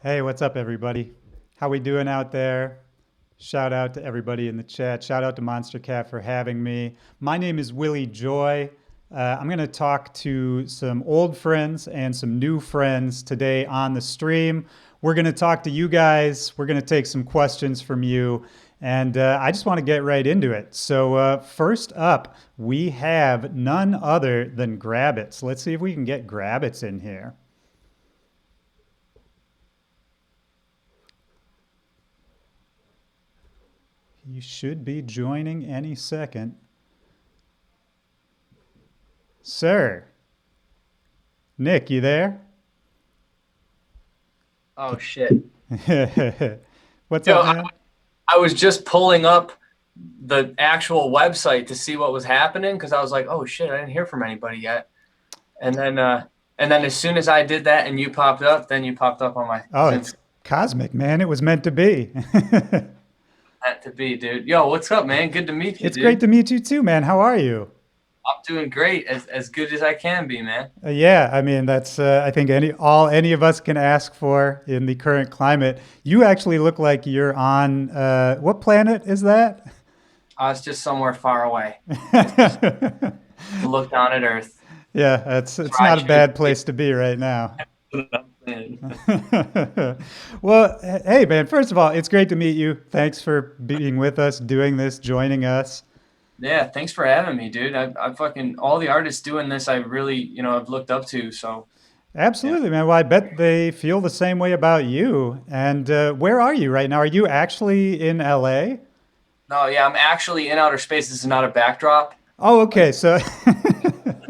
Hey, what's up, everybody? How we doing out there? Shout out to everybody in the chat. Shout out to Monstercat for having me. My name is Willy Joy. I'm going to talk to some old friends and some new friends today on the stream. We're going to talk to you guys. We're going to take some questions from you. And I just want to get right into it. So, first up, we have none other than Grabbits. Let's see if we can get Grabbits in here. You should be joining any second. Sir, Nick, you there? Oh shit. What's Yo, up, I, man? I was just pulling up the actual website to see what was happening because I was like, oh shit, I didn't hear from anybody yet. And then as soon as I did that and you popped up, then you popped up on my Oh, Zoom it's screen. cosmic, man. It was meant to be. That to be, dude. Yo, what's up, man? Good to meet you, It's great dude. to meet you too, man. How are you? I'm doing great, as good as I can be, man. Yeah, I mean that's I think any of us can ask for in the current climate. You actually look like you're on what planet is that? I was just somewhere far away. It's just to look down at Earth. Yeah, That's it's where I not a choose bad to be. place to be right now. That's what I'm saying. Well, hey, man, first of all, it's great to meet you. Thanks for being with us, doing this, joining us. Yeah, thanks for having me, dude. I fucking all the artists doing this, I really, I've looked up to. So yeah. Absolutely, man. Well, I bet they feel the same way about you. And where are you right now? Are you actually in LA? No, yeah, I'm actually in outer space. This is not a backdrop. Oh, Like okay. So,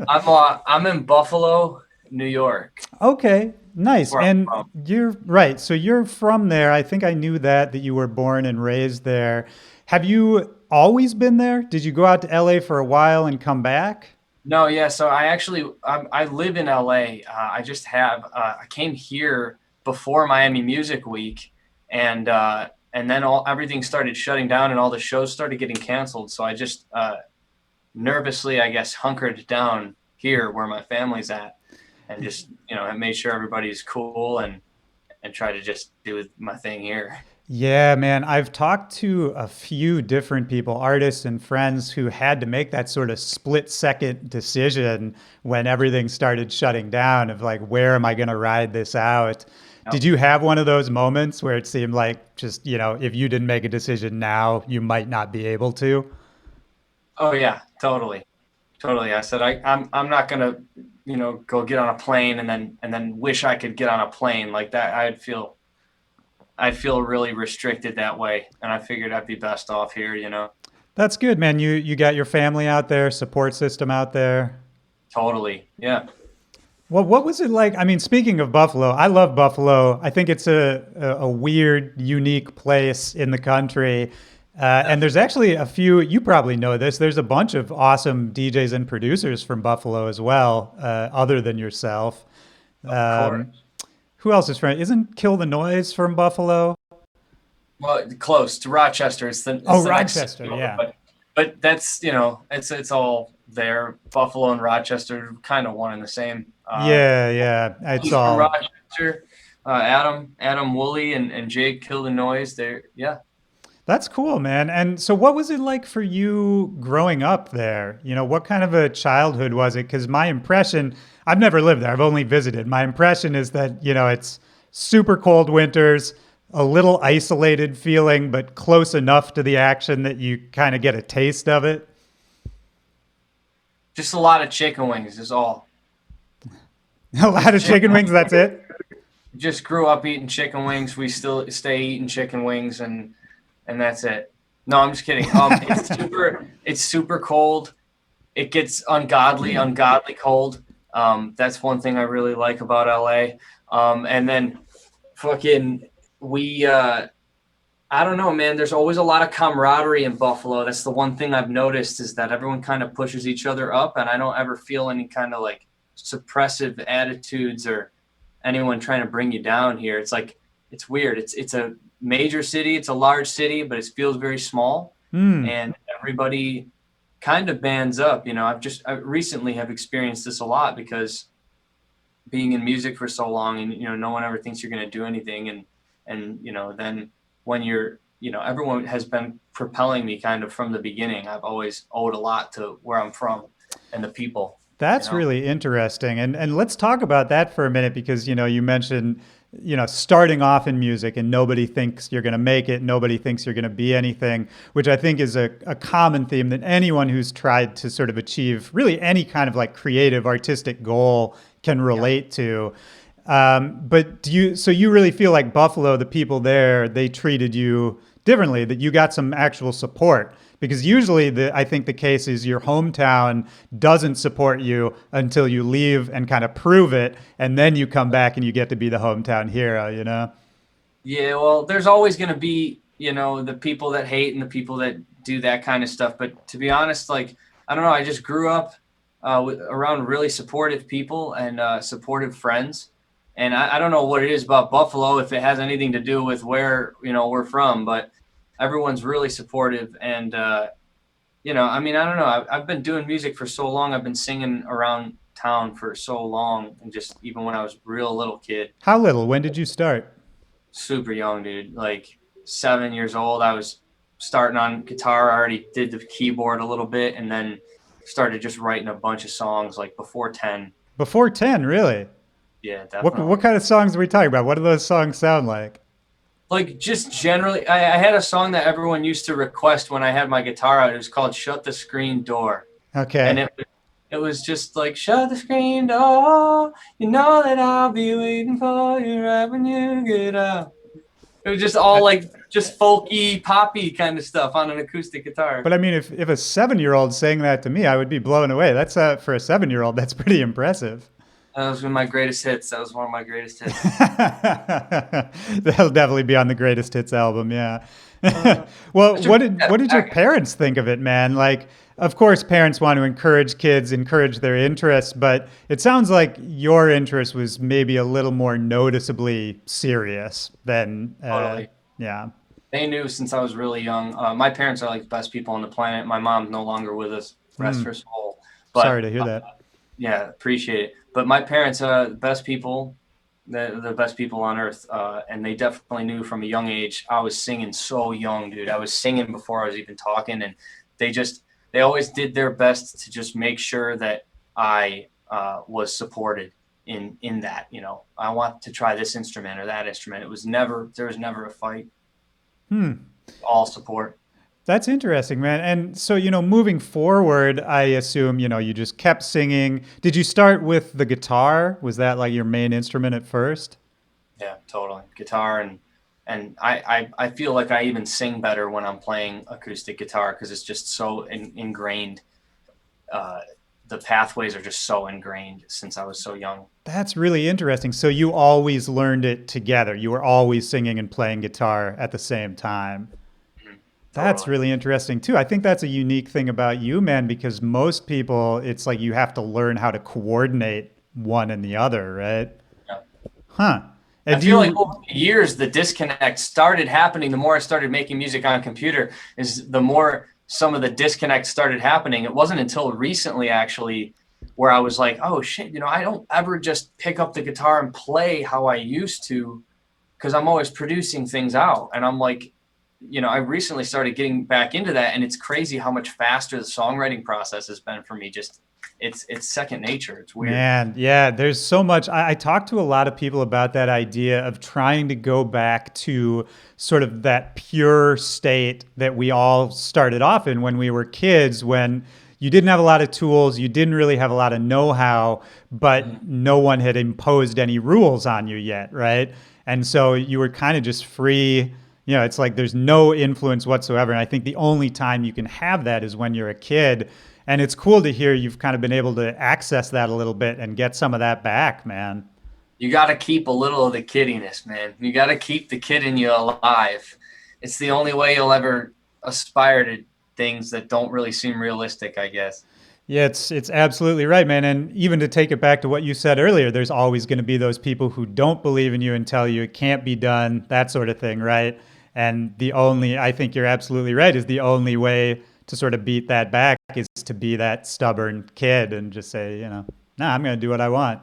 I'm in Buffalo, New York. okay, That's nice. where I'm And from. you're right. So you're from there. I think I knew that you were born and raised there. Have you always been there? Did you go out to LA for a while and come back? No, yeah. So I live in LA. I just have I came here before Miami Music Week, and then all everything started shutting down and all the shows started getting canceled. So I just nervously, I guess, hunkered down here where my family's at, and just I made sure everybody's cool and try to just do my thing here. Yeah, man. I've talked to a few different people, artists and friends, who had to make that sort of split second decision when everything started shutting down of like, where am I going to ride this out? Did Yep. you have one of those moments where it seemed like just, if you didn't make a decision now, you might not be able to? Oh yeah, totally, totally. I said I'm not gonna go get on a plane and then wish I could get on a plane like that. I'd feel really restricted that way, and I figured I'd be best off here. That's good, man. You got your family out there, support system out there. Totally, yeah. Well, what was it like? I mean, speaking of Buffalo, I love Buffalo. I think it's a weird, unique place in the country. And there's actually a few, you probably know this, there's a bunch of awesome DJs and producers from Buffalo as well, other than yourself. Of course. Um, who else is from? Isn't Kill the Noise from Buffalo? Well, close to Rochester. Oh, It's the next city Rochester, over, yeah. but that's it's all there. Buffalo and Rochester kind of one and the same. Yeah, yeah. It's He's from all Rochester. Adam Woolley and Jake Kill the Noise. There, yeah. That's cool, man. And so, what was it like for you growing up there? What kind of a childhood was it? Because my impression, I've never lived there, I've only visited. My impression is that, it's super cold winters, a little isolated feeling, but close enough to the action that you kind of get a taste of it. Just a lot of chicken wings is all. A lot of chicken Chicken wings, that's it. just grew up eating chicken wings. We still stay eating chicken wings and that's it. No, I'm just kidding. It's super cold. It gets ungodly cold. That's one thing I really like about LA. And then fucking we I don't know, man. There's always a lot of camaraderie in Buffalo. That's the one thing I've noticed is that everyone kind of pushes each other up, and I don't ever feel any kind of like suppressive attitudes or anyone trying to bring you down here. It's like it's weird. It's a major city. It's a large city, but it feels very small, Hmm. and everybody kind of bands up. I recently have experienced this a lot being in music for so long, and no one ever thinks you're going to do anything, and then when you're, everyone has been propelling me kind of from the beginning. I've always owed a lot to where I'm from and the people. That's really interesting. And let's talk about that for a minute because, you mentioned, starting off in music and nobody thinks you're going to make it. Nobody thinks you're going to be anything, which I think is a common theme that anyone who's tried to sort of achieve really any kind of like creative artistic goal can relate to. But so you really feel like Buffalo, the people there, they treated you differently, that you got some actual support? Because usually I think the case is your hometown doesn't support you until you leave and kind of prove it. And then you come back and you get to be the hometown hero. Yeah, well, there's always going to be, the people that hate and the people that do that kind of stuff. But to be honest, like, I don't know, I just grew up around really supportive people and supportive friends. And I don't know what it is about Buffalo, if it has anything to do with where, we're from, but everyone's really supportive. And, I mean, I don't know. I've been doing music for so long. I've been singing around town for so long. And just even when I was a real little kid. How little? When did you start? Super young, dude. Like 7 years old. I was starting on guitar. I already did the keyboard a little bit and then started just writing a bunch of songs like before 10. Before 10, really? Yeah, definitely. What kind of songs are we talking about? What do those songs sound like? Like just generally, I had a song that everyone used to request when I had my guitar out. It was called "Shut the Screen Door," Okay. and it was just like, "Shut the screen door, you know that I'll be waiting for you right when you get out." It was just all like just folky, poppy kind of stuff on an acoustic guitar. But I mean, if a 7-year-old sang that to me, I would be blown away. That's for a 7-year-old, that's pretty impressive. That was one of my greatest hits. That was one of my greatest hits. That'll definitely be on the greatest hits album. Yeah. Well, what did your parents think of it, man? Like, of course, parents want to encourage kids, encourage their interests, but it sounds like your interest was maybe a little more noticeably serious than, Totally. yeah. They knew since I was really young. My parents are like the best people on the planet. My mom's no longer with us, rest her soul. But, Sorry to hear that. Yeah, appreciate it. But my parents are the best people, the best people on earth. And they definitely knew from a young age. I was singing so young, dude. I was singing before I was even talking. And they always did their best to just make sure that I was supported in that, I want to try this instrument or that instrument. There was never a fight. All support. That's interesting, man. And so, moving forward, I assume, you just kept singing. Did you start with the guitar? Was that like your main instrument at first? Yeah, totally. Guitar and I feel like I even sing better when I'm playing acoustic guitar because it's just so ingrained. The pathways are just so ingrained since I was so young. That's really interesting. So you always learned it together. You were always singing and playing guitar at the same time. That's Totally. really interesting too. I think that's a unique thing about you, man, because most people, it's like you have to learn how to coordinate one and the other, right? Yeah. Huh. I feel like over the years, the disconnect started happening. The more I started making music on a computer, is the more some of the disconnect started happening. It wasn't until recently, actually, where I was like, oh shit, I don't ever just pick up the guitar and play how I used to, because I'm always producing things out. And I'm like, I recently started getting back into that, and it's crazy how much faster the songwriting process has been for me. Just it's second nature. It's weird. Man, yeah, there's so much. I talk to a lot of people about that idea of trying to go back to sort of that pure state that we all started off in when we were kids, when you didn't have a lot of tools, you didn't really have a lot of know-how, but no one had imposed any rules on you yet, right? And so you were kind of just free. It's like there's no influence whatsoever. And I think the only time you can have that is when you're a kid. And it's cool to hear you've kind of been able to access that a little bit and get some of that back, man. You got to keep a little of the kiddiness, man. You got to keep the kid in you alive. It's the only way you'll ever aspire to things that don't really seem realistic, I guess. Yeah, it's absolutely right, man. And even to take it back to what you said earlier, there's always going to be those people who don't believe in you and tell you it can't be done, that sort of thing, right? And I think you're absolutely right, is the only way to sort of beat that back is to be that stubborn kid and just say, nah, I'm going to do what I want.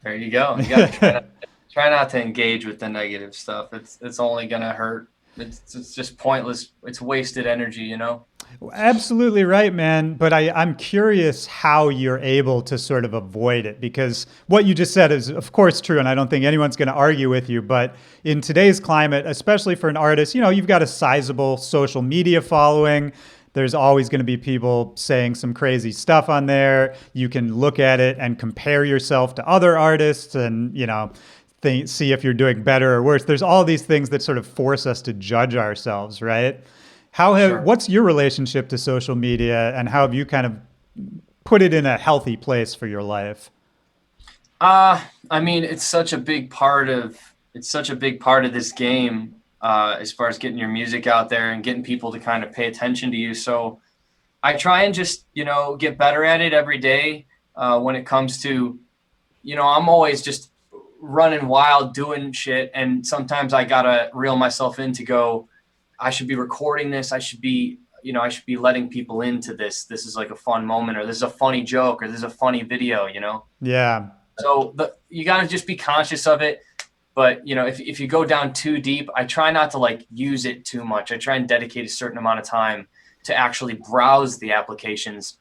There you go. You got to try not to engage with the negative stuff. It's only gonna hurt. It's just pointless. It's wasted energy, you know. Absolutely right, man. But I'm curious how you're able to sort of avoid it because what you just said is, of course, true. And I don't think anyone's going to argue with you. But in today's climate, especially for an artist, you know, you've got a sizable social media following. There's always going to be people saying some crazy stuff on there. You can look at it and compare yourself to other artists and, you know, see if you're doing better or worse. There's all these things that sort of force us to judge ourselves, right? Sure. What's your relationship to social media and how have you kind of put it in a healthy place for your life? I mean, it's such a big part of this game, as far as getting your music out there and getting people to kind of pay attention to you. So I try and just, get better at it every day. When it comes to, I'm always just running wild, doing shit. And sometimes I gotta reel myself in to go, I should be recording this. I should be letting people into this. This is like a fun moment, or this is a funny joke, or this is a funny video. Yeah. So you got to just be conscious of it. But, if you go down too deep, I try not to like use it too much. I try and dedicate a certain amount of time to actually browse the applications,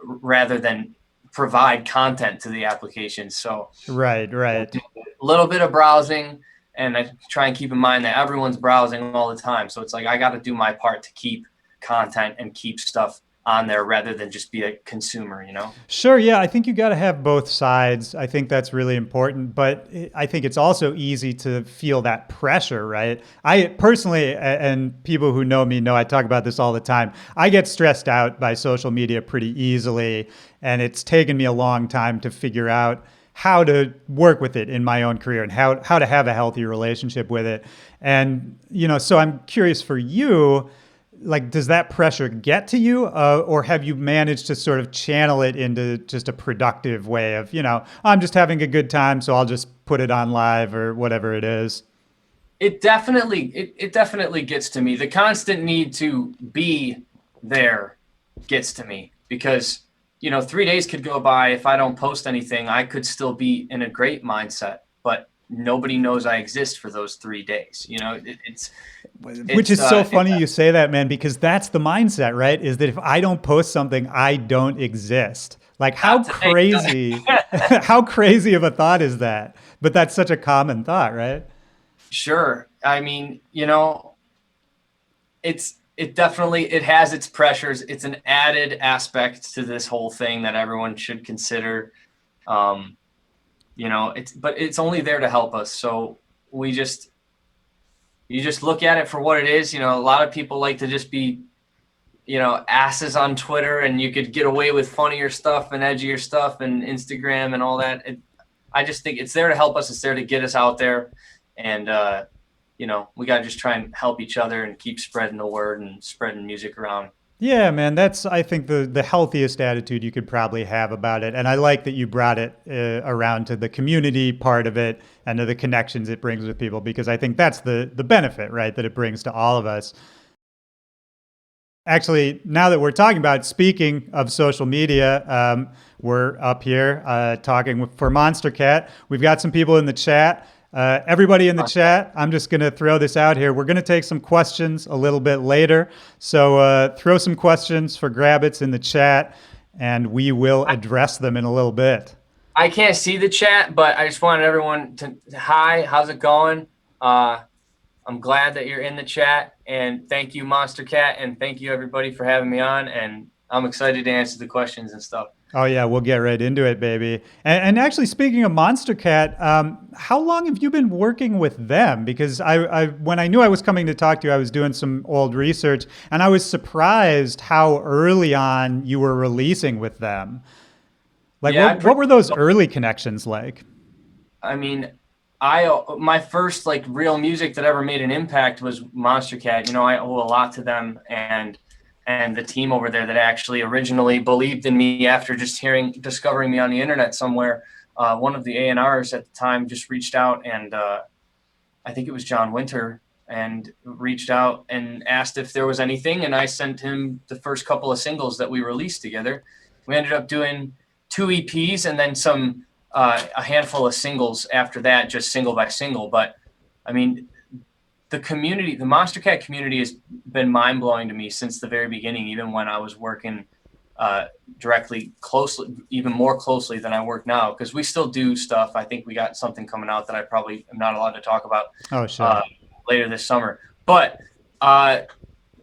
rather than provide content to the applications. So Right, right. a little bit of browsing, and I try and keep in mind that everyone's browsing all the time. So it's like I got to do my part to keep content and keep stuff on there rather than just be a consumer. Sure, yeah, I think you got to have both sides. I think that's really important, but I think it's also easy to feel that pressure, right? I personally, and people who know me know I talk about this all the time. I get stressed out by social media pretty easily, and it's taken me a long time to figure out how to work with it in my own career and how to have a healthy relationship with it. And, so I'm curious for you, like, does that pressure get to you, or have you managed to sort of channel it into just a productive way of, I'm just having a good time, so I'll just put it on live or whatever it is? It definitely gets to me. The constant need to be there gets to me because 3 days could go by. If I don't post anything, I could still be in a great mindset, but nobody knows I exist for those 3 days. Which It's is so funny you say that, man, because that's the mindset, right? Is that if I don't post something, I don't exist. Like how not today. crazy, how crazy of a thought is that? But that's such a common thought, right? Sure. I mean, it has its pressures. It's an added aspect to this whole thing that everyone should consider. But it's only there to help us. So we just you just look at it for what it is. A lot of people like to just be, asses on Twitter, and you could get away with funnier stuff and edgier stuff and Instagram and all that. I just think it's there to help us. It's there to get us out there. And, we got to just try and help each other and keep spreading the word and spreading music around. Yeah, man, that's I think the healthiest attitude you could probably have about it, and I like that you brought it around to the community part of it and to the connections it brings with people because I think that's the benefit, right, that it brings to all of us. Actually, now that we're talking about it, speaking of social media, we're up here talking for Monstercat. We've got some people in the chat. Everybody in the chat, I'm just going to throw this out here. We're going to take some questions a little bit later. So throw some questions for Grabbits in the chat, and we will address them in a little bit. I can't see the chat, but I just wanted everyone to, hi, how's it going? I'm glad that you're in the chat, and thank you, Monstercat, and thank you, everybody, for having me on, and I'm excited to answer the questions and stuff. Oh, yeah, we'll get right into it, baby. And actually, speaking of Monstercat, how long have you been working with them? Because when I knew I was coming to talk to you, I was doing some old research, and I was surprised how early on you were releasing with them. Like, Yeah, what were those early connections like? I mean, my first like real music that ever made an impact was Monstercat. I owe a lot to them and the team over there that actually originally believed in me after just discovering me on the internet somewhere. One of the A&Rs at the time just reached out, and I think it was John Winter, and reached out and asked if there was anything, and I sent him the first couple of singles that we released together. We ended up doing 2 EPs and then some a handful of singles after that, just single by single. But I mean, the community, the Monstercat community has been mind blowing to me since the very beginning, even when I was working directly closely, even more closely than I work now, because we still do stuff. I think we got something coming out that I probably am not allowed to talk about Oh, sure. later this summer. But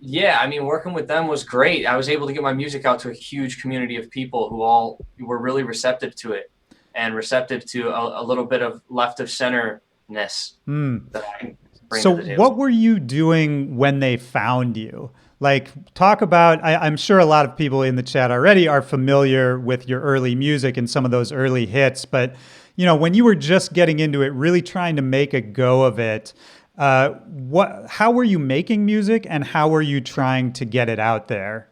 yeah, I mean, working with them was great. I was able to get my music out to a huge community of people who all were really receptive to it and receptive to a little bit of left of centerness that I bring So to the table. what were you doing when they found you? Like, talk about, I'm sure a lot of people in the chat already are familiar with your early music and some of those early hits, but when you were just getting into it, really trying to make a go of it, how were you making music and how were you trying to get it out there?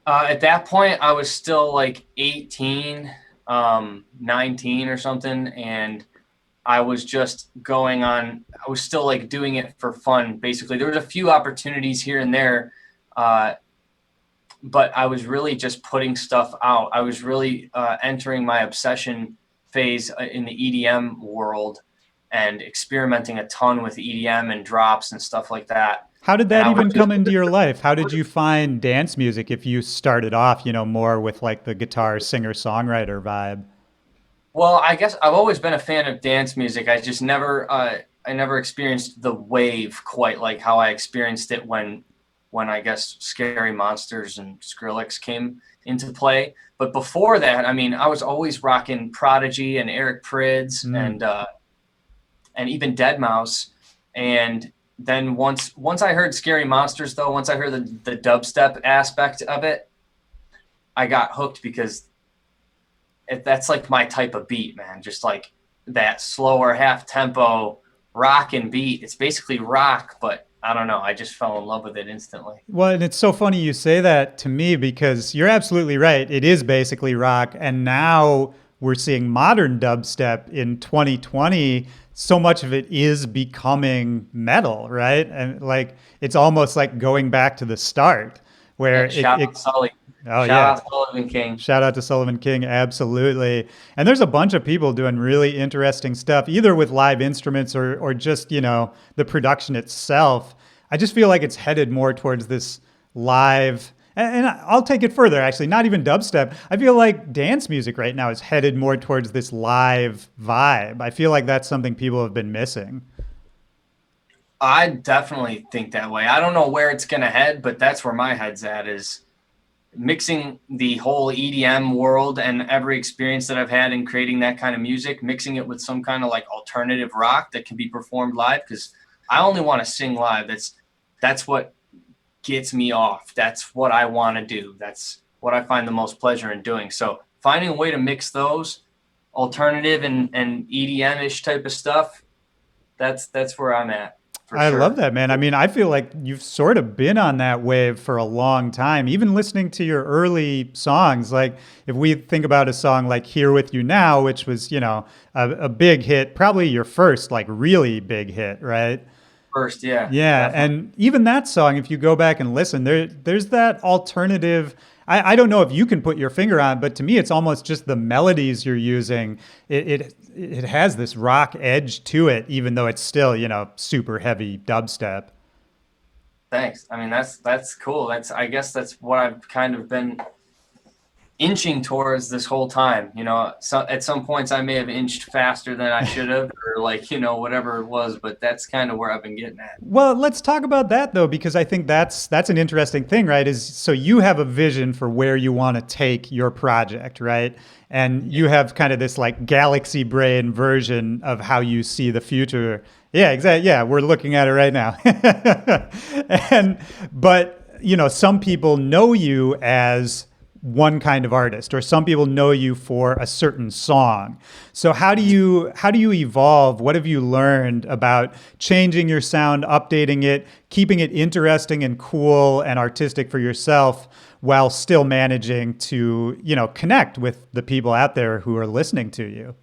At that point, I was still like 18, 19 or something, and I was just going on. I was still like doing it for fun, basically. There was a few opportunities here and there, but I was really just putting stuff out. I was really entering my obsession phase in the EDM world and experimenting a ton with EDM and drops and stuff like that. How did And that I was even just come into your life? How did you find dance music if you started off, more with like the guitar singer songwriter vibe? well, I guess I've always been a fan of dance music. I just never I never experienced the wave quite like how I experienced it when I guess Scary Monsters and Skrillex came into play. But before that, I mean, I was always rocking Prodigy and Eric Prydz Mm. and even Dead Mouse. And then once I heard Scary Monsters, though, once I heard the dubstep aspect of it, I got hooked because that's like my type of beat, man. Just like that slower half tempo rock and beat. It's basically rock, but I don't know. I just fell in love with it instantly. Well, and it's so funny you say that to me because you're absolutely right. It is basically rock. And now we're seeing modern dubstep in 2020. So much of it is becoming metal, right? And like it's almost like going back to the start where Yeah, shout out Sully. oh, Shout yeah. out Sullivan King. Shout out to Sullivan King, absolutely. And there's a bunch of people doing really interesting stuff, either with live instruments or just, the production itself. I just feel like it's headed more towards this live. And I'll take it further, actually, not even dubstep. I feel like dance music right now is headed more towards this live vibe. I feel like that's something people have been missing. I definitely think that way. I don't know where it's gonna head, but that's where my head's at is mixing the whole EDM world and every experience that I've had in creating that kind of music, mixing it with some kind of like alternative rock that can be performed live. Because I only want to sing live. That's what gets me off. That's what I want to do. That's what I find the most pleasure in doing. So finding a way to mix those alternative and EDM ish type of stuff, that's where I'm at for I love sure. that, man. I mean, I feel like you've sort of been on that wave for a long time. Even listening to your early songs, like if we think about a song like Here With You Now, which was, a big hit, probably your first like really big hit, right? First, yeah, Yeah, definitely. and even that song, if you go back and listen, there's that alternative. I don't know if you can put your finger on, it, but to me, it's almost just the melodies you're using. It has this rock edge to it, even though it's still super heavy dubstep. Thanks. I mean, that's cool. I guess that's what I've kind of been inching towards this whole time. So at some points I may have inched faster than I should have, or like whatever it was. But that's kind of where I've been getting at. Well, let's talk about that though, because I think that's an interesting thing, right? Is so you have a vision for where you want to take your project, right? And Yeah. you have kind of this like galaxy brain version of how you see the future. Yeah, exactly. Yeah, we're looking at it right now. and but some people know you as one kind of artist or some people know you for a certain song. So how do you evolve? What have you learned about changing your sound, updating it, keeping it interesting and cool and artistic for yourself while still managing to, connect with the people out there who are listening to you?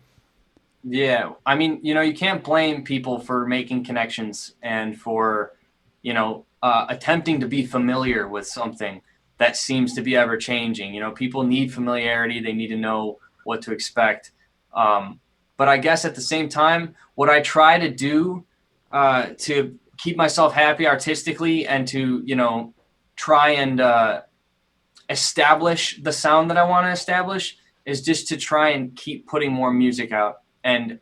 Yeah. I mean, you can't blame people for making connections and for, attempting to be familiar with something that seems to be ever changing. People need familiarity. They need to know what to expect. But I guess at the same time, what I try to do to keep myself happy artistically and to, try and establish the sound that I want to establish is just to try and keep putting more music out and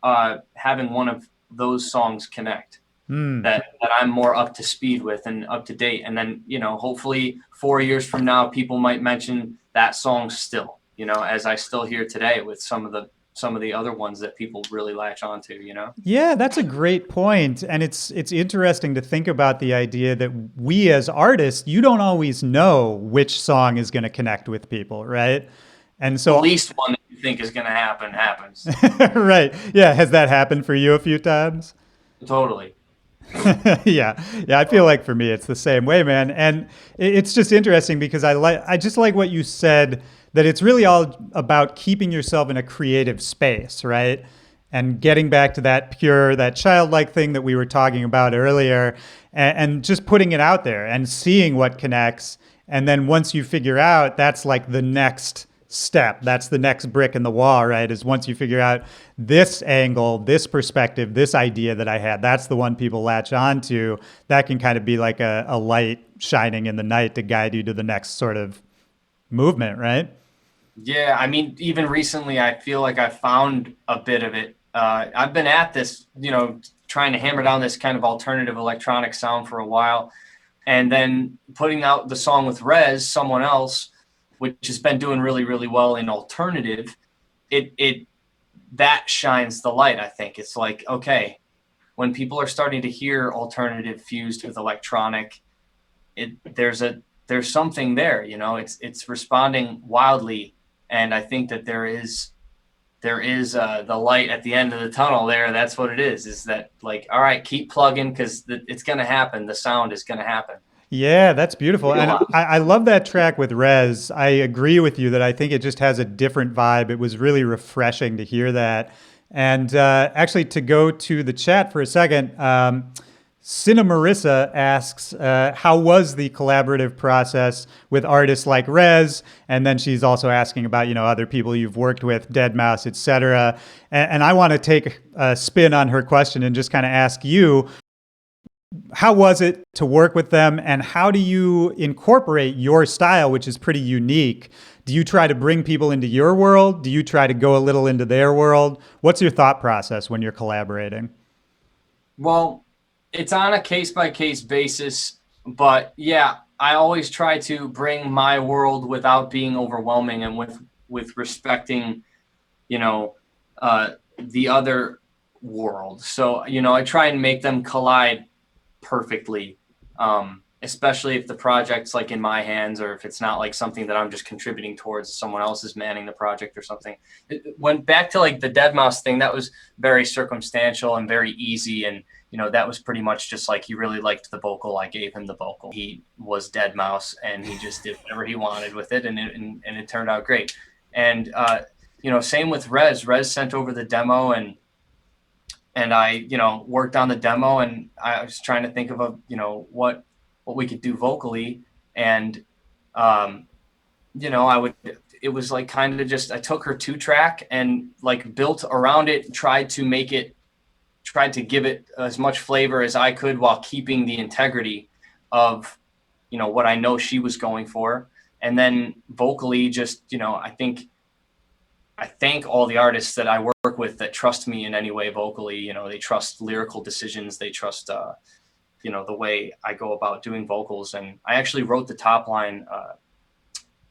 having one of those songs connect that I'm more up to speed with and up to date. And then, hopefully 4 years from now, people might mention that song still, as I still hear today with some of the other ones that people really latch onto. Yeah, that's a great point. And it's interesting to think about the idea that we as artists, you don't always know which song is going to connect with people, right? And The so least one that you think is going to happen happens. right. Yeah, has that happened for you a few times? Totally. Yeah. Yeah, I feel like for me it's the same way, man. And it's just interesting because I just like what you said, that it's really all about keeping yourself in a creative space, right? And getting back to that pure, that childlike thing that we were talking about earlier, and just putting it out there and seeing what connects. And then once you figure out, that's like the next step. That's the next brick in the wall, right? Is once you figure out this angle, this perspective, this idea that I had, that's the one people latch on to. That can kind of be like a light shining in the night to guide you to the next sort of movement, right? Yeah, I mean, even recently, I feel like I found a bit of it. I've been at this, trying to hammer down this kind of alternative electronic sound for a while, and then putting out the song with Rez, someone else, which has been doing really, really well in alternative. It that shines the light. I think it's like, okay, when people are starting to hear alternative fused with electronic, there's something there. It's responding wildly, and I think that there is the light at the end of the tunnel there. That's what it is that, like, all right, keep plugging, because it's going to happen. The sound is going to happen. Yeah, that's beautiful. And Realize. I love that track with Rez. I agree with you that I think it just has a different vibe. It was really refreshing to hear that. And actually, to go to the chat for a second, Cinna Marissa asks, how was the collaborative process with artists like Rez? And then she's also asking about, other people you've worked with, Deadmau5, et cetera. And I want to take a spin on her question and just kind of ask you, how was it to work with them, and how do you incorporate your style, which is pretty unique? Do you try to bring people into your world? Do you try to go a little into their world? What's your thought process when you're collaborating? Well, it's on a case by case basis, but yeah, I always try to bring my world without being overwhelming, and with respecting, you know, the other world. So, I try and make them collide perfectly, especially if the project's like in my hands, or if it's not like something that I'm just contributing towards, someone else is manning the project or something. It went back to like the Deadmau5 thing. That was very circumstantial and very easy. And, that was pretty much just like, he really liked the vocal. I gave him the vocal. He was Deadmau5 and he just did whatever he wanted with it. And it turned out great. And, same with Rez. Rez sent over the demo, and I, worked on the demo, and I was trying to think of what we could do vocally. And, it was like kind of just, I took her 2-track and like built around it, tried to give it as much flavor as I could while keeping the integrity of, what I know she was going for. And then vocally, just, I thank all the artists that I work with that trust me in any way vocally. They trust lyrical decisions. They trust, the way I go about doing vocals. And I actually wrote the top line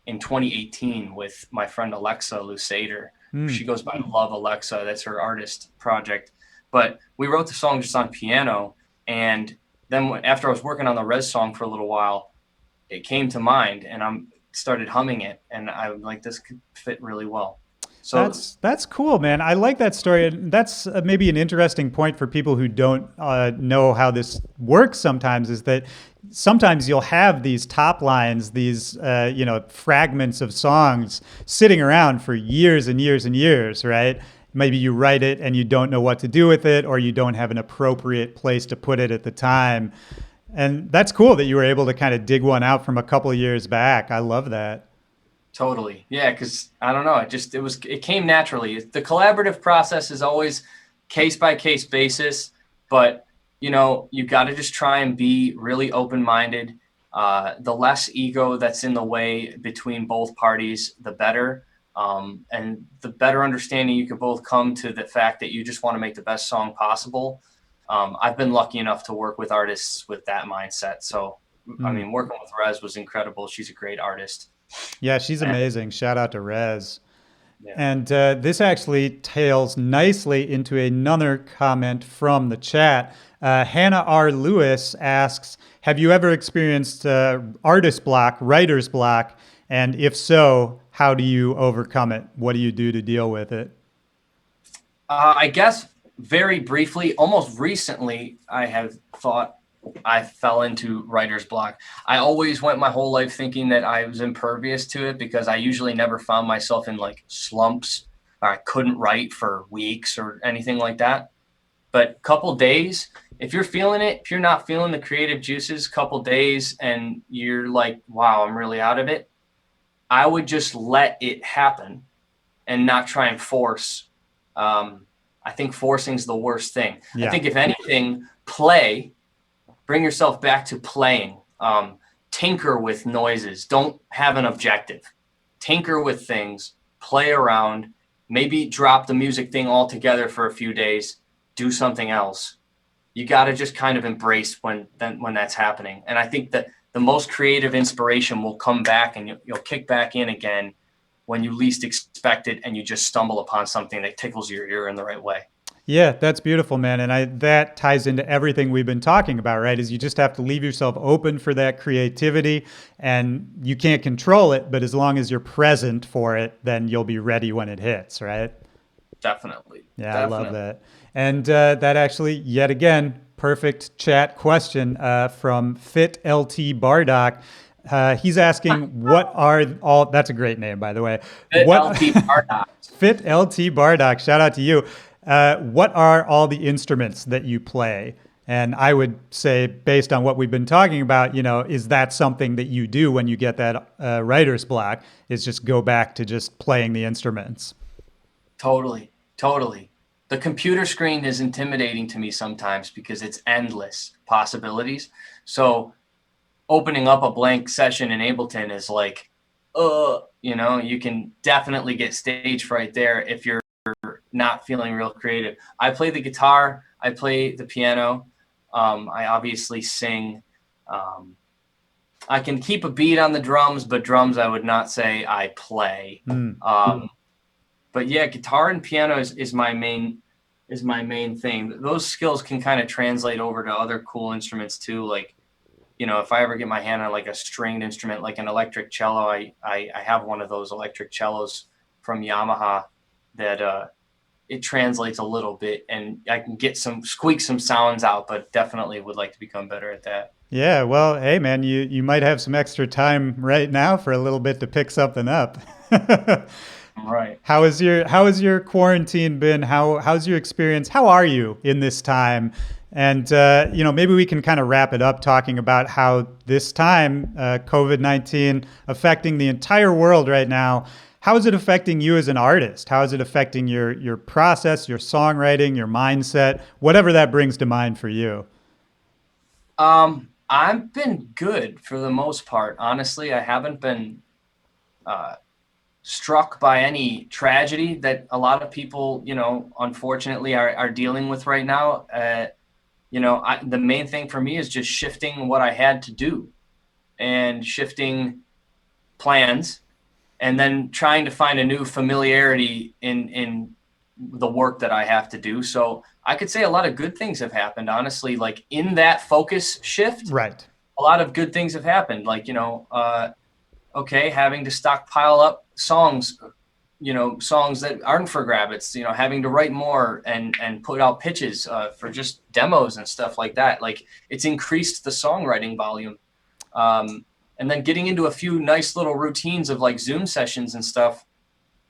in 2018 with my friend Alexa Lusader. She goes by Love Alexa. That's her artist project. But we wrote the song just on piano. And then after I was working on the Rez song for a little while, it came to mind, and I started humming it. And I was like, this could fit really well. So That's cool, man. I like that story. And that's maybe an interesting point for people who don't know how this works sometimes, is that sometimes you'll have these top lines, these, fragments of songs sitting around for years and years and years, right? Maybe you write it and you don't know what to do with it, or you don't have an appropriate place to put it at the time. And that's cool that you were able to kind of dig one out from a couple of years back. I love that. Totally. Yeah, because I don't know. It came naturally. The collaborative process is always case by case basis, but you got to just try and be really open minded. The less ego that's in the way between both parties, the better. And the better understanding you can both come to the fact that you just want to make the best song possible. I've been lucky enough to work with artists with that mindset. So, I Mm. mean, working with Rez was incredible. She's a great artist. Yeah, she's And, amazing. Shout out to Rez. yeah. And this actually tails nicely into another comment from the chat. Hannah R. Lewis asks, have you ever experienced artist block, writer's block? And if so, how do you overcome it? What do you do to deal with it? I guess very briefly, almost recently, I have thought I fell into writer's block. I always went my whole life thinking that I was impervious to it because I usually never found myself in like slumps or I couldn't write for weeks or anything like that. But couple days, if you're feeling it, if you're not feeling the creative juices, couple days and you're like, wow, I'm really out of it, I would just let it happen and not try and force. Um, I think forcing is the worst thing. I Yeah. think if anything, play, bring yourself back to playing. Tinker with noises. Don't have an objective. Tinker with things. Play around. Maybe drop the music thing altogether for a few days. Do something else. You got to just kind of embrace when that's happening. And I think that the most creative inspiration will come back and you'll kick back in again when you least expect it and you just stumble upon something that tickles your ear in the right way. Yeah, that's beautiful, man. And that ties into everything we've been talking about, right? Is you just have to leave yourself open for that creativity and you can't control it, but as long as you're present for it, then you'll be ready when it hits, right? Definitely. Yeah, I love Definitely. that. And that actually, yet again, perfect chat question from Fit LT Bardock. He's asking, what are all, that's a great name, by the way. The What, LT Paradox. Fit LT Bardock, shout out to you. What are all the instruments that you play? And I would say, based on what we've been talking about, is that something that you do when you get that writer's block? Is just go back to just playing the instruments? Totally. Totally. The computer screen is intimidating to me sometimes because it's endless possibilities. So opening up a blank session in Ableton is like, you can definitely get stage fright there if you're not feeling real creative. I play the guitar, I play the piano, I obviously sing. Um, I can keep a beat on the drums, but drums I would not say I play. Mm. But yeah, guitar and piano is my main thing. Those skills can kind of translate over to other cool instruments too. Like, if I ever get my hand on like a stringed instrument, like an electric cello, I have one of those electric cellos from Yamaha that it translates a little bit and I can squeak some sounds out, but definitely would like to become better at that. Yeah, well, hey man, you might have some extra time right now for a little bit to pick something up. Right. How has your quarantine been? How's your experience? How are you in this time? And maybe we can kind of wrap it up talking about how this time, COVID-19, affecting the entire world right now. How is it affecting you as an artist? How is it affecting your process, your songwriting, your mindset, whatever that brings to mind for you? I've been good for the most part. Honestly, I haven't been uh, struck by any tragedy that a lot of people, unfortunately are dealing with right now. The main thing for me is just shifting what I had to do and shifting plans and then trying to find a new familiarity in the work that I have to do. So I could say a lot of good things have happened, honestly, like in that focus shift, Right. a lot of good things have happened. Like, okay, having to stockpile up songs, songs that aren't for grabbits, having to write more and put out pitches for just demos and stuff like that. Like it's increased the songwriting volume. And then getting into a few nice little routines of like Zoom sessions and stuff.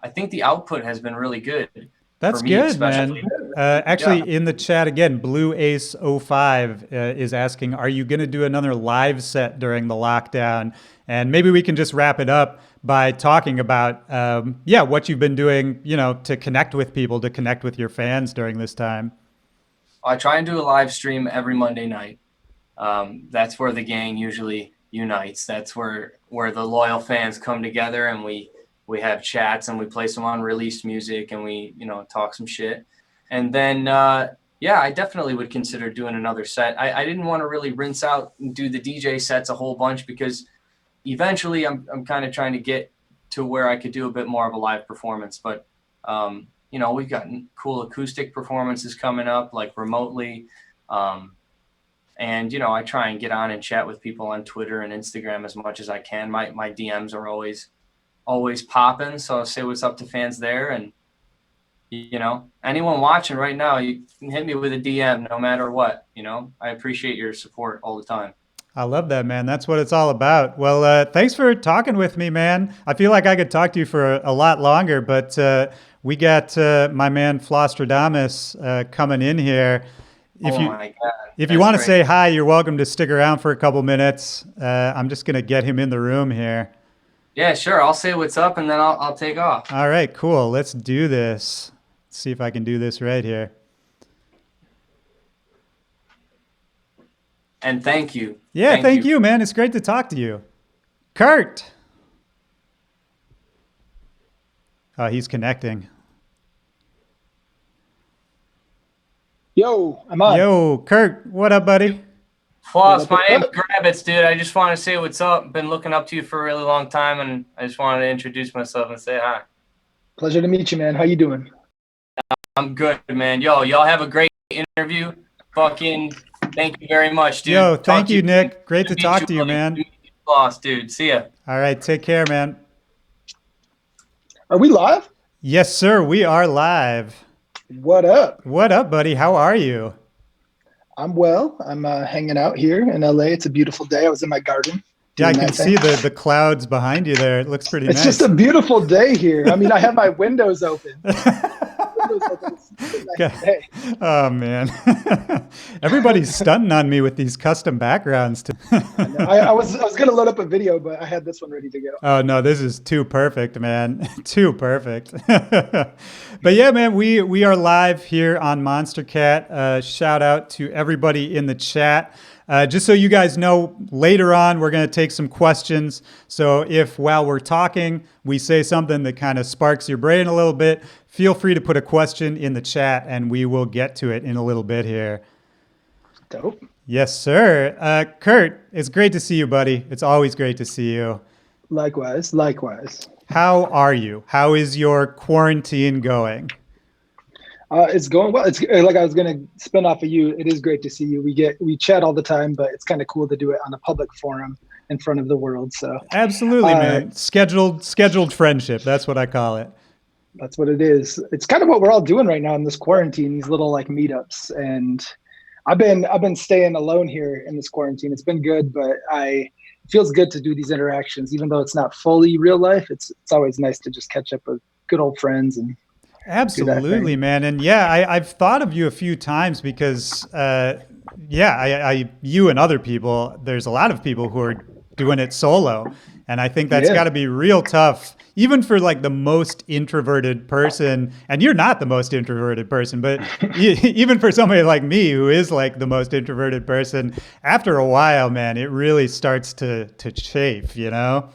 I think the output has been really good for That's me, good, especially. man. Actually, in the chat again, Blue Ace 05 is asking, are you going to do another live set during the lockdown? And maybe we can just wrap it up by talking about, what you've been doing, to connect with people, to connect with your fans during this time. I try and do a live stream every Monday night. That's where the gang usually unites. That's where the loyal fans come together, and we have chats and we play some unreleased music and we talk some shit. And then I definitely would consider doing another set. I didn't want to really rinse out and do the DJ sets a whole bunch, because eventually I'm kind of trying to get to where I could do a bit more of a live performance. But we've got cool acoustic performances coming up, like remotely. And I try and get on and chat with people on Twitter and Instagram as much as I can. My DMs are always popping, so I'll say what's up to fans there. And anyone watching right now, you can hit me with a DM no matter what. I appreciate your support all the time. I love that, man. That's what it's all about. Well, thanks for talking with me, man. I feel like I could talk to you for a lot longer, but we got my man Flostradamus coming in here. My God. If you want to say hi, you're welcome to stick around for a couple minutes. I'm just going to get him in the room here. Yeah, sure. I'll say what's up and then I'll take off. All right, cool. Let's do this. Let's see if I can do this right here. And thank you. Yeah, thank you, man. It's great to talk to you. Kurt. Oh, he's connecting. Yo, I'm on. Yo, Kurt, what up, buddy? Floss, my name's Grabbits, dude. I just want to say what's up. Been looking up to you for a really long time, and I just wanted to introduce myself and say hi. Pleasure to meet you, man. How you doing? I'm good, man. Yo, y'all have a great interview. Fucking thank you very much, dude. Yo, thank you, Nick. Great to talk to you, man. Floss, dude. See ya. All right, take care, man. Are we live? Yes, sir. We are live. What up? What up, buddy? How are you? I'm well. I'm hanging out here in LA. It's a beautiful day. I was in my garden. Yeah, I can see the clouds behind you there. It looks pretty nice. It's just a beautiful day here. I mean, I have my windows open. Okay. Oh, man. Everybody's stunting on me with these custom backgrounds. I was going to load up a video, but I had this one ready to go. Oh, no, this is too perfect, man. Too perfect. But yeah, man, we are live here on Monstercat. Shout out to everybody in the chat. Just so you guys know, later on, we're going to take some questions. So if while we're talking, we say something that kind of sparks your brain a little bit, feel free to put a question in the chat and we will get to it in a little bit here. Dope. Yes, sir. Kurt, it's great to see you, buddy. It's always great to see you. Likewise. How are you? How is your quarantine going? It's going well. It's like I was going to spin off of you. It is great to see you. We chat all the time, but it's kind of cool to do it on a public forum in front of the world. So absolutely, man. Scheduled friendship. That's what I call it. That's what it is. It's kind of what we're all doing right now in this quarantine. These little like meetups, and I've been staying alone here in this quarantine. It's been good, but it feels good to do these interactions, even though it's not fully real life. It's always nice to just catch up with good old friends and. Absolutely, man. And yeah, I've thought of you a few times because, you and other people, there's a lot of people who are doing it solo. And I think that's got to be real tough, even for like the most introverted person. And you're not the most introverted person, but even for somebody like me, who is like the most introverted person, after a while, man, it really starts to chafe, you know?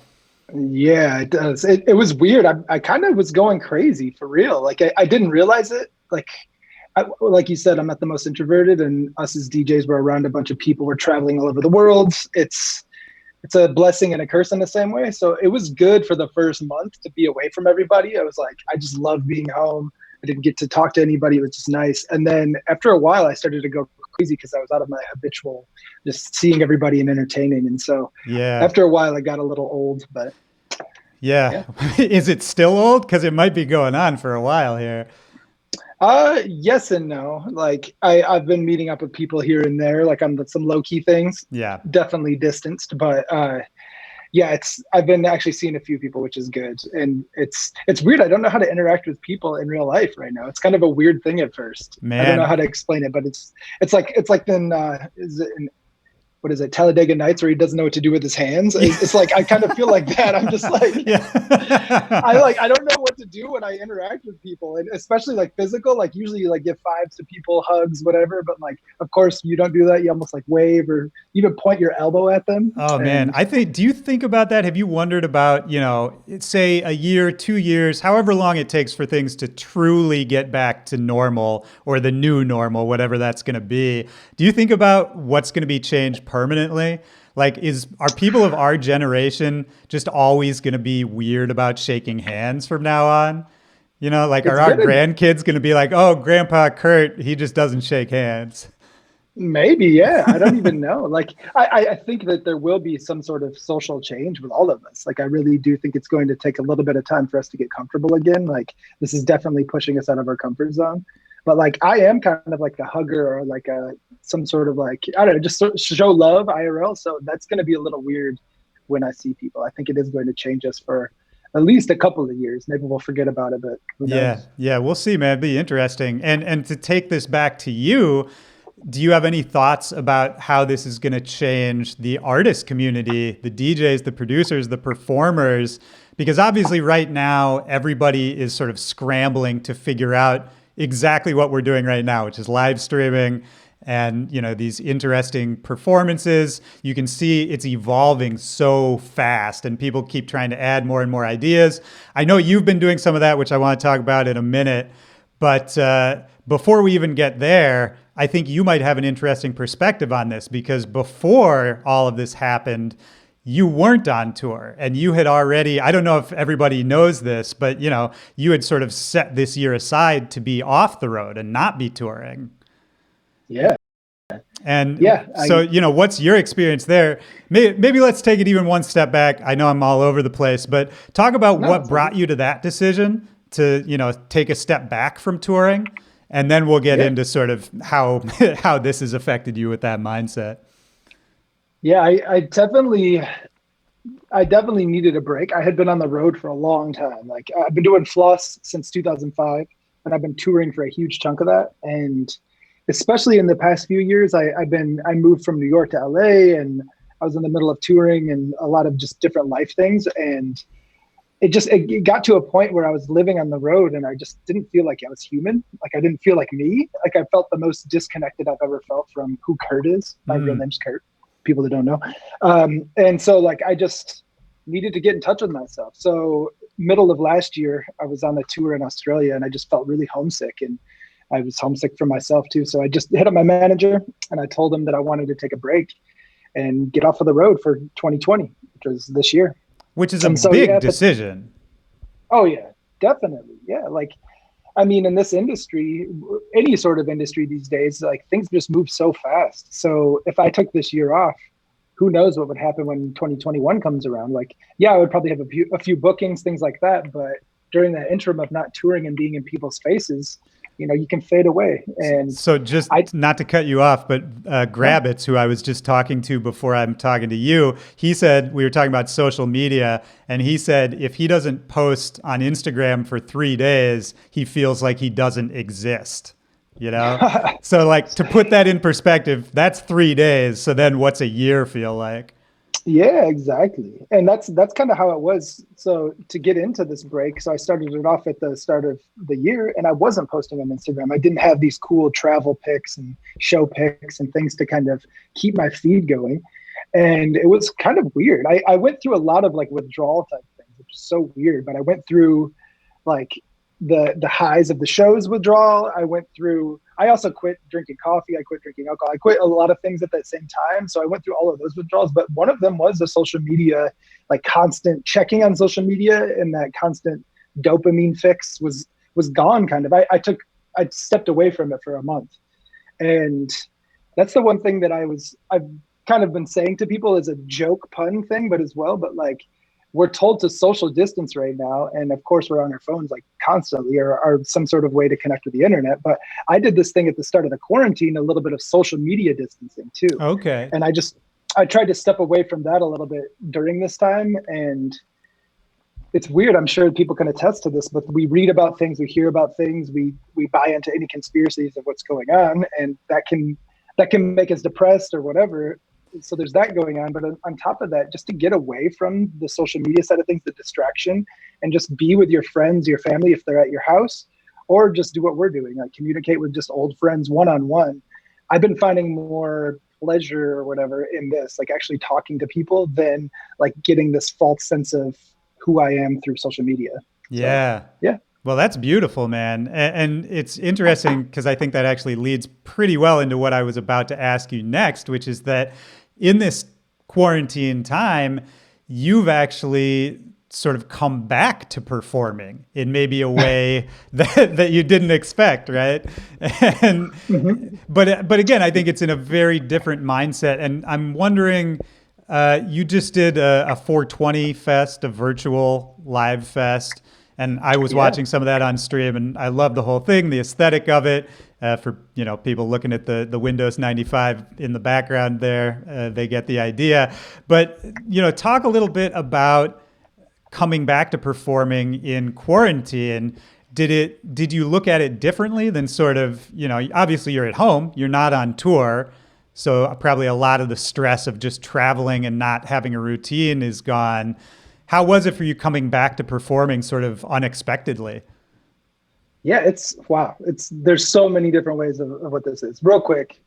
Yeah, it does. It was weird. I kind of was going crazy for real. Like I didn't realize it. Like you said, I'm not the most introverted, and us as DJs, we're around a bunch of people. We're traveling all over the world. It's a blessing and a curse in the same way. So it was good for the first month to be away from everybody. I was like, I just love being home. I didn't get to talk to anybody. It was just nice. And then after a while, I started to go crazy because I was out of my habitual, just seeing everybody and entertaining. And so after a while, it got a little old, but. Yeah. Is it still old? Because it might be going on for a while here. Yes and no. Like I've been meeting up with people here and there, like on some low key things. Yeah. Definitely distanced, but yeah, I've been actually seeing a few people, which is good. And it's weird. I don't know how to interact with people in real life right now. It's kind of a weird thing at first. I don't know Man. how to explain it, but it's like then is it in, what is it, Talladega Nights, where he doesn't know what to do with his hands. It's like I kind of feel like that. I'm just like, Yeah. I don't know what to do when I interact with people, and especially like physical. Like usually you like give fives to people, hugs, whatever. But like, of course, you don't do that. You almost like wave or even point your elbow at them. Oh man, And do you think about that? Have you wondered about, say a year, 2 years, however long it takes for things to truly get back to normal or the new normal, whatever that's going to be? Do you think about what's going to be changed permanently? Like, are people of our generation just always going to be weird about shaking hands from now on? Like, are it's our gonna grandkids going to be like, oh, Grandpa Kurt, he just doesn't shake hands? maybe, yeah. I don't even know. Like, I think that there will be some sort of social change with all of us. Like, I really do think it's going to take a little bit of time for us to get comfortable again. Like, this is definitely pushing us out of our comfort zone. But like, I am kind of like a hugger or like some sort of like, I don't know, just show love IRL. So that's going to be a little weird when I see people. I think it is going to change us for at least a couple of years. Maybe we'll forget about it, but who Yeah, knows? yeah, we'll see, man. It'd be interesting. And to take this back to you, do you have any thoughts about how this is going to change the artist community, the DJs, the producers, the performers? Because obviously right now everybody is sort of scrambling to figure out exactly what we're doing right now, which is live streaming and these interesting performances. You can see it's evolving so fast and people keep trying to add more and more ideas. I know you've been doing some of that, which I want to talk about in a minute. But before we even get there, I think you might have an interesting perspective on this, because before all of this happened, you weren't on tour and you had already, I don't know if everybody knows this, but you had sort of set this year aside to be off the road and not be touring. Yeah. And Yeah. so, what's your experience there? Maybe let's take it even one step back. I know I'm all over the place, but talk about No, what brought you to that decision to, take a step back from touring. And then we'll get yeah. into sort of how how this has affected you with that mindset. Yeah, I definitely needed a break. I had been on the road for a long time. Like I've been doing floss since 2005, and I've been touring for a huge chunk of that. And especially in the past few years, I moved from New York to LA, and I was in the middle of touring and a lot of just different life things. And it got to a point where I was living on the road and I just didn't feel like I was human. Like I didn't feel like me. Like I felt the most disconnected I've ever felt from who Kurt is. My real name's Kurt. People that don't know. And so like I just needed to get in touch with myself. So middle of last year, I was on a tour in Australia and I just felt really homesick, and I was homesick for myself too. So I just hit up my manager and I told him that I wanted to take a break and get off of the road for 2020, which was this year. Which is a And so, big yeah, decision. oh yeah, definitely. Yeah. Like, I mean, in this industry, any sort of industry these days, like things just move so fast. So if I took this year off, who knows what would happen when 2021 comes around? Like, yeah, I would probably have a few bookings, things like that. But during that interim of not touring and being in people's faces, you can fade away. And So just I, not to cut you off, but no, Grabbits, who I was just talking to before I'm talking to you, he said, we were talking about social media, and he said if he doesn't post on Instagram for 3 days, he feels like he doesn't exist. So like, to put that in perspective, that's 3 days. So then what's a year feel like? yeah, exactly. And that's kind of how it was. So to get into this break, so I started it off at the start of the year and I wasn't posting on Instagram. I didn't have these cool travel pics and show pics and things to kind of keep my feed going. And it was kind of weird. I went through a lot of like withdrawal type things, which is so weird, but I went through like the highs of the show's withdrawal. I also quit drinking coffee. I quit drinking alcohol. I quit a lot of things at that same time. So I went through all of those withdrawals, but one of them was the social media, like constant checking on social media, and that constant dopamine fix was gone kind of. I stepped away from it for a month. And that's the one thing that I've kind of been saying to people as a joke pun thing, but as well, but like, we're told to social distance right now. And of course we're on our phones like constantly, or some sort of way to connect with the internet. But I did this thing at the start of the quarantine, a little bit of social media distancing too. Okay. And I tried to step away from that a little bit during this time, and it's weird. I'm sure people can attest to this, but we read about things, we hear about things, we buy into any conspiracies of what's going on, and that can make us depressed or whatever. So there's that going on. But on top of that, just to get away from the social media side of things, the distraction, and just be with your friends, your family, if they're at your house, or just do what we're doing, like communicate with just old friends one-on-one. I've been finding more pleasure or whatever in this, like actually talking to people, than like getting this false sense of who I am through social media. Yeah. So, yeah. Well, that's beautiful, man. And it's interesting because I think that actually leads pretty well into what I was about to ask you next, which is that in this quarantine time, you've actually sort of come back to performing in maybe a way that you didn't expect, right? And but again, I think it's in a very different mindset. And I'm wondering, you just did a 420 fest, a virtual live fest. And I was watching some of that on stream, and I love the whole thing, the aesthetic of it. For people looking at the Windows 95 in the background there, they get the idea. But talk a little bit about coming back to performing in quarantine. Did you look at it differently than sort of obviously you're at home, you're not on tour, so probably a lot of the stress of just traveling and not having a routine is gone. How was it for you coming back to performing sort of unexpectedly? Yeah, wow. There's so many different ways of what this is. Real quick,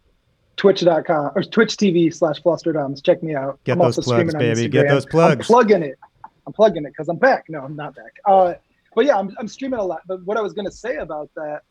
twitch.com or Twitch TV/Flusterdoms. Check me out. Get those plugs, baby. Get those plugs. I'm plugging it because I'm back. No, I'm not back. But yeah, I'm streaming a lot. But what I was going to say about that,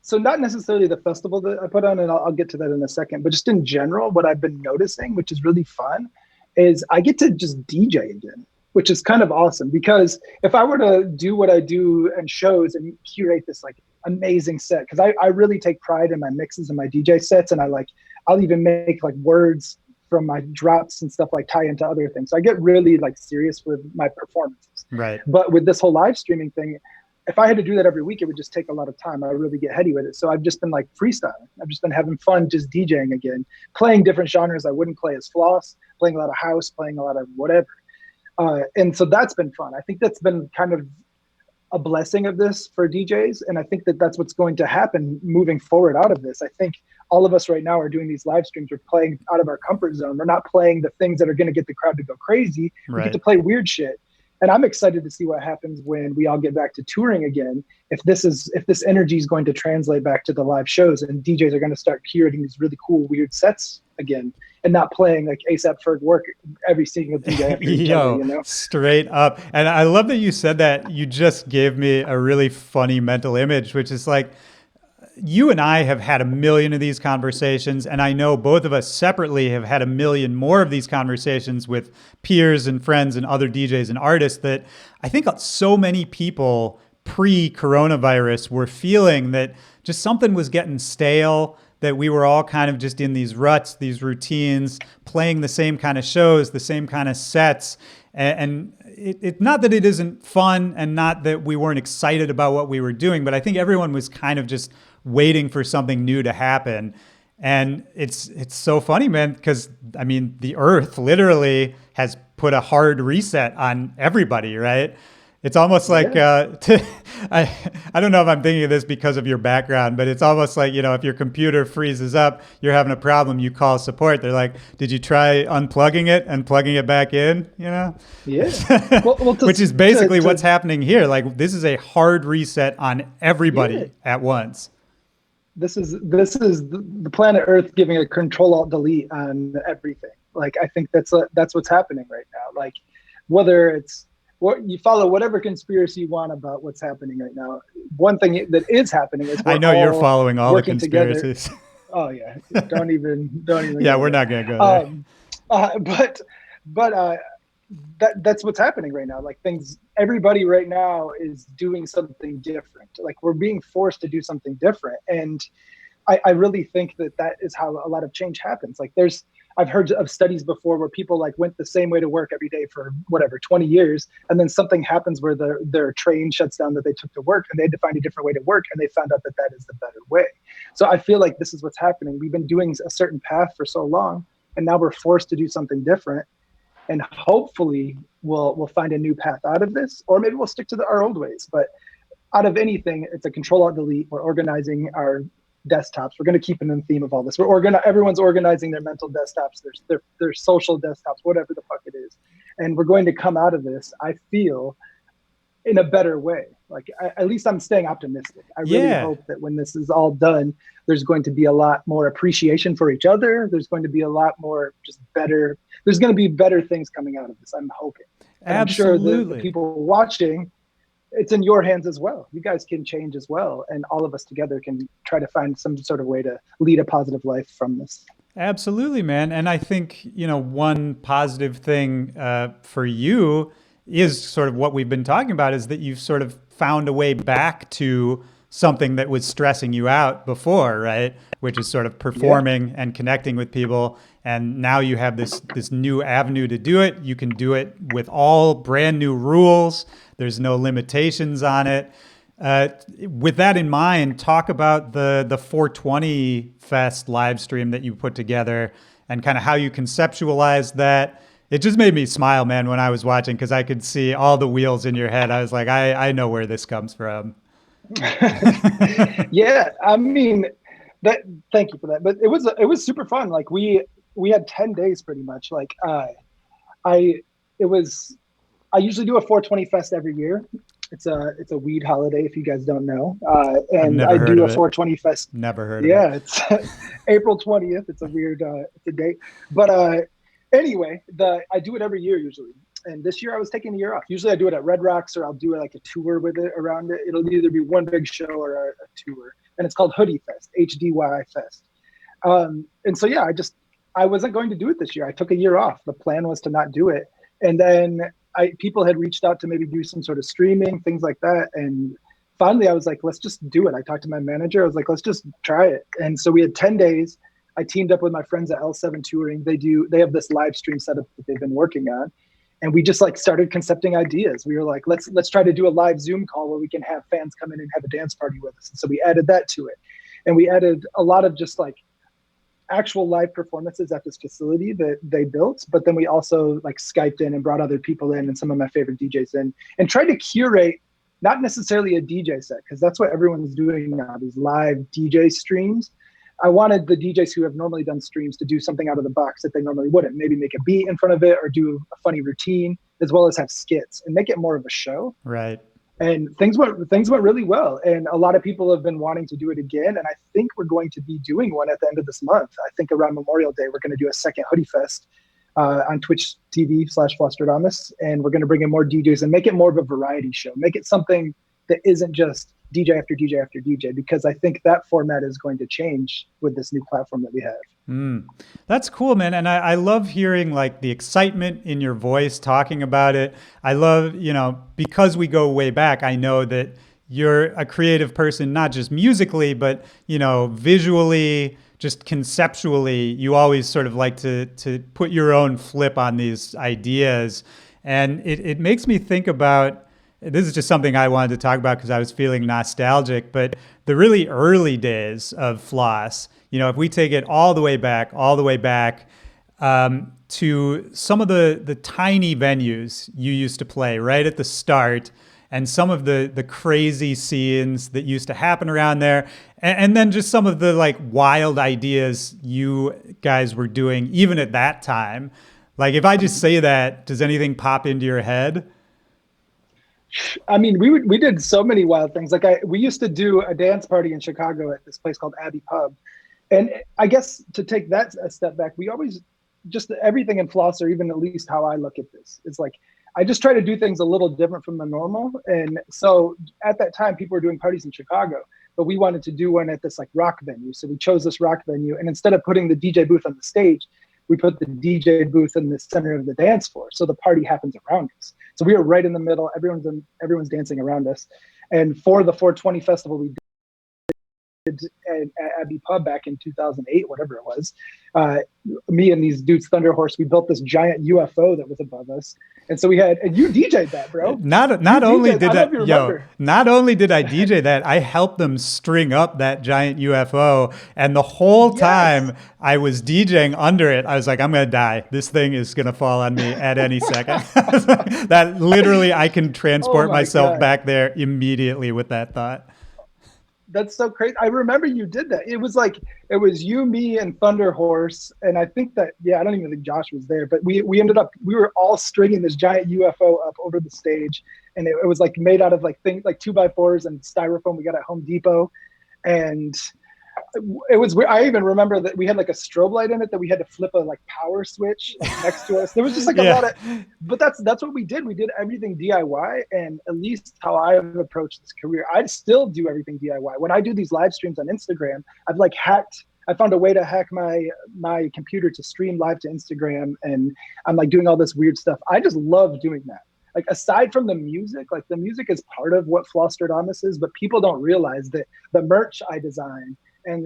so not necessarily the festival that I put on, and I'll get to that in a second, but just in general, what I've been noticing, which is really fun, is I get to just DJ again, which is kind of awesome. Because if I were to do what I do in shows and curate this amazing set, because I really take pride in my mixes and my DJ sets, and I'll even make words from my drops and stuff tie into other things. So I get really serious with my performances. Right. But with this whole live streaming thing, if I had to do that every week, it would just take a lot of time. I really get heady with it. So I've just been freestyling. I've just been having fun, just DJing again, playing different genres I wouldn't play as Floss, playing a lot of house, playing a lot of whatever. And so that's been fun. I think that's been kind of a blessing of this for DJs. And I think that that's what's going to happen moving forward out of this. I think all of us right now are doing these live streams. We're playing out of our comfort zone. We're not playing the things that are going to get the crowd to go crazy. Right. We get to play weird shit. And I'm excited to see what happens when we all get back to touring again. If this energy is going to translate back to the live shows, and DJs are going to start curating these really cool, weird sets again, and not playing ASAP Ferg work every single DJ after each other, Straight up. And I love that you said that. You just gave me a really funny mental image, which is you and I have had a million of these conversations, and I know both of us separately have had a million more of these conversations with peers and friends and other DJs and artists, that I think so many people pre-coronavirus were feeling that just something was getting stale, that we were all kind of just in these ruts, these routines, playing the same kind of shows, the same kind of sets. And it's not that it isn't fun and not that we weren't excited about what we were doing, but I think everyone was kind of just waiting for something new to happen. And it's so funny, man, because the earth literally has put a hard reset on everybody, right? It's almost I don't know if I'm thinking of this because of your background, but it's almost if your computer freezes up, you're having a problem, you call support. They're like, did you try unplugging it and plugging it back in? Yeah. Which is basically what's happening here. This is a hard reset on everybody at once. This is the planet Earth giving a Control-Alt-Delete on everything. I think that's what's happening right now. Whether it's you follow whatever conspiracy you want about what's happening right now. One thing that is happening is I know you're following all the conspiracies. Together. Oh yeah, don't even. Yeah, we're not gonna go there. But that's what's happening right now. Everybody right now is doing something different. We're being forced to do something different, and I really think that is how a lot of change happens. I've heard of studies before where people went the same way to work every day for 20 years, and then something happens where their train shuts down that they took to work, and they had to find a different way to work, and they found out that is the better way. So I feel this is what's happening. We've been doing a certain path for so long, and now we're forced to do something different. And hopefully we'll find a new path out of this, or maybe we'll stick to our old ways. But out of anything, it's a Control-Alt-Delete. We're organizing our desktops. We're going to keep in the theme of all this. Everyone's organizing their mental desktops, their social desktops, whatever the fuck it is. And we're going to come out of this, I feel, in a better way. Like, at least I'm staying optimistic. I really hope that when this is all done, there's going to be a lot more appreciation for each other. There's going to be a lot more just better. There's going to be better things coming out of this. I'm hoping. And Absolutely. I'm sure the people watching, it's in your hands as well. You guys can change as well. And all of us together can try to find some sort of way to lead a positive life from this. Absolutely, man. And I think, one positive thing for you is sort of what we've been talking about, is that you've sort of found a way back to something that was stressing you out before, right? Which is sort of performing and connecting with people. And now you have this new avenue to do it. You can do it with all brand new rules. There's no limitations on it. With that in mind, talk about the 420 Fest live stream that you put together and kind of how you conceptualized that. It just made me smile, man, when I was watching, because I could see all the wheels in your head. I was like, I know where this comes from. Yeah, I mean, thank you for that. But it was super fun. Like we had 10 days pretty much. Like I usually do a 420 Fest every year. It's a weed holiday, if you guys don't know. And I do a 420 Fest. Never heard of it. Yeah, it's April 20th. It's a weird it's a date. But anyway, I do it every year usually. And this year I was taking a year off. Usually I do it at Red Rocks, or I'll do like a tour with it around it. It'll either be one big show or a tour. And it's called Hoodie Fest, HDY Fest. And so, yeah, I wasn't going to do it this year. I took a year off. The plan was to not do it. And then people had reached out to maybe do some sort of streaming, things like that. And finally I was like, let's just do it. I talked to my manager. I was like, let's just try it. And so we had 10 days. I teamed up with my friends at L7 Touring. They have this live stream setup that they've been working on. And we just like started concepting ideas. We were like, let's try to do a live Zoom call where we can have fans come in and have a dance party with us. And so we added that to it. And we added a lot of just like actual live performances at this facility that they built. But then we also like Skyped in and brought other people in and some of my favorite DJs in, and tried to curate not necessarily a DJ set, because that's what everyone's doing now, these live DJ streams. I wanted the DJs who have normally done streams to do something out of the box that they normally wouldn't. Maybe make a beat in front of it, or do a funny routine, as well as have skits and make it more of a show. Right. And things went really well. And a lot of people have been wanting to do it again. And I think we're going to be doing one at the end of this month. I think around Memorial Day, we're going to do a second Hoodie Fest on Twitch TV/Flostradamus. And we're going to bring in more DJs and make it more of a variety show. Make it something that isn't just DJ after DJ after DJ, because I think that format is going to change with this new platform that we have. That's cool, man. And I love hearing like the excitement in your voice talking about it. I love, because we go way back, I know that you're a creative person, not just musically, but, visually, just conceptually. You always sort of like to put your own flip on these ideas. And it makes me think about, this is just something I wanted to talk about because I was feeling nostalgic, but the really early days of Floss, if we take it all the way back to some of the tiny venues you used to play right at the start, and some of the crazy scenes that used to happen around there, and then just some of the like wild ideas you guys were doing even at that time. Like, if I just say that, does anything pop into your head? I mean, we did so many wild things. Like we used to do a dance party in Chicago at this place called Abbey Pub. And I guess to take that a step back, we always just everything in Floss, or even at least how I look at this, is like, I just try to do things a little different from the normal. And so at that time, people were doing parties in Chicago, but we wanted to do one at this like rock venue. So we chose this rock venue. And instead of putting the DJ booth on the stage, we put the DJ booth in the center of the dance floor. So the party happens around us. So we were right in the middle. Everyone's dancing around us. And for the 420 festival, we at Abbey Pub back in 2008, whatever it was. Uh, Me and these dudes, Thunder Horse, we built this giant UFO that was above us. And so we had, and you DJ'd that, bro. Not only did I not only did I DJ that, I helped them string up that giant UFO. And the whole time I was DJing under it, I was like, I'm going to die. This thing is going to fall on me at any second. That literally, I can transport myself back there immediately with that thought. That's so crazy. I remember you did that. It was you, me, and Thunder Horse. And I think that, I don't even think Josh was there, but we were all stringing this giant UFO up over the stage. And it was like made out of like 2x4s and styrofoam we got at Home Depot. And it was weird. I even remember that we had like a strobe light in it that we had to flip a like power switch next to us. There was just like a lot of, but that's what we did. We did everything DIY, and at least how I've approached this career, I still do everything DIY. When I do these live streams on Instagram, I found a way to hack my computer to stream live to Instagram, and I'm like doing all this weird stuff. I just love doing that. Like aside from the music, like the music is part of what Flostradamus is, but people don't realize that the merch I design and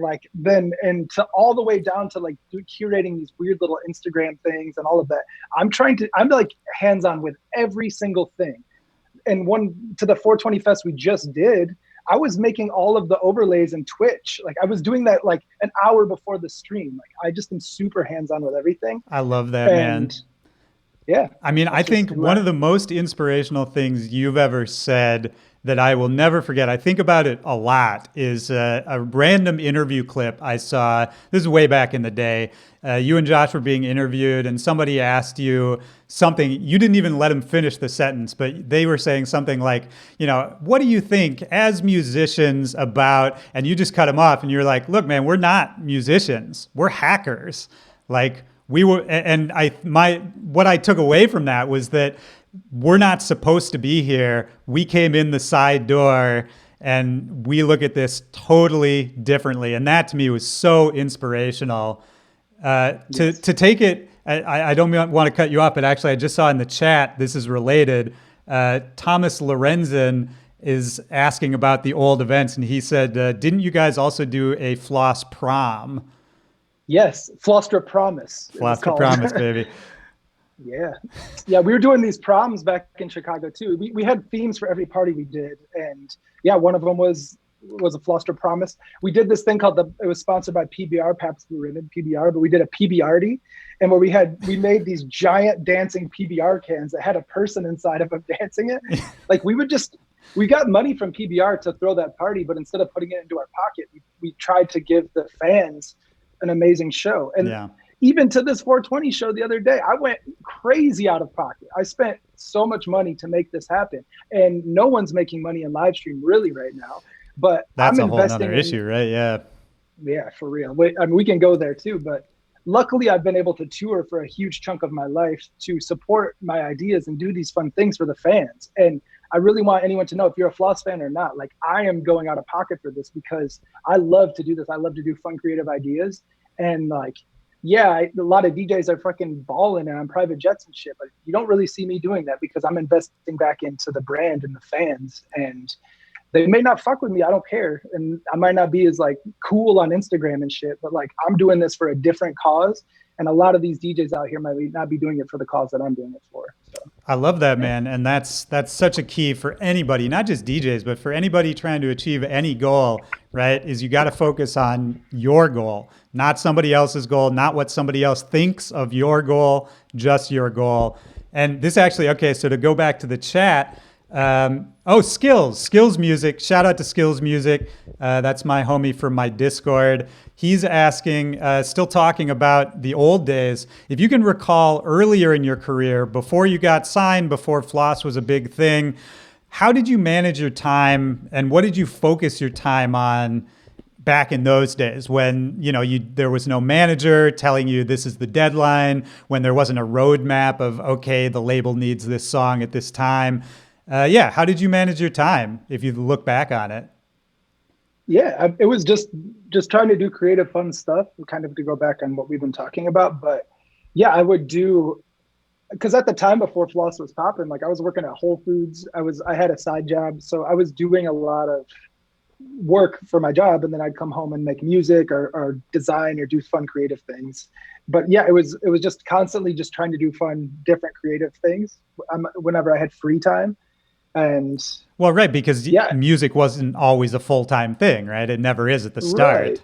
to all the way down to like curating these weird little Instagram things and all of that. I'm like hands-on with every single thing. And to the 420 Fest we just did, I was making all of the overlays in Twitch. Like I was doing that like an hour before the stream. Like I just am super hands-on with everything. I love that, man. Yeah. I mean, I think one of the most inspirational things you've ever said that I will never forget, I think about it a lot, is a random interview clip I saw. This is way back in the day. You and Josh were being interviewed and somebody asked you something. You didn't even let him finish the sentence, but they were saying something like, what do you think as musicians about, and you just cut him off and you're like, look, man, we're not musicians. We're hackers. Like, we were, and what I took away from that was that we're not supposed to be here. We came in the side door and we look at this totally differently. And that to me was so inspirational. To take it, I don't want to cut you off, but actually I just saw in the chat, this is related. Thomas Lorenzen is asking about the old events. And he said, didn't you guys also do a Floss prom? Yes, Flostra Promise. Flostra Promise, baby. Yeah. We were doing these proms back in Chicago too. We had themes for every party we did, and one of them was a Flostra Promise. We did this thing called it was sponsored by PBR, Pabst Blue Ribbon, PBR, but we did a PBRty, and where we made these giant dancing PBR cans that had a person inside of them dancing it. Like we got money from PBR to throw that party, but instead of putting it into our pocket, we tried to give the fans an amazing show. And even to this 420 show the other day, I went crazy out of pocket. I spent so much money to make this happen, and no one's making money in live stream really right now. But that's I'm a whole other issue, right? Yeah, for real. I mean, we can go there too, but luckily I've been able to tour for a huge chunk of my life to support my ideas and do these fun things for the fans. And I really want anyone to know, if you're a Floss fan or not, like I am going out of pocket for this because I love to do this. I love to do fun, creative ideas. And like, a lot of DJs are fucking balling and on private jets and shit, but you don't really see me doing that because I'm investing back into the brand and the fans. And they may not fuck with me. I don't care. And I might not be as like cool on Instagram and shit, but like I'm doing this for a different cause. And a lot of these DJs out here might not be doing it for the cause that I'm doing it for. So. I love that, man. And that's such a key for anybody, not just DJs, but for anybody trying to achieve any goal, right? Is you got to focus on your goal, not somebody else's goal, not what somebody else thinks of your goal, just your goal. And this actually, okay, so to go back to the chat, Skills Music. Shout out to Skills Music. That's my homie from my Discord. He's asking, still talking about the old days. If you can recall earlier in your career, before you got signed, before Floss was a big thing, how did you manage your time and what did you focus your time on back in those days when, there was no manager telling you this is the deadline, when there wasn't a roadmap of, okay, the label needs this song at this time? How did you manage your time if you look back on it? Yeah, it was just trying to do creative, fun stuff, kind of to go back on what we've been talking about. But I would do, because at the time before Floss was popping, like I was working at Whole Foods. I had a side job. So I was doing a lot of work for my job, and then I'd come home and make music or design or do fun creative things. But yeah, it was just constantly just trying to do fun, different creative things whenever I had free time. And Well, right, because yeah, music wasn't always a full-time thing, right? It never is at the right. start.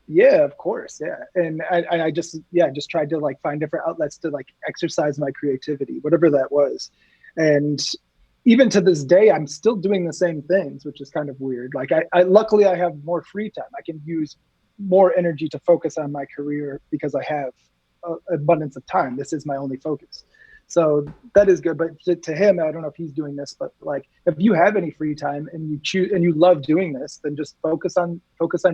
Yeah, of course. Yeah. And I just, yeah, just tried to like find different outlets to like exercise my creativity, whatever that was. And even to this day, I'm still doing the same things, which is kind of weird. Like luckily I have more free time. I can use more energy to focus on my career because I have abundance of time. This is my only focus. So that is good. But to him, I don't know if he's doing this, but like if you have any free time and you choose and you love doing this, then just focus on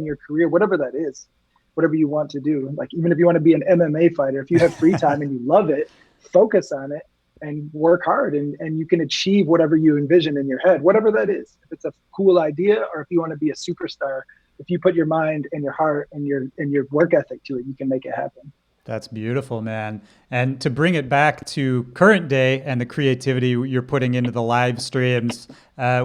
your career, whatever that is, whatever you want to do. Like even if you want to be an MMA fighter, if you have free time and you love it, focus on it and work hard, and you can achieve whatever you envision in your head, whatever that is. If it's a cool idea or if you want to be a superstar, if you put your mind and your heart and your work ethic to it, you can make it happen. That's beautiful, man. And to bring it back to current day and the creativity you're putting into the live streams,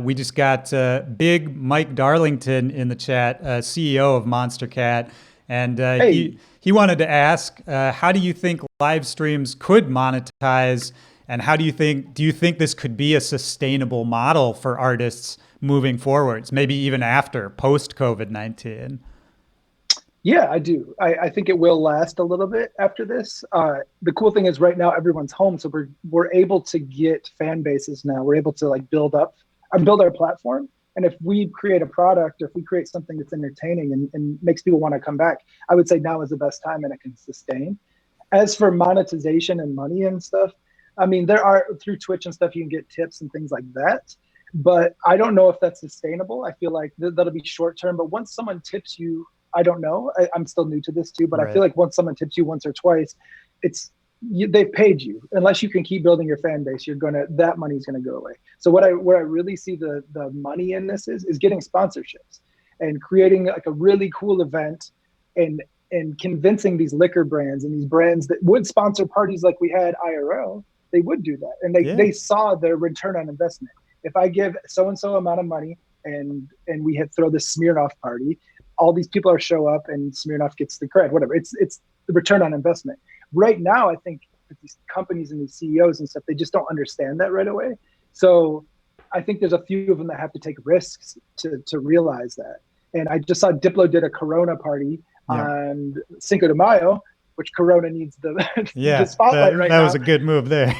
we just got big Mike Darlington in the chat, CEO of Monstercat, and Hey, he wanted to ask, how do you think live streams could monetize, and how do you think this could be a sustainable model for artists moving forwards, maybe even after post COVID-19? yeah, I do. I think it will last a little bit after this. The cool thing is right now everyone's home, so we're able to get fan bases now. We're able to like build up and build our platform. And if we create a product or if we create something that's entertaining and makes people want to come back, I would say now is the best time and it can sustain. As for monetization and money and stuff, I mean, there are through Twitch and stuff, you can get tips and things like that. But I don't know if that's sustainable. I feel like that'll be short term. But once someone tips you, I don't know. I'm still new to this too, but I feel Right. like once someone tips you once or twice, they've paid you. Unless you can keep building your fan base, that money's gonna go away. So what I really see the money in this is getting sponsorships and creating like a really cool event and convincing these liquor brands and these brands that would sponsor parties like we had IRL, they would do that. And Yeah. they saw their return on investment. If I give so and so amount of money and we throw this Smirnoff party, all these people are show up and Smirnoff gets the credit, whatever. It's the return on investment. Right now, I think that these companies and these CEOs and stuff, they just don't understand that right away. So I think there's a few of them that have to take risks to realize that. And I just saw Diplo did a Corona party Yeah. on Cinco de Mayo, which Corona needs the the Yeah. spotlight right That now, was a good move there.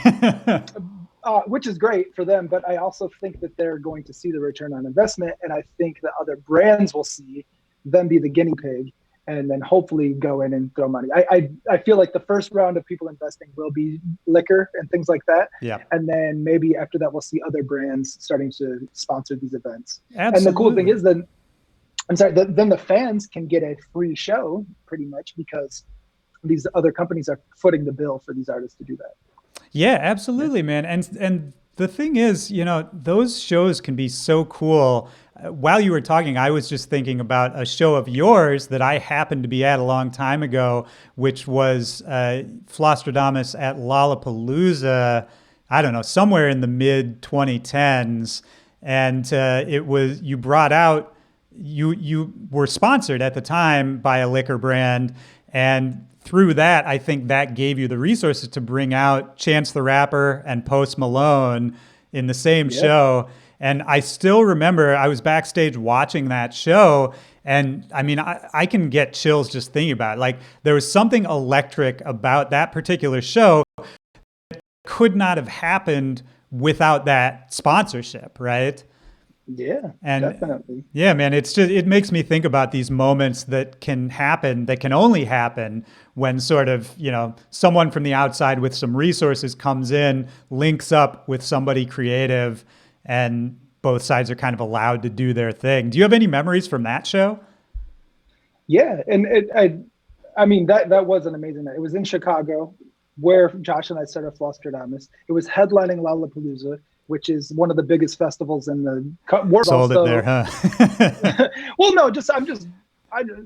which is great for them. But I also think that they're going to see the return on investment, and I think that other brands will see them be the guinea pig, and then hopefully go in and throw money. I feel like the first round of people investing will be liquor and things like that, Yeah. and then maybe after that we'll see other brands starting to sponsor these events. And the cool thing Absolutely. is then, I'm sorry, then the fans can get a free show pretty much because these other companies are footing the bill for these artists to do that. Yeah, Yeah. absolutely, man. And the thing is, those shows can be so cool. While you were talking, I was just thinking about a show of yours that I happened to be at a long time ago, which was Flostradamus at Lollapalooza. I don't know, somewhere in the mid 2010s, and it was you brought out you were sponsored at the time by a liquor brand, and through that, I think that gave you the resources to bring out Chance the Rapper and Post Malone in the same Yeah. show. And I still remember I was backstage watching that show. And I mean, I can get chills just thinking about it. Like, there was something electric about that particular show that could not have happened without that sponsorship, right? Yeah, And definitely. yeah, man, it makes me think about these moments that can happen, that can only happen when sort of, someone from the outside with some resources comes in, links up with somebody creative, and both sides are kind of allowed to do their thing. Do you have any memories from that show? Yeah, and I mean that was an amazing night. It was in Chicago, where Josh and I started Flostradamus. It was headlining Lollapalooza, which is one of the biggest festivals in the world. Sold it there, Also, huh? well, no,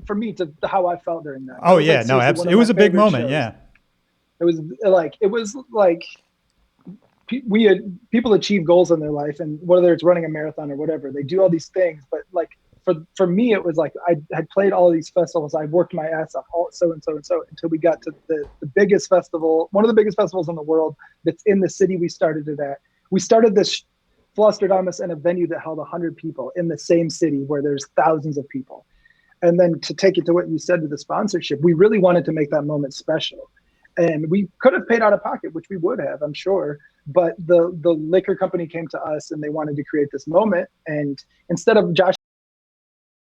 for me to how I felt during that. That Oh was like yeah, no, seriously one it of my was a big favorite moment. shows. Yeah. It was like we had people achieve goals in their life, and whether it's running a marathon or whatever, they do all these things. But like for me, it was like I had played all of these festivals. I worked my ass off, all so and so and so, until we got to the biggest festival, one of the biggest festivals in the world that's in the city we started it at. We started this Flosstradamus in a venue that held 100 people in the same city where there's thousands of people. And then to take it to what you said with the sponsorship, we really wanted to make that moment special. And we could have paid out of pocket, which we would have, I'm sure. But the liquor company came to us and they wanted to create this moment. And instead of Josh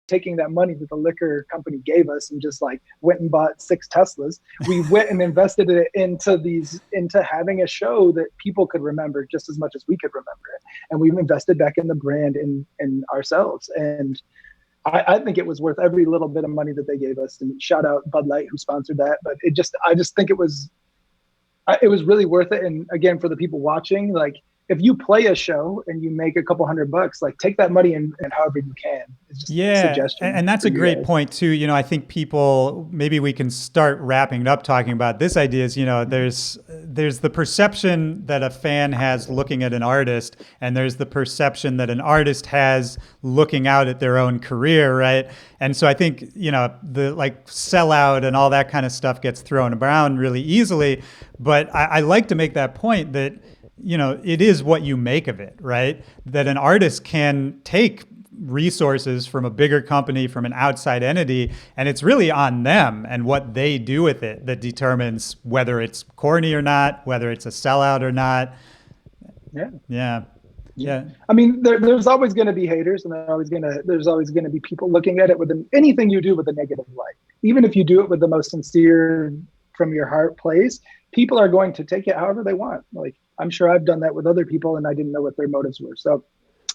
taking that money that the liquor company gave us and just like went and bought 6 Teslas, we went and invested it into having a show that people could remember just as much as we could remember it. And we've invested back in the brand and ourselves. And I think it was worth every little bit of money that they gave us. And shout out Bud Light who sponsored that. But I just think it was really worth it. And again, for the people watching, like if you play a show and you make a couple $100, like take that money and however you can. It's just a suggestion. And that's a great point too. You know, I think people, maybe we can start wrapping it up talking about this idea is, you know, there's the perception that a fan has looking at an artist, and there's the perception that an artist has looking out at their own career, right? And so I think, you know, the like sellout and all that kind of stuff gets thrown around really easily. But I like to make that point that, you know, it is what you make of it, right? That an artist can take resources from a bigger company, from an outside entity, and it's really on them and what they do with it that determines whether it's corny or not, whether it's a sellout or not. Yeah. I mean, there's always going to be haters, and there's always going to be people looking at it with anything you do with a negative light. Even if you do it with the most sincere, from your heart place, people are going to take it however they want. Like, I'm sure I've done that with other people and I didn't know what their motives were. So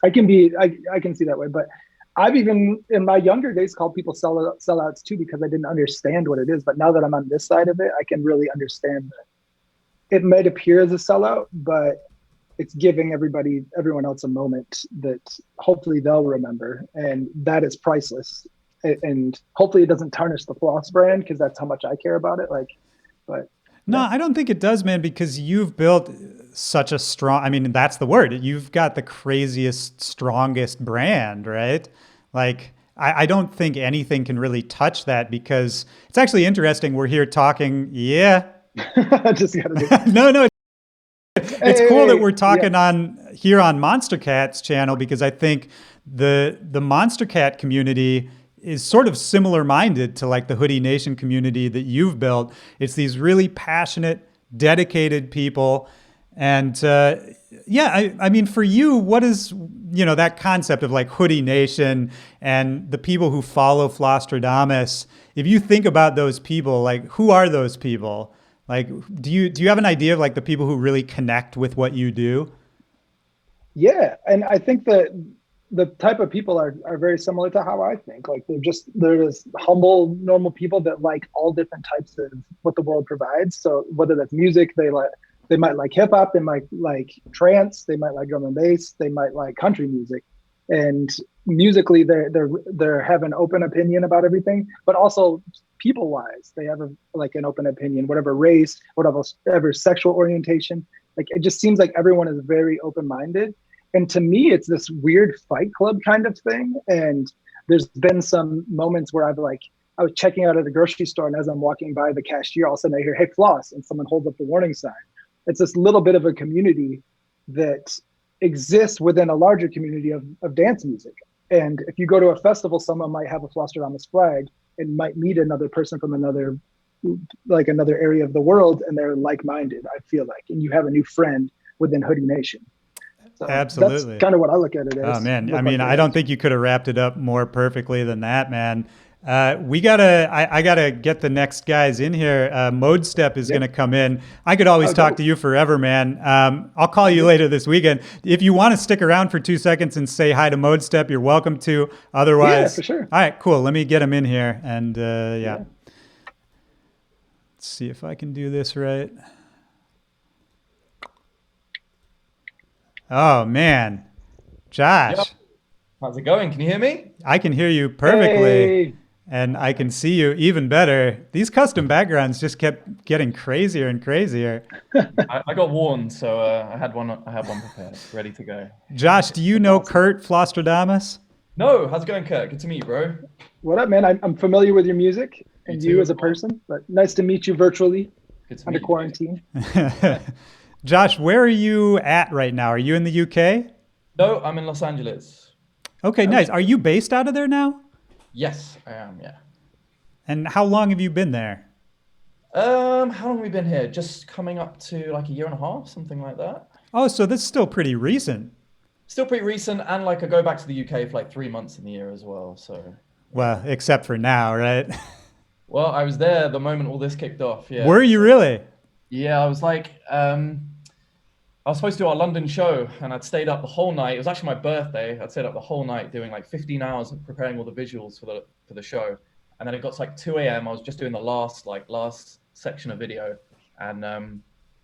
I can see that way. But I've even in my younger days called people sellouts too, because I didn't understand what it is. But now that I'm on this side of it, I can really understand that it might appear as a sellout, but it's giving everyone else a moment that hopefully they'll remember. And that is priceless. And hopefully it doesn't tarnish the Floss brand, because that's how much I care about it. No, I don't think it does, man, because you've built such a strong, I mean, that's the word. You've got the craziest, strongest brand, right? Like, I don't think anything can really touch that, because it's actually interesting. We're here talking. Yeah. I just got to do it. No. It's cool that we're talking on here on Monstercat's channel, because I think the Monstercat community is sort of similar minded to like the Hoodie Nation community that you've built. It's these really passionate, dedicated people. And I mean, for you, what is, you know, that concept of like Hoodie Nation and the people who follow Flosstradamus? If you think about those people, like, who are those people? Like, do you have an idea of like the people who really connect with what you do? Yeah. And I think that the type of people are very similar to how I think. Like, they're just humble, normal people that like all different types of what the world provides. So whether that's music, they might like hip hop, they might like trance, they might like drum and bass, they might like country music. And musically, they have an open opinion about everything, but also people wise, they have an open opinion, whatever race, whatever sexual orientation. Like, it just seems like everyone is very open minded. And to me, it's this weird Fight Club kind of thing. And there's been some moments where I was checking out at the grocery store, and as I'm walking by the cashier, all of a sudden I hear, "Hey, Floss," and someone holds up the warning sign. It's this little bit of a community that exists within a larger community of dance music. And if you go to a festival, someone might have a Flosstradamus flag and might meet another person from another area of the world, and they're like-minded, I feel like, and you have a new friend within Hoodie Nation. So absolutely. That's kind of what I look at it as. Oh man, I mean, I don't think you could have wrapped it up more perfectly than that, man. I gotta get the next guys in here. Mode Step is gonna come in. I could always talk to you forever, man. I'll call you later this weekend. If you want to stick around for 2 seconds and say hi to Mode Step, you're welcome to. Otherwise, yeah, for sure. All right, cool. Let me get him in here, and Let's see if I can do this right. Oh man, Josh. Yep. How's it going? Can you hear me? I can hear you perfectly. Hey. And I can see you even better. These custom backgrounds just kept getting crazier and crazier. I got warned, so I had one prepared, ready to go. Josh, do you know Kurt Flosstradamus? No, how's it going, Kurt? Good to meet you, bro. What up, man? I'm familiar with your music You and you too. as a person, but nice to meet you virtually Good to under meet you, dude. quarantine. Yeah. Josh, where are you at right now? Are you in the UK? No, I'm in Los Angeles. Okay, nice. Are you based out of there now? Yes, I am. Yeah. And how long have you been there? How long have we been here? Just coming up to like a year and a half, something like that. Oh, so this is still pretty recent. Still pretty recent, and like I go back to the UK for like 3 months in the year as well. So, yeah. Well, except for now, right? Well, I was there the moment all this kicked off. Were Yeah. you So, really? yeah, I was like, I was supposed to do our London show, and I'd stayed up the whole night. It was actually my birthday. I'd stayed up the whole night doing like 15 hours of preparing all the visuals for the show, and then it got to like 2 a.m. I was just doing the last section of video, and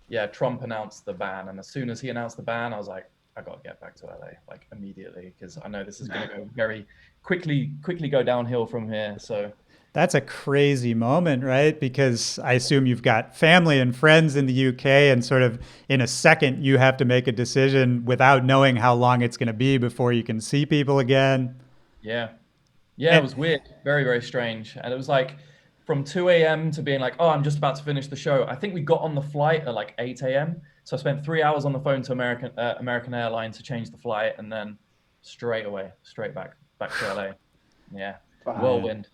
yeah, Trump announced the ban, and as soon as he announced the ban, I was like, I got to get back to LA like immediately because I know this is going to go very quickly go downhill from here. So That's a crazy moment, right? Because I assume you've got family and friends in the UK, and sort of in a second, you have to make a decision without knowing how long it's going to be before you can see people again. yeah, yeah, it And was weird, very, very strange. And it was like from 2 a.m. to being like, oh, I'm just about to finish the show. I think we got on the flight at like 8 a.m. So I spent 3 hours on the phone to American Airlines to change the flight, and then straight back to LA. Yeah, Wow. man, whirlwind.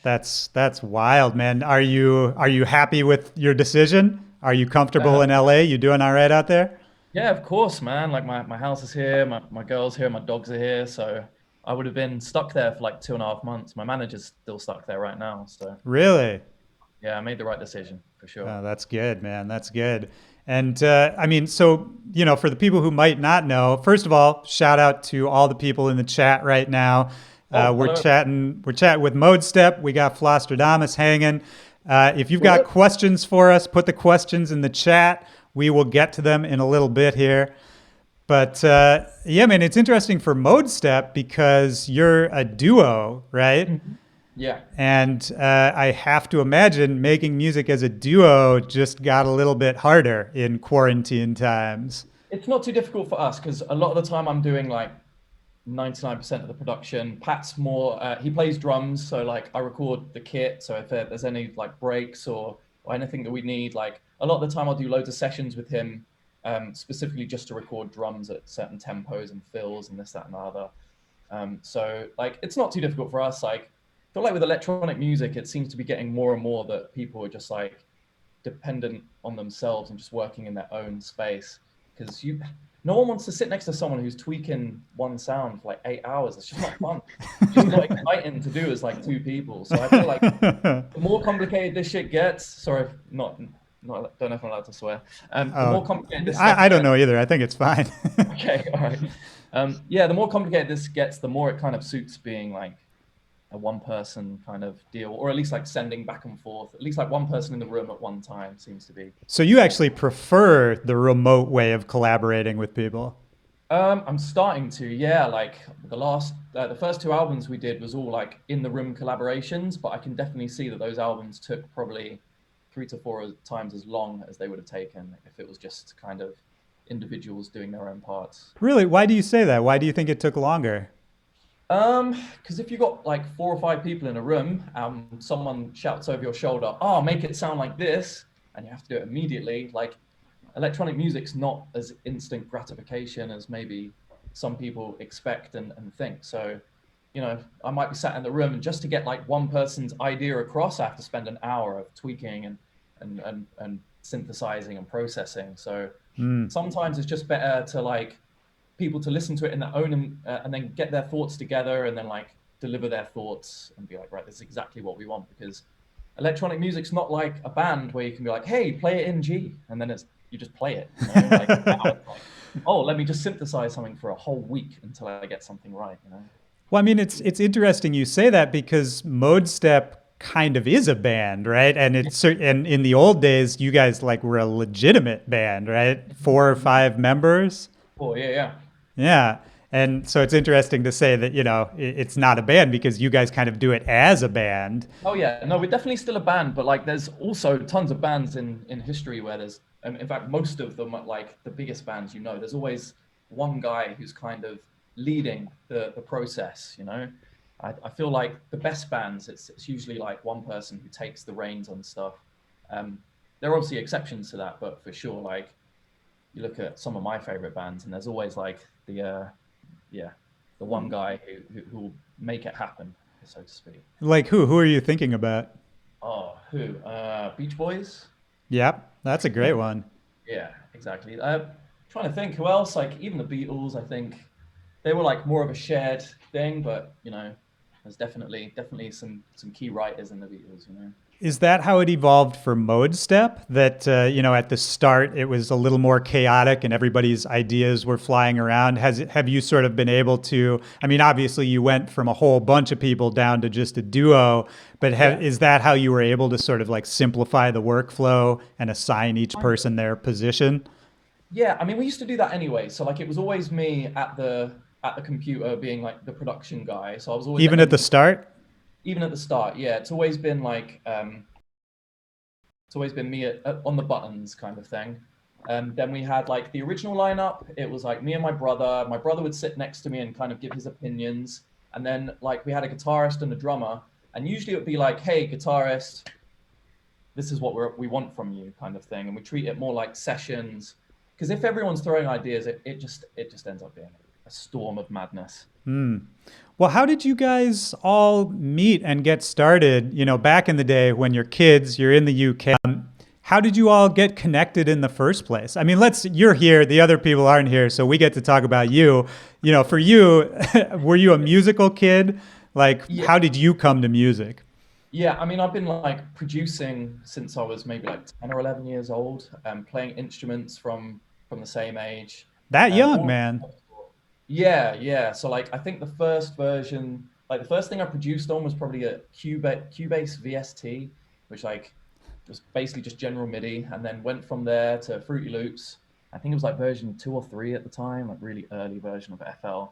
that's wild, man. Are you happy with your decision? Are you comfortable in LA? You doing all right out there? Yeah, of course, man. Like my house is here, my girl's here, my dogs are here. So I would have been stuck there for like 2.5 months. My manager's still stuck there right now. So Really? yeah, I made the right decision for sure. Oh, that's good, man. That's good. And I mean, so, for the people who might not know, first of all, shout out to all the people in the chat right now. Oh, We're hello. chatting with Mode Step. We got Flostradamus hanging. If you've What got up? questions for us, put the questions in the chat. We will get to them in a little bit here. But yeah, man, it's interesting for Mode Step because you're a duo, right? Mhm. Yeah. And I have to imagine making music as a duo just got a little bit harder in quarantine times. It's not too difficult for us because a lot of the time I'm doing like 99% of the production. Pat's more, he plays drums. So like I record the kit. So if there's any like breaks or anything that we need, like a lot of the time I'll do loads of sessions with him, specifically just to record drums at certain tempos and fills and this, that, and the other. So like it's not too difficult for us. Like I feel like with electronic music, it seems to be getting more and more that people are just like dependent on themselves and just working in their own space. Because no one wants to sit next to someone who's tweaking one sound for like 8 hours. It's just not fun. It's just not exciting to do as like two people. So I feel like the more complicated this shit gets, sorry, don't know if I'm allowed to swear. The more complicated this stuff I don't gets, know either. I think it's fine. okay, all right. Yeah, the more complicated this gets, the more it kind of suits being like a one person kind of deal, or at least like sending back and forth, at least like one person in the room at one time seems to be. So you actually prefer the remote way of collaborating with people? I'm starting to, yeah, like the first two albums we did was all like in the room collaborations, but I can definitely see that those albums took probably 3 to 4 times as long as they would have taken if it was just kind of individuals doing their own parts. Really? Why do you say that? Why do you think it took longer? Because if you got like 4 or 5 people in a room, someone shouts over your shoulder, "Oh, make it sound like this," and you have to do it immediately. Like electronic music's not as instant gratification as maybe some people expect and think. So, I might be sat in the room and just to get like one person's idea across, I have to spend an hour of tweaking and synthesizing and processing. So sometimes it's just better to like people to listen to it in their own and then get their thoughts together and then like deliver their thoughts and be like, right, this is exactly what we want. Because electronic music's not like a band where you can be like, hey, play it in G, and then you just play it. Like, oh, let me just synthesize something for a whole week until I get something right. Well, I mean, it's interesting you say that because Mode Step kind of is a band, right? And and in the old days, you guys like were a legitimate band, right? 4 or 5 members. Oh yeah. Yeah. And so it's interesting to say that, it's not a band because you guys kind of do it as a band. Oh yeah, no, we're definitely still a band, but like there's also tons of bands in history where there's, in fact, most of them, like the biggest bands, there's always one guy who's kind of leading the process, you know. I feel like the best bands, it's usually like one person who takes the reins on stuff. There are obviously exceptions to that, but for sure, like you look at some of my favorite bands, and there's always like the one guy who will make it happen, so to speak. Like who? Who are you thinking about? Oh, who? Beach Boys. Yep, that's a great one. Yeah, exactly. Trying to think who else. Like even the Beatles, I think they were like more of a shared thing, but you know, there's definitely some key writers in the Beatles, you know. Is that how it evolved for Mode Step? That at the start it was a little more chaotic and everybody's ideas were flying around. Have you sort of been able to? I mean, obviously you went from a whole bunch of people down to just a duo, but is that how you were able to sort of like simplify the workflow and assign each person their position? Yeah, I mean, we used to do that anyway. So like, it was always me at the computer being like the production guy. So I was always Even at the start. Even at the start, yeah. It's always been like, it's always been me on the buttons kind of thing. Then we had like the original lineup. It was like me and my brother. My brother would sit next to me and kind of give his opinions. And then like we had a guitarist and a drummer. And usually it would be like, hey, guitarist, this is what we want from you kind of thing. And we treat it more like sessions. Because if everyone's throwing ideas, it just ends up being a storm of madness. Well, how did you guys all meet and get started? You know, back in the day when you're kids, you're in the UK. How did you all get connected in the first place? I mean, you're here, the other people aren't here, so we get to talk about you. You know, for you, were you a musical kid? Like, How did you come to music? Yeah, I mean, I've been like producing since I was maybe like 10 or 11 years old, playing instruments from the same age. That young, man. Yeah. So like, I think the first version, like the first thing I produced on was probably a Cubase VST, which like was basically just general MIDI, and then went from there to Fruity Loops. I think it was like version 2 or 3 at the time, like really early version of FL.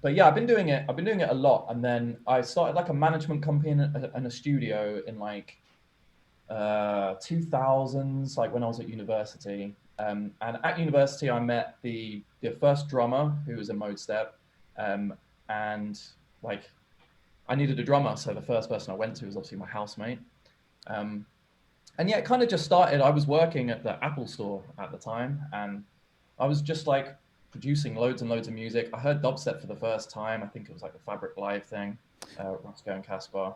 But yeah, I've been doing it a lot. And then I started like a management company and a studio in like 2000s, like when I was at university. And at university, I met the first drummer who was in Mode Step. And like, I needed a drummer. So the first person I went to was obviously my housemate. And yeah, it kind of just started. I was working at the Apple store at the time, and I was just like producing loads and loads of music. I heard dubstep for the first time. I think it was like the Fabric Live thing, Roscoe and Caspar.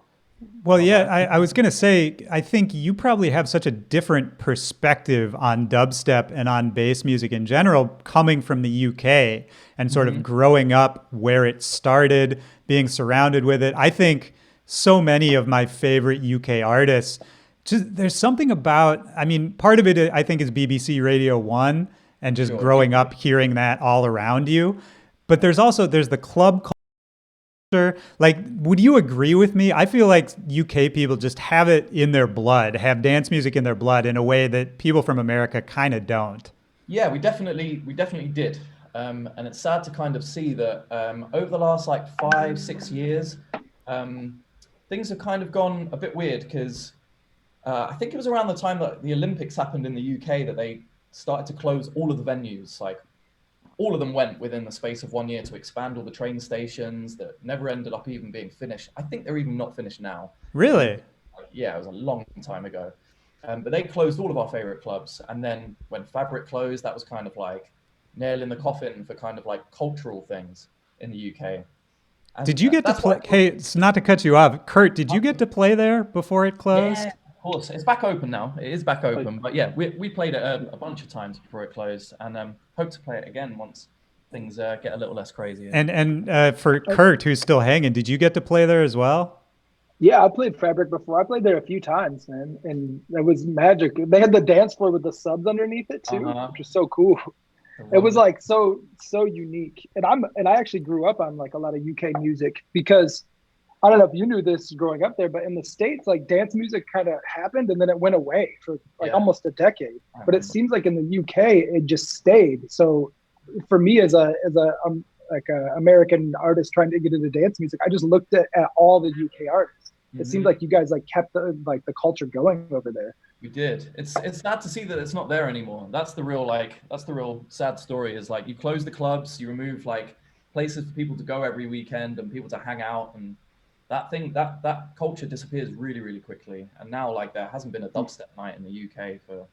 Well, yeah, I was going to say, I think you probably have such a different perspective on dubstep and on bass music in general, coming from the UK and sort of growing up where it started, being surrounded with it. I think so many of my favorite UK artists, there's something about, I mean, part of it, I think, is BBC Radio 1 and just growing up hearing that all around you. But there's the club culture. Like, would you agree with me? I feel like UK people just have it in their blood, have dance music in their blood in a way that people from America kind of don't. Yeah, we definitely did. And it's sad to kind of see that over the last like 5-6 years, things have kind of gone a bit weird, because I think it was around the time that the Olympics happened in the UK that they started to close all of the venues. Like, all of them went within the space of 1 year to expand all the train stations that never ended up even being finished. I think they're even not finished now. Really? Yeah, it was a long time ago. But they closed all of our favorite clubs. And then when Fabric closed, that was kind of like nail in the coffin for kind of like cultural things in the UK. And did you get to play? Hey, it's not to cut you off. Kurt, did you get to play there before it closed? Yeah, of course. It's back open now. It is back open. But yeah, we played it a bunch of times before it closed, and hope to play it again once things get a little less crazy. And for Kurt, who's still hanging, did you get to play there as well? Yeah, I played Fabric before. I played there a few times, man, and it was magic. They had the dance floor with the subs underneath it too, which is so cool. It was like so unique. And I actually grew up on like a lot of UK music, because I don't know if you knew this growing up there, but in the States, like dance music kind of happened and then it went away for like almost a decade. But it seems like in the UK, it just stayed. So for me as a American artist trying to get into dance music, I just looked at all the UK artists. It seemed like you guys like kept the culture going over there. We did. It's sad to see that it's not there anymore. That's the real sad story. Is like you close the clubs, you remove like places for people to go every weekend and people to hang out, and that culture disappears really, really quickly. And now like there hasn't been a dubstep night in the UK for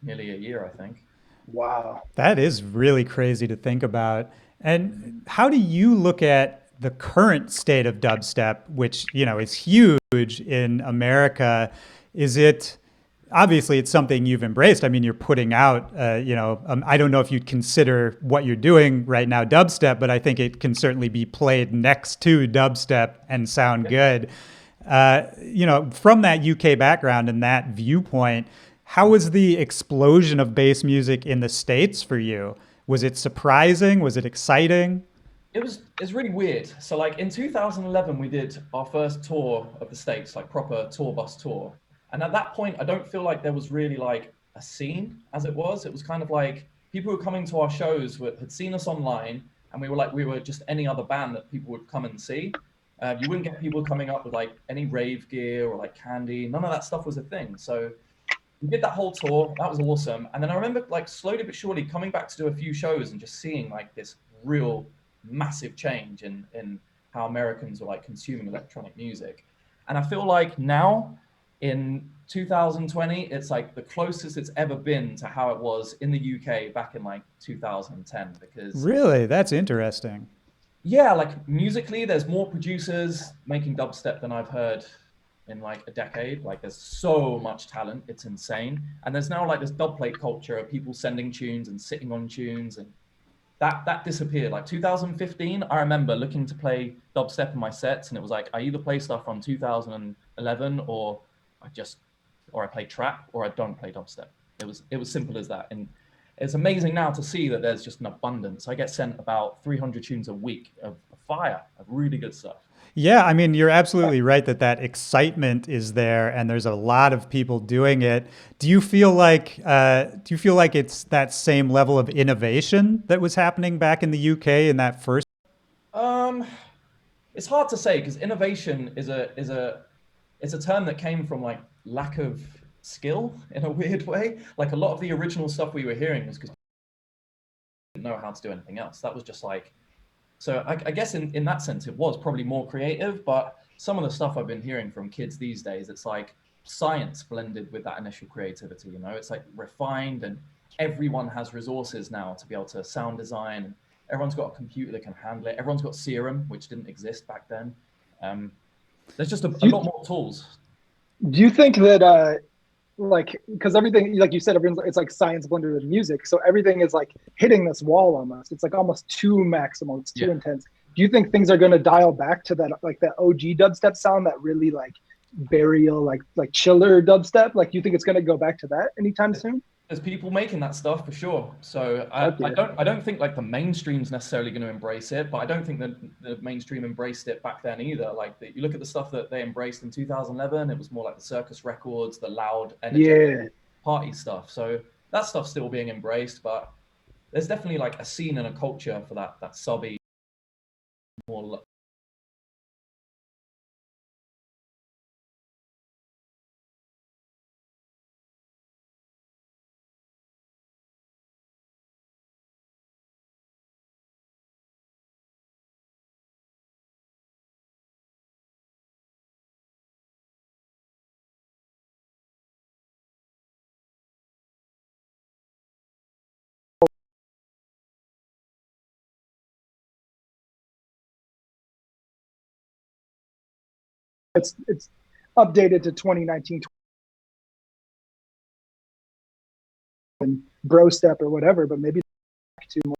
nearly a year, I think. Wow. That is really crazy to think about. And how do you look at the current state of dubstep, which, you know, is huge in America? Is it, obviously it's something you've embraced. I mean, you're putting out, I don't know if you'd consider what you're doing right now dubstep, but I think it can certainly be played next to dubstep and sound good. From that UK background and that viewpoint, how was the explosion of bass music in the States for you? Was it surprising? Was it exciting? It's really weird. So like in 2011, we did our first tour of the States, like proper tour bus tour. And at that point, I don't feel like there was really like a scene as it was. It was kind of like people who were coming to our shows had seen us online, and we were just any other band that people would come and see. You wouldn't get people coming up with like any rave gear or like candy. None of that stuff was a thing. So we did that whole tour. That was awesome. And then I remember like slowly but surely coming back to do a few shows and just seeing like this real massive change in how Americans were like consuming electronic music. And I feel like now in 2020, it's like the closest it's ever been to how it was in the UK back in like 2010. Because Really? That's interesting. yeah, like musically, there's more producers making dubstep than I've heard in like a decade. Like there's so much talent, it's insane. And there's now like this dubplate culture of people sending tunes and sitting on tunes, and that disappeared. Like 2015, I remember looking to play dubstep in my sets, and it was like I either play stuff from 2011 or I play trap or I don't play dubstep. It was simple as that. And it's amazing now to see that there's just an abundance. I get sent about 300 tunes a week of fire, of really good stuff. Yeah, I mean, you're absolutely right that that excitement is there, and there's a lot of people doing it. Do you feel like it's that same level of innovation that was happening back in the UK in that first? Um, it's hard to say because innovation is a term that came from like lack of skill in a weird way. Like a lot of the original stuff we were hearing was because people didn't know how to do anything else. That was just like, so I guess in that sense, it was probably more creative, but some of the stuff I've been hearing from kids these days, it's like science blended with that initial creativity, you know, it's like refined, and everyone has resources now to be able to sound design. Everyone's got a computer that can handle it. Everyone's got Serum, which didn't exist back then. Um, there's just a lot more tools. Do you think that like, because everything, like you said, everyone's, it's like science blended with music, so everything is like hitting this wall almost. It's like almost too maximal. It's too intense. Do you think things are going to dial back to that, like that OG dubstep sound, that really like burial, like chiller dubstep? Like, do you think it's going to go back to that anytime soon? There's people making that stuff for sure. So I don't think like the mainstream's necessarily going to embrace it, but I don't think that the mainstream embraced it back then either. Like you look at the stuff that they embraced in 2011, it was more like the circus records, the loud energy, party stuff. So that stuff's still being embraced, but there's definitely like a scene and a culture for that subby, more It's updated to 2019 and bro step or whatever, but maybe back to more.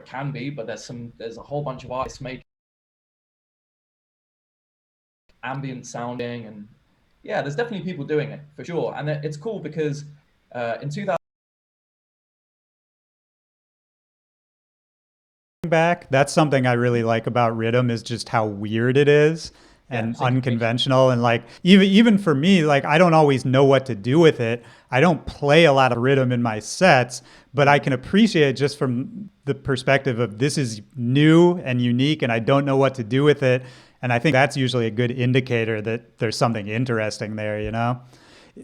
can be, but there's a whole bunch of artists making ambient sounding, and yeah, there's definitely people doing it for sure. And it's cool because in 2000 Back. That's something I really like about Rhythm, is just how weird it is. and same page. unconventional. And like even for me, like I don't always know what to do with it. I don't play a lot of rhythm in my sets, but I can appreciate it just from the perspective of this is new and unique and I don't know what to do with it. And I think that's usually a good indicator that there's something interesting there, you know?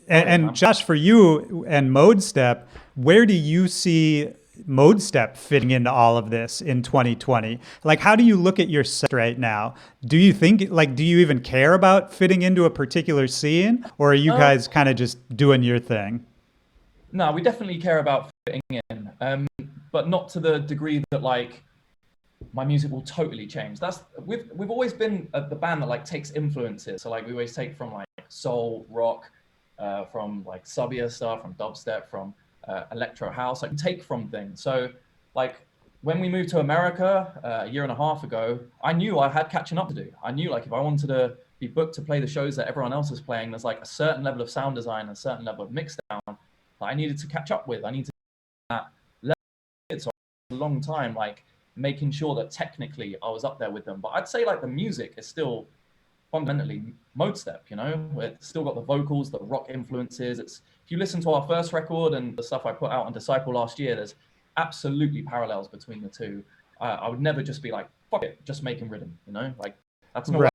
And Josh, for you and Mode Step, where do you see Mode Step fitting into all of this in 2020? Like, how do you look at your set right now? Do you think, like, do you even care about fitting into a particular scene, or are you guys kind of just doing your thing? No, we definitely care about fitting in, but not to the degree that like my music will totally change. We've always been the band that like takes influences. So like we always take from like soul, rock, from like subbier stuff, from dubstep, from electro house, like take from things. So like when we moved to America a year and a half ago, I knew I had catching up to do. I knew like if I wanted to be booked to play the shows that everyone else is playing, there's like a certain level of sound design, a certain level of mix down that I needed to catch up with. I need to that level. So a long time, like making sure that technically I was up there with them. But I'd say like the music is still fundamentally Mode Step, you know, it's still got the vocals, the rock influences. It's if you listen to our first record and the stuff I put out on Disciple last year, there's absolutely parallels between the two. I would never just be like, fuck it, just making rhythm, you know, like that's not Right.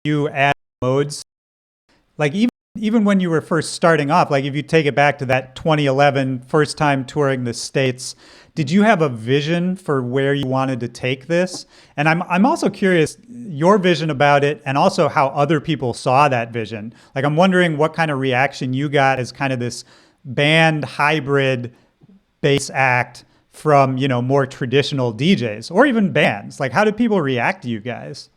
You add modes, like even when you were first starting off, like if you take it back to that 2011 first time touring the States, did you have a vision for where you wanted to take this? And I'm also curious your vision about it and also how other people saw that vision. Like I'm wondering what kind of reaction you got as kind of this band hybrid bass act from, you know, more traditional DJs or even bands. Like how did people react to you guys?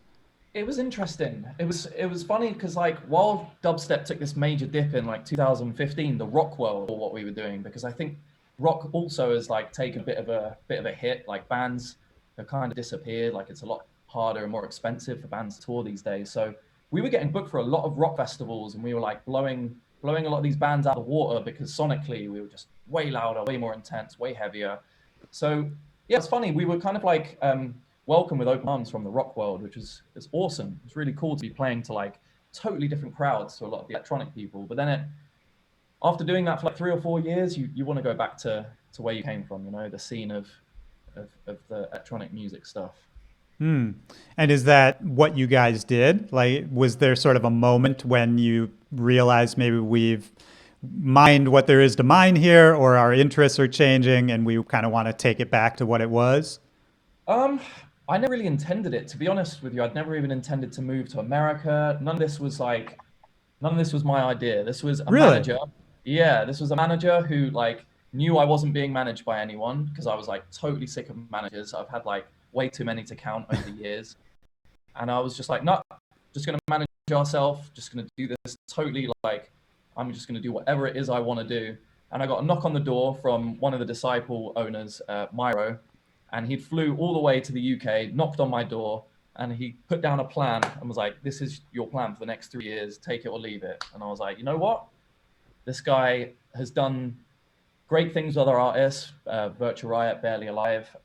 It was interesting. It was funny because like while dubstep took this major dip in like 2015, the rock world or what we were doing, because I think rock also has like taken a bit of a hit. Like bands have kind of disappeared. Like it's a lot harder and more expensive for bands to tour these days. So we were getting booked for a lot of rock festivals, and we were like blowing a lot of these bands out of the water because sonically we were just way louder, way more intense, way heavier. So yeah, it's funny. We were kind of like welcome with open arms from the rock world, which is awesome. It's really cool to be playing to like totally different crowds to a lot of the electronic people. But then after doing that for like 3 or 4 years, you want to go back to where you came from, you know, the scene of the electronic music stuff. Hmm. And is that what you guys did? Like, was there sort of a moment when you realized maybe we've mined what there is to mine here, or our interests are changing and we kind of want to take it back to what it was? Um, I never really intended it, to be honest with you. I'd never even intended to move to America. None of this was my idea. This was a Really? manager. Yeah, this was a manager who like knew I wasn't being managed by anyone because I was like totally sick of managers. I've had like way too many to count over the years. And I was just like, no, just gonna manage ourselves, just gonna do this totally like I'm just gonna do whatever it is I want to do. And I got a knock on the door from one of the Disciple owners, Myro, and he flew all the way to the UK, knocked on my door, and he put down a plan and was like, "This is your plan for the next 3 years. Take it or leave it." And I was like, you know what? This guy has done great things with other artists, Virtual Riot, Barely Alive,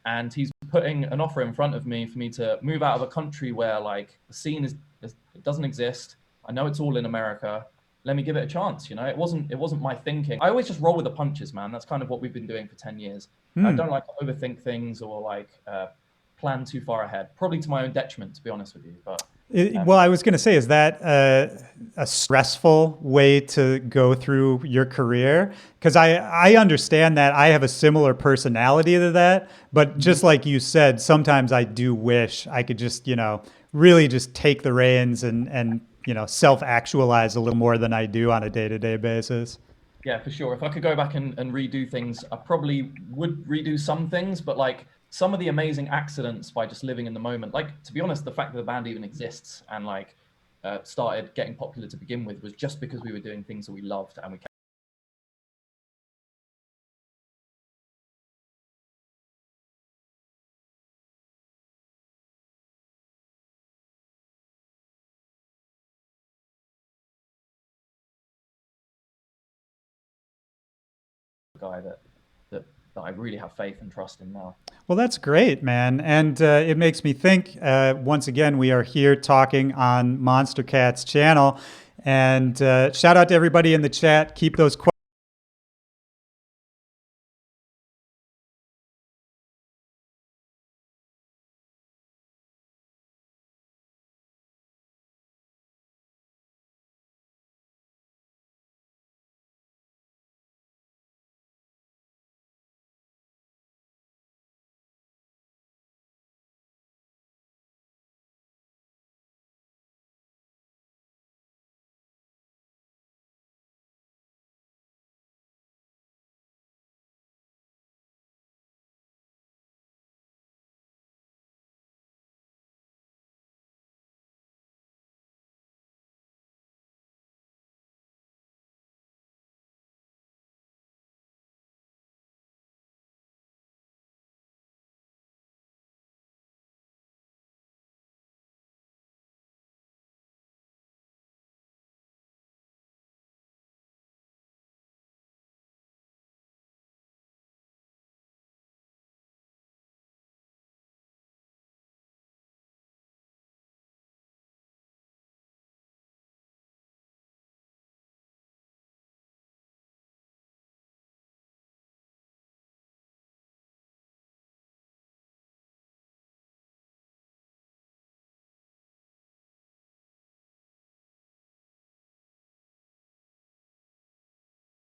and he's putting an offer in front of me for me to move out of a country where like the scene it doesn't exist. I know it's all in America. Let me give it a chance. You know, it wasn't my thinking. I always just roll with the punches, man. That's kind of what we've been doing for 10 years. I Hmm. don't like to overthink things or like plan too far ahead. Probably to my own detriment, to be honest with you. But Well, I was going to say, is that a stressful way to go through your career? Because I understand that I have a similar personality to that, but just like you said, sometimes I do wish I could just, you know, really just take the reins and you know, self-actualize a little more than I do on a day-to-day basis. yeah, for sure. If I could go back and redo things, I probably would redo some things, but like some of the amazing accidents by just living in the moment. Like, to be honest, the fact that the band even exists and like started getting popular to begin with was just because we were doing things that we loved and we kept the guy that that I really have faith and trust in now. Well, that's great, man. And it makes me think, once again, we are here talking on Monstercat's channel. And shout out to everybody in the chat. Keep those questions.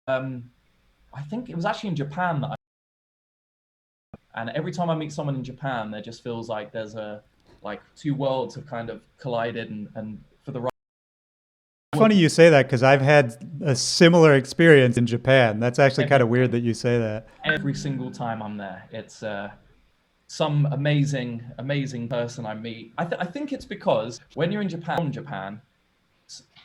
I think it was actually in Japan that and every time I meet someone in Japan, there just feels like there's like two worlds have kind of collided, and for the right. Funny you say that, because I've had a similar experience in Japan. That's actually kind of weird that you say that. Every single time I'm there, it's some amazing person I meet. I think it's because when you're in Japan,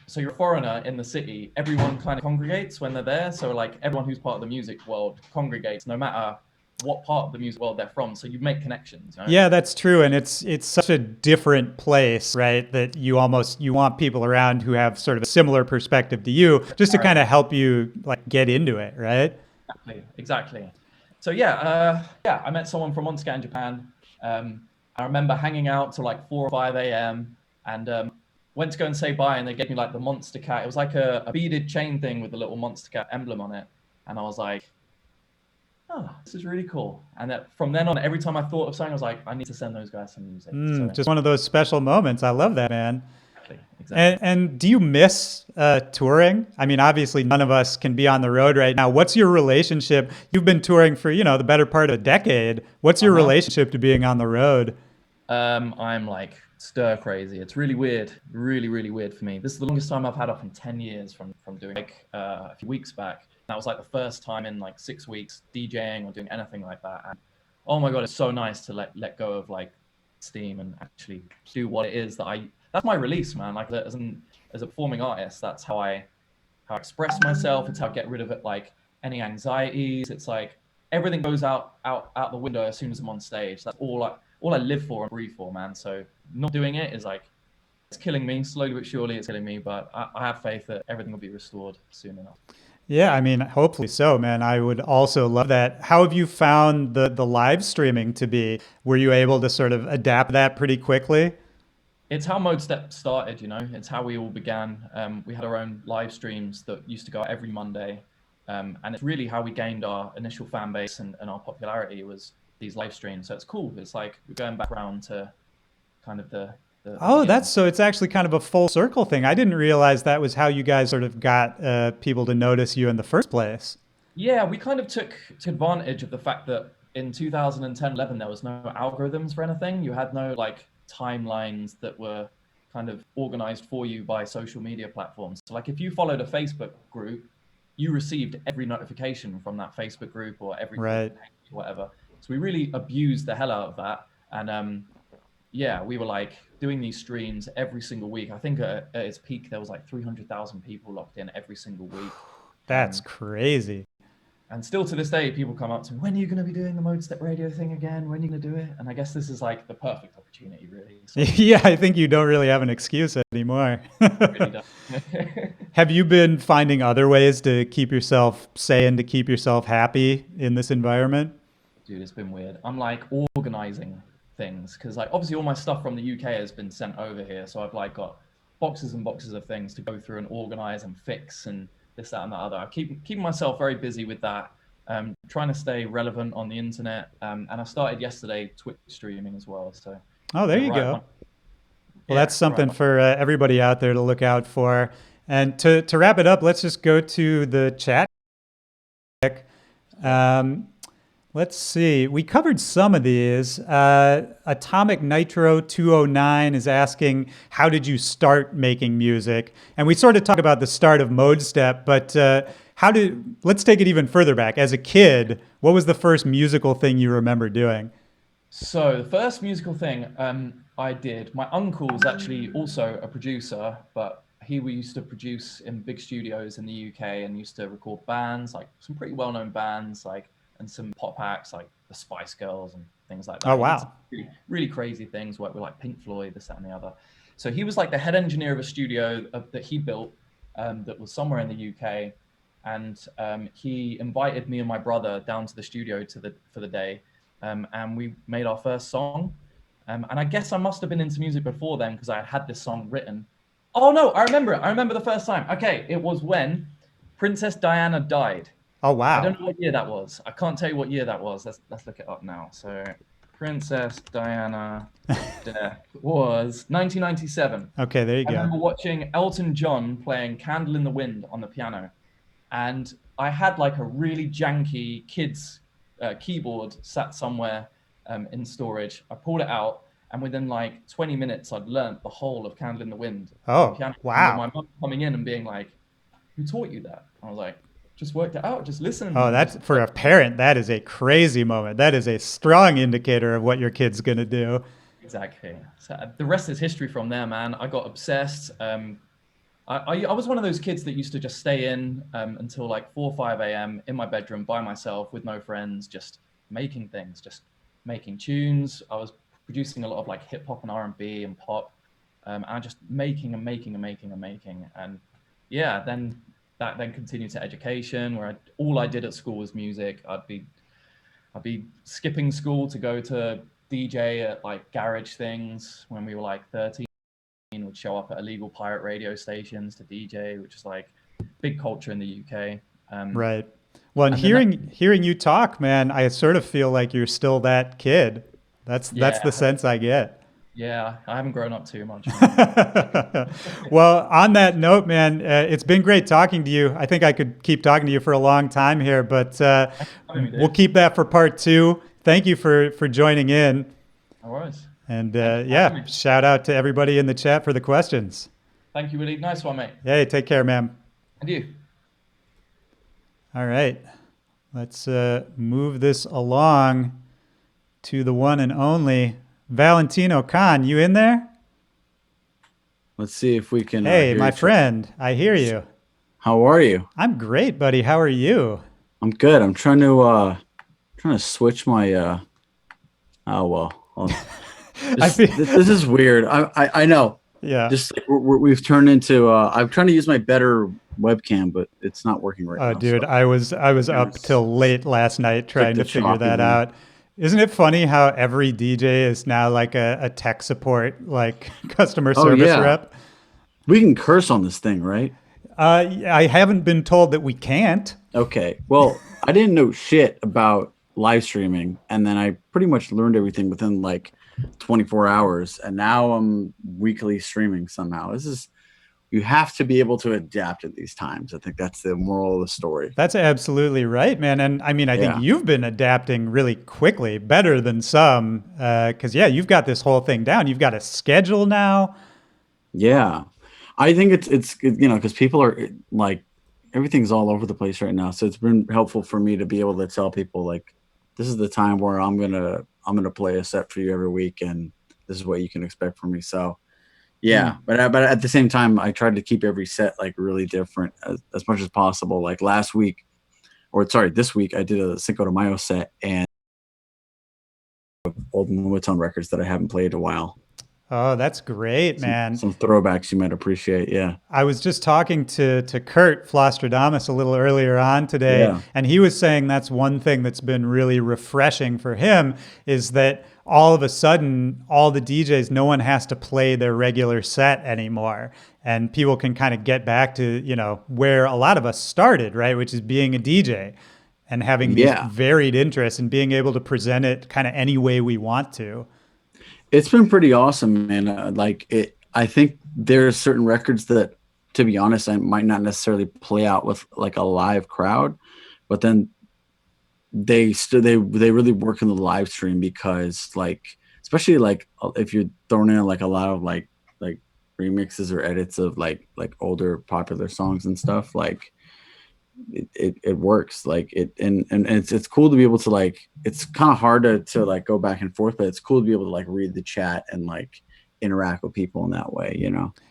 so you're a foreigner in the city, everyone kind of congregates when they're there. So like everyone who's part of the music world congregates no matter what part of the music world they're from. So you make connections. You know? Yeah, that's true. And it's such a different place, right? That you want people around who have sort of a similar perspective to you, just to kind of help you like get into it, right? Exactly. So yeah, I met someone from Monstercat in Japan. I remember hanging out till like 4 or 5 a.m. and went to go and say bye, and they gave me like the Monstercat. It was like a beaded chain thing with the little Monstercat emblem on it. And I was like, oh, this is really cool. And from then on, every time I thought of something, I was like, I need to send those guys some music. So, just one of those special moments. I love that, man. Exactly. And do you miss touring? I mean, obviously none of us can be on the road right now. What's your relationship? You've been touring for, the better part of a decade. What's your relationship to being on the road? I'm like stir crazy. It's really weird, really weird for me. This is the longest time I've had off in 10 years from doing like a few weeks back. That was like the first time in like 6 weeks DJing or doing anything like that. And oh my God, it's so nice to let go of like steam and actually do what it is that's my release, man. Like as a performing artist, that's how I express myself. It's how I get rid of it, like any anxieties. It's like everything goes out the window as soon as I'm on stage. That's all I live for and breathe for, man. So not doing it is like, it's killing me. Slowly but surely it's killing me, but I have faith that everything will be restored soon enough. Yeah, I mean, hopefully so, man. I would also love that. How have you found the live streaming to be? Were you able to sort of adapt that pretty quickly? It's how ModeStep started, It's how we all began. We had our own live streams that used to go out every Monday. And it's really how we gained our initial fan base and our popularity was these live streams. So it's cool. It's like we're going back around to kind of the so it's actually kind of a full circle thing. I didn't realize that was how you guys sort of got people to notice you in the first place. Yeah, we kind of took advantage of the fact that in 2010, 11, there was no algorithms for anything. You had no like timelines that were kind of organized for you by social media platforms. So like if you followed a Facebook group, you received every notification from that Facebook group or every whatever. So we really abused the hell out of that. And yeah, we were like doing these streams every single week. I think at its peak, there was like 300,000 people locked in every single week. That's crazy. And still to this day, people come up to me, when are you going to be doing the ModeStep radio thing again? When are you going to do it? And I guess this is like the perfect opportunity, really. So, yeah, I think you don't really have an excuse anymore. really don't. Have you been finding other ways to keep yourself sane, to keep yourself happy in this environment? Dude, it's been weird. I'm like organizing things because like obviously all my stuff from the UK has been sent over here. So I've like got boxes and boxes of things to go through and organize and fix and this, that, and the other. I keeping myself very busy with that. Trying to stay relevant on the internet. And I started yesterday Twitch streaming as well. So Oh, there you right go. on. Well, Yeah, that's something right on. for everybody out there to look out for. And to wrap it up, let's just go to the chat. Um, let's see. We covered some of these. Atomic Nitro 209 is asking, how did you start making music? And we sort of talked about the start of Mode Step, but let's take it even further back. As a kid, what was the first musical thing you remember doing? So the first musical thing I did, my uncle's actually also a producer, but he used to produce in big studios in the UK and used to record bands, like some pretty well-known bands, like and some pop acts like the Spice Girls and things like that. Oh, He did some wow. really crazy things, worked with like Pink Floyd, this, that, and the other. So he was like the head engineer of a studio that he built that was somewhere in the UK, and he invited me and my brother down to the studio for the day. And we made our first song. And I guess I must have been into music before then because I had this song written. Oh no, I remember it. I remember the first time. Okay, it was when Princess Diana died. Oh, I wow. don't know what year that was. I can't tell you what year that was. Let's look it up now. So Princess Diana death was 1997. Okay, there you I go. remember watching Elton John playing Candle in the Wind on the piano. And I had like a really janky kids keyboard sat somewhere in storage. I pulled it out, and within like 20 minutes, I'd learned the whole of Candle in the Wind on Oh, the piano. I remember wow. my mum coming in and being like, "Who taught you that?" I was like, "Just worked it out. Just listen." Oh, And that's just, for a parent. That is a crazy moment. That is a strong indicator of what your kid's going to do. exactly. So the rest is history from there, man. I got obsessed. I was one of those kids that used to just stay in until like 4 or 5 a.m. in my bedroom by myself with no friends, just making things, just making tunes. I was producing a lot of like hip hop and R&B and pop, and I just making and making and making and making. And yeah, then that then continued to education, where all I did at school was music. I'd be skipping school to go to DJ at like garage things when we were like 13. Would show up at illegal pirate radio stations to DJ, which is like big culture in the UK. Right. Well, and And then hearing you talk, man, I sort of feel like you're still that kid. That's yeah, the sense I get. yeah, I haven't grown up too much. Well, on that note, man, it's been great talking to you. I think I could keep talking to you for a long time here, but we'll keep that for part 2. Thank you for joining in. No worries. And Thanks for yeah, having me. shout out to everybody in the chat for the questions. Thank you, Willy. Nice one, mate. Hey, take care, man. And you. All right. Let's move this along to the one and only Valentino Khan. You in there? Let's see if we can. Hey, hear my each other. friend. I hear you. How are you? I'm great, buddy. How are you? I'm good. I'm trying to switch my. Oh well. This is weird. I know. Yeah. Just like we've turned into. I'm trying to use my better webcam, but it's not working right now. Oh, dude, so. I was up till late last night trying to figure that out. Isn't it funny how every DJ is now like a tech support, like customer service rep? We can curse on this thing, right? I haven't been told that we can't. Okay. Well, I didn't know shit about live streaming, and then I pretty much learned everything within like 24 hours, and now I'm weekly streaming somehow. You have to be able to adapt at these times. I think that's the moral of the story. That's absolutely right, man. And I mean, I think you've been adapting really quickly, better than some, because you've got this whole thing down. You've got a schedule now. Yeah, I think it's because people are like, everything's all over the place right now. So it's been helpful for me to be able to tell people like, this is the time where I'm gonna play a set for you every week, and this is what you can expect from me. So. Yeah, but at the same time, I tried to keep every set like really different as much as possible. Like this week, I did a Cinco de Mayo set and old Motown records that I haven't played in a while. Oh, that's great, man. Some throwbacks you might appreciate. Yeah. I was just talking to Kurt Flostradamus a little earlier on today, Yeah. and he was saying that's one thing that's been really refreshing for him is that all of a sudden, all the DJs, no one has to play their regular set anymore. And people can kind of get back to, where a lot of us started, right? Which is being a DJ and having these Yeah. varied interests and being able to present it kind of any way we want to. It's been pretty awesome, man. I think there are certain records that, to be honest, I might not necessarily play out with like a live crowd, but then they really work in the live stream because, like, especially like if you're throwing in like a lot of like remixes or edits of like older popular songs and stuff, like it works. Like and it's cool to be able to, like, it's kind of hard to like go back and forth, but it's cool to be able to like read the chat and like interact with people in that way,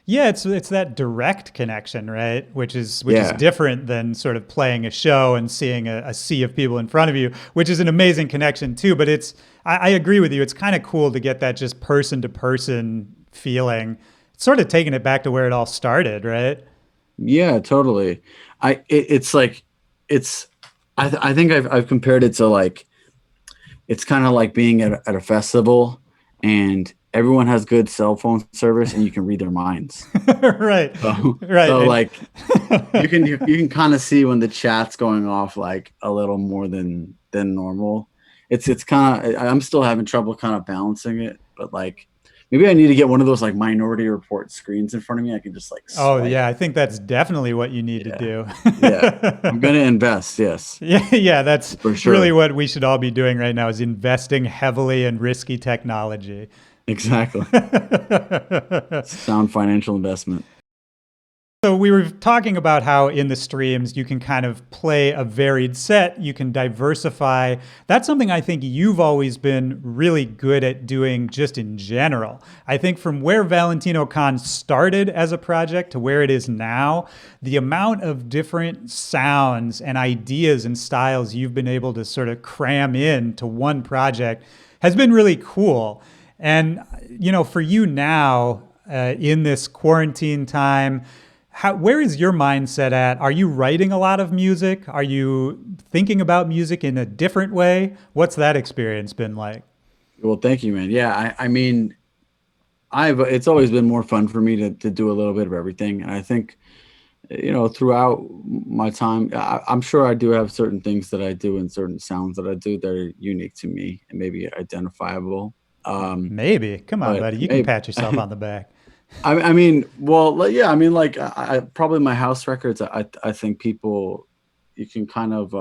Yeah, it's that direct connection, right? Which is Yeah. different than sort of playing a show and seeing a sea of people in front of you, which is an amazing connection too. But I agree with you. It's kind of cool to get that just person to person feeling. It's sort of taking it back to where it all started, right? Yeah, totally. I think I've compared it to, like, it's kind of like being at a festival and everyone has good cell phone service and you can read their minds. Right. Right. So like you can kind of see when the chat's going off like a little more than normal. It's kind of, I'm still having trouble kind of balancing it, but like maybe I need to get one of those like Minority Report screens in front of me. I can just like Oh swipe. yeah, I think that's definitely what you need to do. Yeah, I'm gonna invest. Yes. Yeah, that's For sure. really what we should all be doing right now is investing heavily in risky technology. Exactly. Sound financial investment. So we were talking about how in the streams you can kind of play a varied set, you can diversify. That's something I think you've always been really good at doing just in general. I think from where Valentino Con started as a project to where it is now, the amount of different sounds and ideas and styles you've been able to sort of cram into one project has been really cool. And, for you now in this quarantine time, where is your mindset at? Are you writing a lot of music? Are you thinking about music in a different way? What's that experience been like? Well, thank you, man. Yeah, I mean, it's always been more fun for me to do a little bit of everything. And I think, throughout my time, I'm sure I do have certain things that I do and certain sounds that I do that are unique to me and maybe identifiable. Maybe. Come on, buddy. You can pat yourself on the back. I mean, well, yeah, I mean, like, I probably my house records, I think people, you can kind of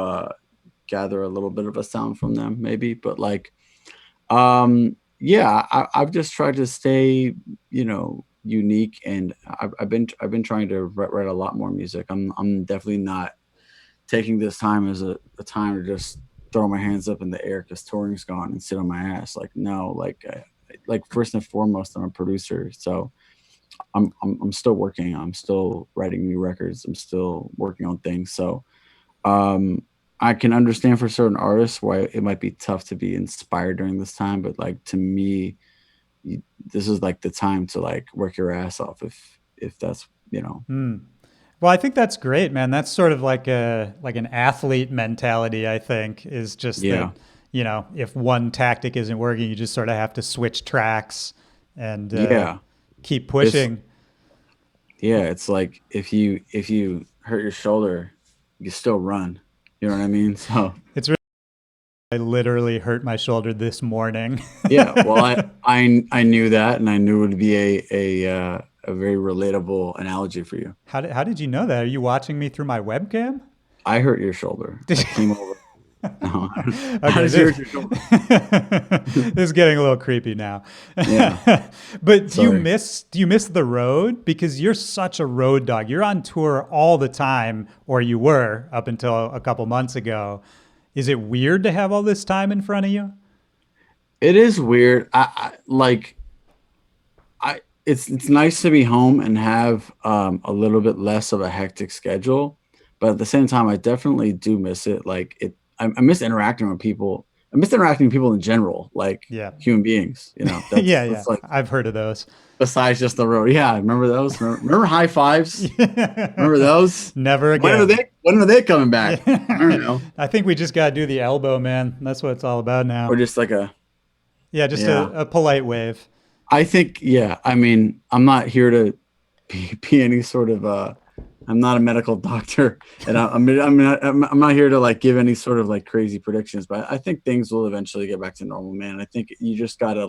gather a little bit of a sound from them, maybe, but like, yeah, I've just tried to stay, unique, and I've been trying to write a lot more music. I'm definitely not taking this time as a time to just throw my hands up in the air because touring's gone and sit on my ass. Like, no, like first and foremost, I'm a producer, so I'm still working. I'm still writing new records. I'm still working on things. So I can understand for certain artists why it might be tough to be inspired during this time. But like, to me, this is like the time to like work your ass off if that's, Well, I think that's great, man. That's sort of like an athlete mentality, I think, is just Yeah. that, if one tactic isn't working, you just sort of have to switch tracks and Yeah. keep pushing. It's like if you hurt your shoulder, you still run. You know what I mean? So It's really, I literally hurt my shoulder this morning. yeah, well, I knew that, and I knew it would be a very relatable analogy for you. How did you know that? Are you watching me through my webcam? I hurt your shoulder. I came over. No. Okay, How does you hurt your shoulder? this is getting a little creepy now. Yeah. But do you Sorry. miss the road? Because you're such a road dog. You're on tour all the time, or you were up until a couple months ago. Is it weird to have all this time in front of you? It is weird. It's nice to be home and have a little bit less of a hectic schedule, but at the same time, I definitely do miss it. Like I miss interacting with people. miss interacting with people in general, like Yeah. human beings. You know, that's, Yeah. that's like I've heard of those. besides just the road. Yeah, remember those? Remember high fives? Remember those? Never again. When are they coming back? I don't know. I think we just got to do the elbow, man. That's what it's all about now. Or just like a Yeah, just yeah. a polite wave. I think, yeah. I mean, I'm not here to be any sort of I'm not a medical doctor, and I'm not here to like give any sort of like crazy predictions. But I think things will eventually get back to normal, man. I think you just gotta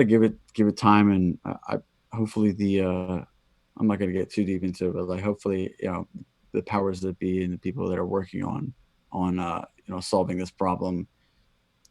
give it time, and I hopefully I'm not gonna get too deep into it, but like hopefully the powers that be and the people that are working on solving this problem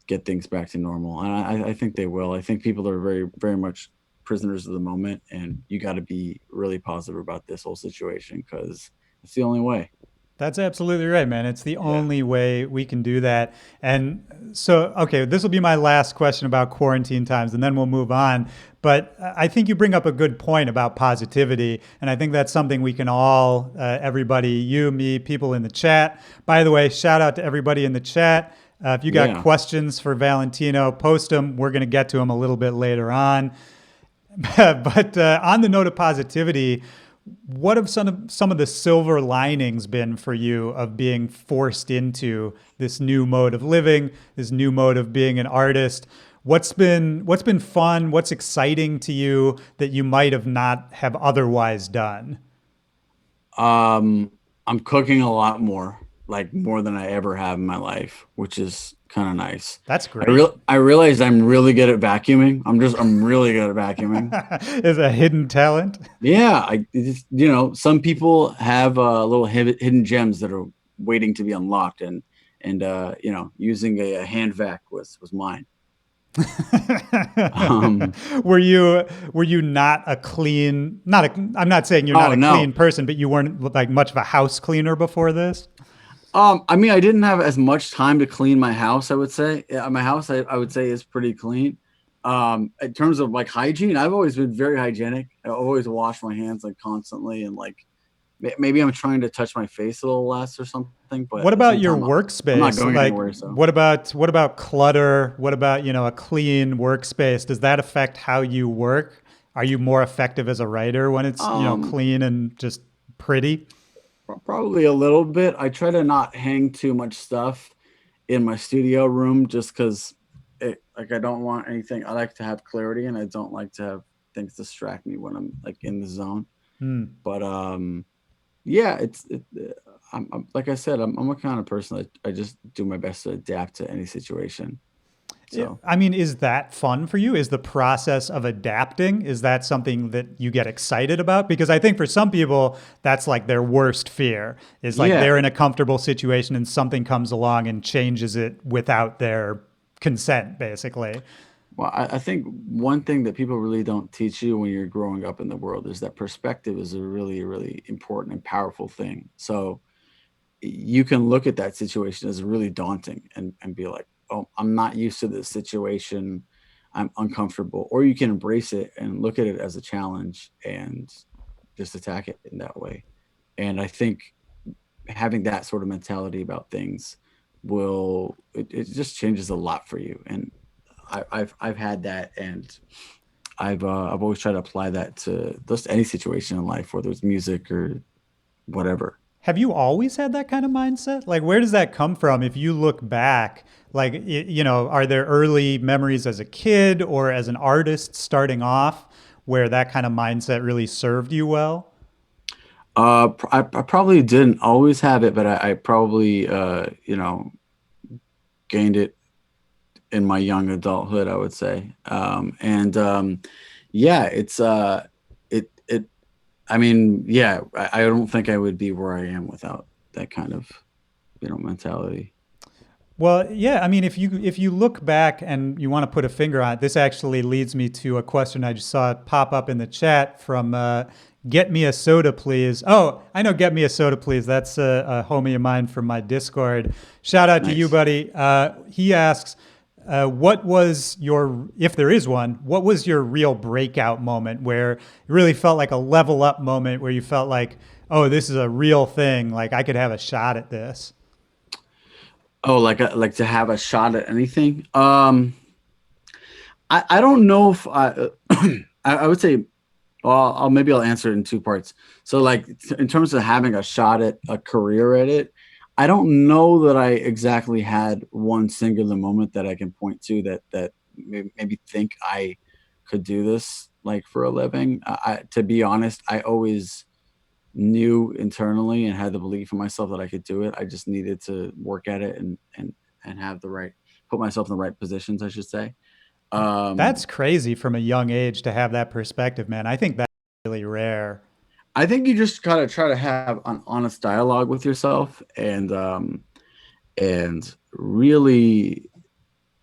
get things back to normal, and I think they will. I think people are very, very much prisoners of the moment, and you got to be really positive about this whole situation because it's the only way. That's absolutely right, man. It's the only way we can do that. And so, okay, this will be my last question about quarantine times, and then we'll move on. But I think you bring up a good point about positivity. And I think that's something we can all, everybody, you, me, people in the chat. By the way, shout out to everybody in the chat. If you got questions for Valentino, post them. We're going to get to them a little bit later on. But on the note of positivity, what have some of the silver linings been for you of being forced into this new mode of living, this new mode of being an artist? What's been fun? What's exciting to you that you might have not have otherwise done? I'm cooking a lot more, like more than I ever have in my life, which is kind of nice. That's great. I realized I'm really good at vacuuming. I'm really good at vacuuming. Is a hidden talent? Yeah, some people have little hidden gems that are waiting to be unlocked, and using a hand vac was mine. Were you not a clean? I'm not saying you're not a clean person, but you weren't like much of a house cleaner before this. I mean, I didn't have as much time to clean my house. I would say my house, I would say, is pretty clean. In terms of like hygiene, I've always been very hygienic. I always wash my hands like constantly, and like maybe I'm trying to touch my face a little less or something. But what about your workspace? I'm not going anywhere. So what about clutter? What about a clean workspace? Does that affect how you work? Are you more effective as a writer when it's clean and just pretty? Probably a little bit. I try to not hang too much stuff in my studio room just because I don't want anything. I like to have clarity, and I don't like to have things distract me when I'm like in the zone. But yeah, I'm like I said, I'm a kind of person that I just do my best to adapt to any situation. So, I mean, is that fun for you? Is the process of adapting, is that something that you get excited about? Because I think for some people, that's like their worst fear, is like they're in a comfortable situation and something comes along and changes it without their consent, basically. Well, I think one thing that people really don't teach you when you're growing up in the world is that perspective is a really, really important and powerful thing. So you can look at that situation as really daunting and be like, oh, I'm not used to this situation. I'm uncomfortable. Or you can embrace it and look at it as a challenge and just attack it in that way. And I think having that sort of mentality about things it just changes a lot for you. And I've had that, and I've always tried to apply that to just any situation in life, whether it's music or whatever. Have you always had that kind of mindset? Like, where does that come from? If you look back, like, are there early memories as a kid or as an artist starting off where that kind of mindset really served you well? I probably didn't always have it, but I probably, gained it in my young adulthood, I would say. I mean, yeah, I don't think I would be where I am without that kind of, mentality. Well, yeah, I mean, if you look back and you want to put a finger on it, this actually leads me to a question I just saw pop up in the chat from Get Me a Soda Please. Oh, I know Get Me a Soda Please. That's a homie of mine from my Discord. Shout out to you, buddy. He asks, what was if there is one, what was your real breakout moment where it really felt like a level up moment where you felt like, oh, this is a real thing. Like I could have a shot at this. Oh, like to have a shot at anything. I don't know if I would say, well, maybe I'll answer it in two parts. So like in terms of having a shot at a career at it, I don't know that I exactly had one singular moment that I can point to that maybe think I could do this like for a living. To be honest, I always knew internally and had the belief in myself that I could do it. I just needed to work at it and have the right, put myself in the right positions, I should say. That's crazy from a young age to have that perspective, man. I think that's really rare. I think you just gotta try to have an honest dialogue with yourself and really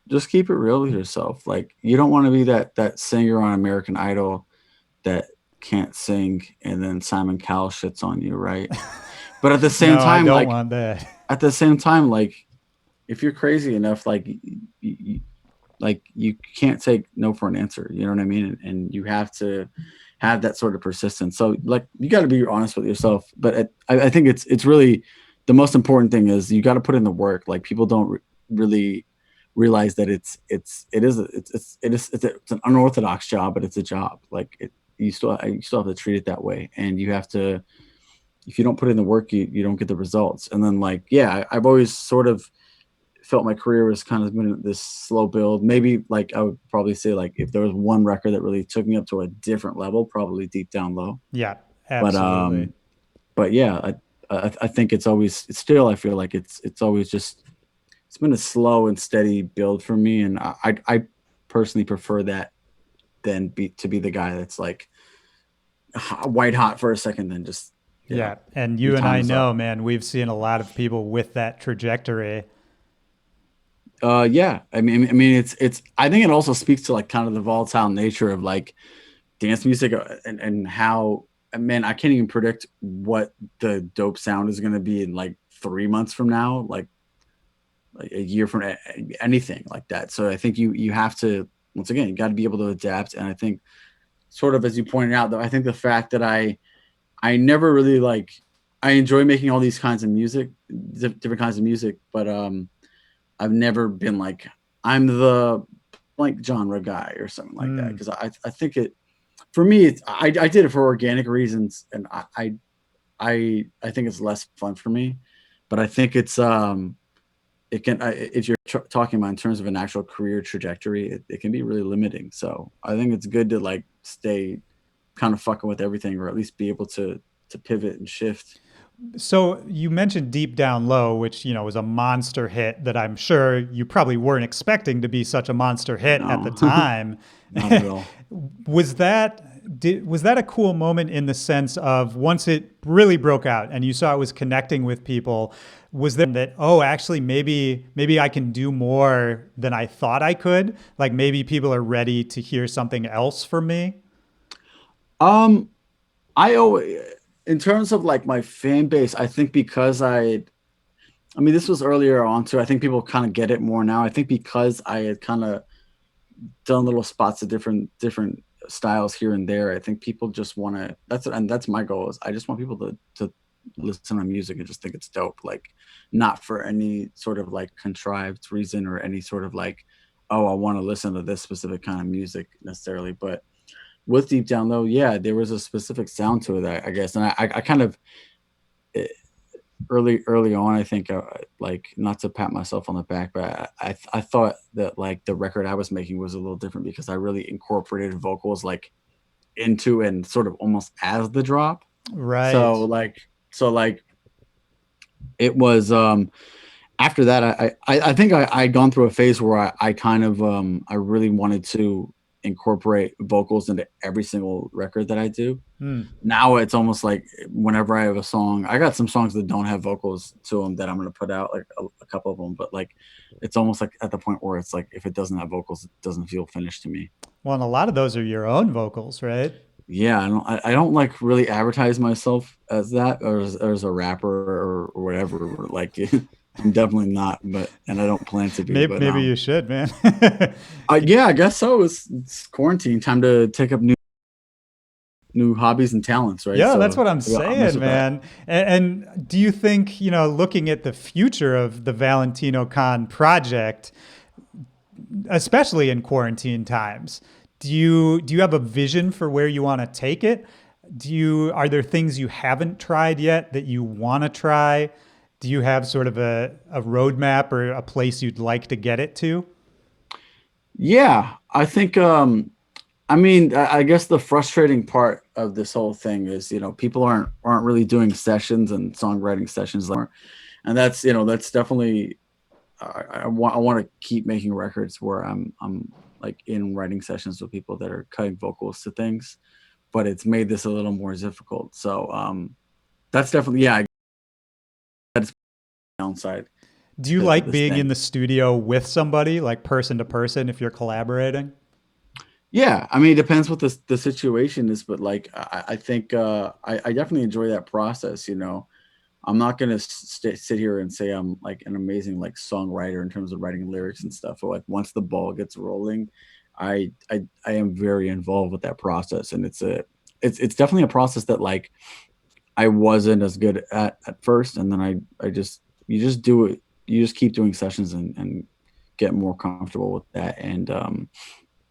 just keep it real with yourself. Like you don't want to be that singer on American Idol that can't sing and then Simon Cowell shits on you, right? But at the same No, I time, don't like want that. at the same time, like if you're crazy enough, like you can't take no for an answer. You know what I mean? And you have to have that sort of persistence. So like you got to be honest with yourself. But I think it's really the most important thing is you got to put in the work. Like people don't really realize that it's an unorthodox job, but it's a job. Like you still have to treat it that way, and you have to. If you don't put in the work, you don't get the results. And then like yeah, I've always sort of felt my career was kind of been this slow build. Maybe like I would probably say like if there was one record that really took me up to a different level, probably Deep Down Low. Yeah, But absolutely. but yeah, I think it's always it's still I feel like it's always just it's been a slow and steady build for me, and I personally prefer that than to be the guy that's like white hot for a second, then just Yeah, and your you and time I is up. know, man, we've seen a lot of people with that trajectory. Yeah, I mean, it's. I think it also speaks to like kind of the volatile nature of like dance music and how. Man, I can't even predict what the dope sound is going to be in like 3 months from now, like a year from anything like that. So I think you have to once again you got to be able to adapt. And I think sort of as you pointed out, though, I think the fact that I never really like I enjoy making all these kinds of music, different kinds of music, but I've never been like I'm the like genre guy or something like that Mm, because I think it for me I did it for organic reasons and I think it's less fun for me, but I think it's it can if you're talking about in terms of an actual career trajectory it can be really limiting. So I think it's good to like stay kind of fucking with everything or at least be able to pivot and shift. So you mentioned Deep Down Low, which, was a monster hit that I'm sure you probably weren't expecting to be such a monster hit at the No, time. not at all. Was that a cool moment in the sense of once it really broke out and you saw it was connecting with people, was there that, oh, actually maybe I can do more than I thought I could? Like maybe people are ready to hear something else from me? um I always, in terms of like my fan base, I think because I mean, this was earlier on too. I think people kind of get it more now. I think because I had kind of done little spots of different styles here and there. I think people just want to. That's my goal. Is I just want people to listen to music and just think it's dope. Like, not for any sort of like contrived reason or any sort of like, oh, I want to listen to this specific kind of music necessarily. But with Deep Down Low, yeah, there was a specific sound to it, I guess, and I kind of eh, early on, I think, like not to pat myself on the back, but I thought that like the record I was making was a little different because I really incorporated vocals like into and sort of almost as the drop. So Right. like it was after that I think I'd gone through a phase where I kind of I really wanted to incorporate vocals into every single record that I do. Hmm. Now it's almost like whenever I have a song, I got some songs that don't have vocals to them that I'm going to put out, like a couple of them, but like it's almost like at the point where it's like if it doesn't have vocals it doesn't feel finished to me. Well, and a lot of those are your own vocals, right? Yeah, I don't like really advertise myself as that or as a rapper or whatever. Like I'm definitely not, but and I don't plan to be. Maybe, But maybe you should, man. yeah, I guess so. It's quarantine time to take up new. new hobbies and talents, right? Yeah, So that's what I'm I miss saying, with that. man. And do you think, looking at the future of the Valentino Khan project, especially in quarantine times, do you have a vision for where you want to take it? Are there things you haven't tried yet that you want to try? Do you have sort of a roadmap or a place you'd like to get it to? Yeah, I think I mean, I guess the frustrating part of this whole thing is, people aren't really doing sessions and songwriting sessions like, and that's definitely I want to keep making records where I'm like in writing sessions with people that are cutting vocals to things, but it's made this a little more difficult. So that's definitely, yeah, that's the downside Do you to like this being in thing. the studio with somebody, like person to person, if you're collaborating? Yeah, I mean, it depends what the situation is, but like I think I definitely enjoy that process. I'm not gonna sit here and say I'm like an amazing like songwriter in terms of writing lyrics and stuff. But like once the ball gets rolling, I am very involved with that process, and it's definitely a process that like I wasn't as good at first, and then I just you just do it. You just keep doing sessions and get more comfortable with that, and